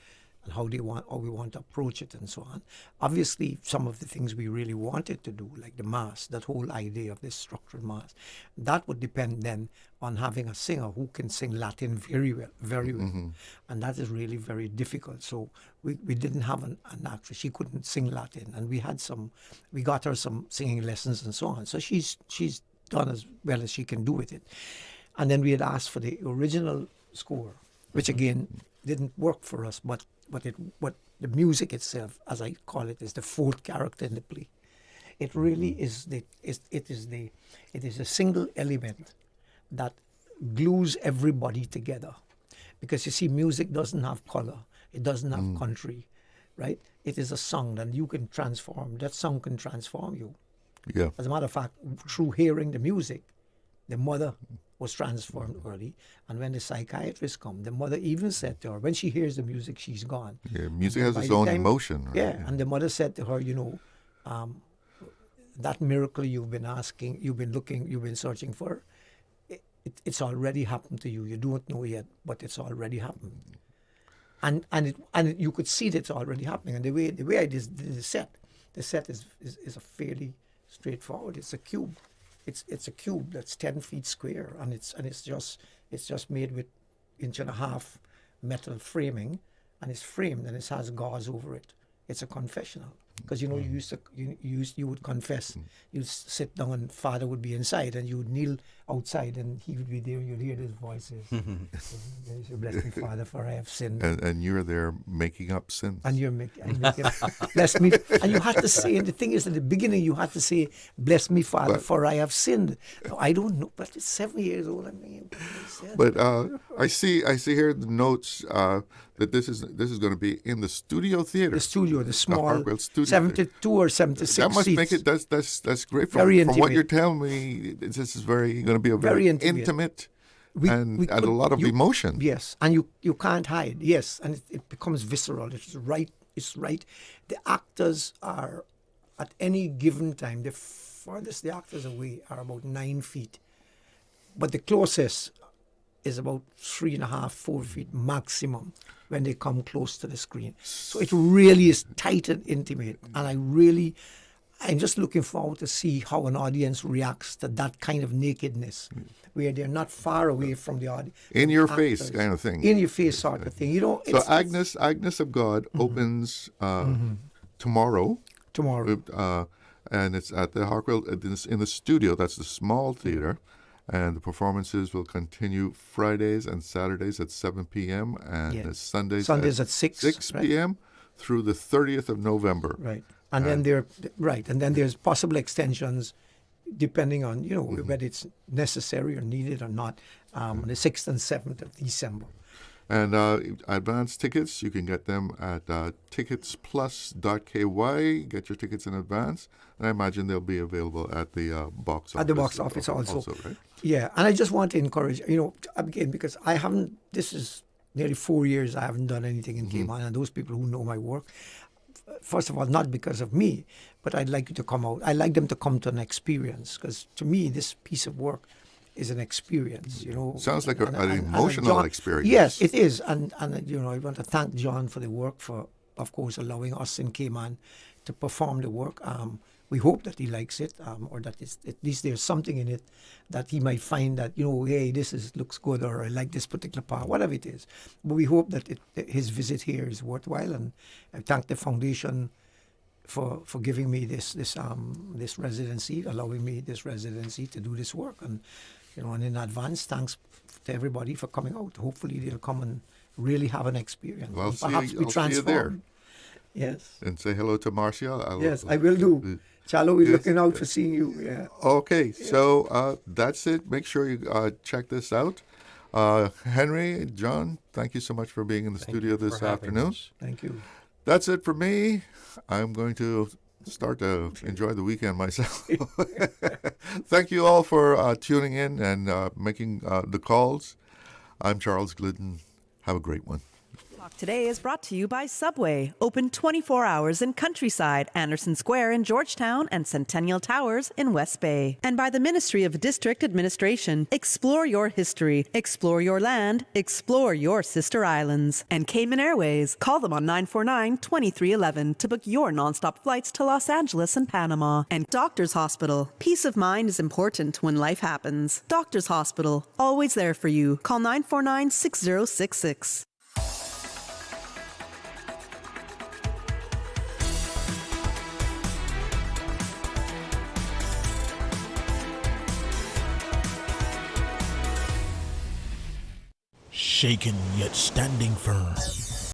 how we want to approach it and so on. Obviously, some of the things we really wanted to do, like the mass, that whole idea of this structured mass, that would depend then on having a singer who can sing Latin very well. Mm-hmm. And that is really very difficult. So we didn't have an actress. She couldn't sing Latin. And we got her some singing lessons and so on. So she's done as well as she can do with it. And then we had asked for the original score, which again didn't work for us, but the music itself, as I call it, is the 4th character in the play. It really is it is a single element that glues everybody together, because you see, music doesn't have color, it doesn't have country, right? It is a song that you can transform. That song can transform you. Yeah. As a matter of fact, through hearing the music, the mother was transformed early, and when the psychiatrist come, the mother even said to her, when she hears the music, she's gone. Yeah, music has its own emotion. Right? Yeah, and the mother said to her, that miracle you've been asking, you've been searching for, it's already happened to you. You don't know yet, but it's already happened. And you could see that it's already happening. And the way I did the set is a fairly straightforward. It's a cube. it's a cube that's 10 feet square, and it's just made with 1.5-inch metal framing, and it's framed and it has gauze over it. It's a confessional. Because you would confess, you'd sit down and Father would be inside, and you would kneel outside, and he would be there. You'd hear his voices. Bless me, Father, for I have sinned. And you're there making up sins. And you're making bless me. And you had to say, and the thing is, at the beginning, you had to say, "Bless me, Father, for I have sinned." Now, I don't know, but it's 7 years old. I mean, but I see here the notes that this is going to be in the studio theater. The studio, the small, Hartwell studio 72 or 76 That must seats. make it. That's great. Very from what intimate. you're telling me, this is going to be a very intimate and a lot of emotion. Yes, and you can't hide. Yes, and it becomes visceral. It's right. The actors are, at any given time, the farthest the actors away are about 9 feet, but the closest is about 3.5, 4 feet maximum when they come close to the screen. So it really is tight and intimate, and I'm just looking forward to see how an audience reacts to that kind of nakedness, where they're not far away from the audience. In your face kind of thing. In your face sort of thing. So Agnes of God opens tomorrow. And it's at the Hartwell, in the studio. That's the small theater. And the performances will continue Fridays and Saturdays at 7 p.m. and Sundays at 6 p.m. through the 30th of November. Right. And then there's possible extensions depending on, whether it's necessary or needed or not, on the 6th and 7th of December. And advance tickets, you can get them at ticketsplus.ky. Get your tickets in advance. And I imagine they'll be available at the box office. At the box office also. Right? Yeah, and I just want to encourage, again, because this is nearly 4 years I haven't done anything in Cayman, and those people who know my work, first of all, not because of me, but I'd like you to come out. I'd like them to come to an experience, because to me, this piece of work is an experience, Sounds like an emotional experience. Yes, it is. And I want to thank John for the work, for, of course, allowing us in Cayman to perform the work. We hope that he likes it, or that at least there's something in it that he might find that, hey, this looks good, or I like this particular part, whatever it is. But we hope that his visit here is worthwhile, and I thank the foundation for giving me this residency, allowing me this residency to do this work. And, and in advance, thanks to everybody for coming out. Hopefully they'll come and really have an experience. Well, perhaps be transformed. See you there. Yes. And say hello to Marcia. Yes, I will do. Chalo, we're looking out for seeing you. Yeah. Okay, so that's it. Make sure you check this out. Henry, John, thank you so much for being in the studio this afternoon. Thank you. That's it for me. I'm going to start to enjoy the weekend myself. Thank you all for tuning in and making the calls. I'm Charles Glidden. Have a great one. Today is brought to you by Subway, open 24 hours in Countryside, Anderson Square in Georgetown, and Centennial Towers in West Bay. And by the Ministry of District Administration. Explore your history, explore your land, explore your sister islands. And Cayman Airways. Call them on 949-2311 to book your nonstop flights to Los Angeles and Panama. And Doctors Hospital. Peace of mind is important when life happens. Doctors Hospital, always there for you. Call 949-6066. Shaken yet standing firm.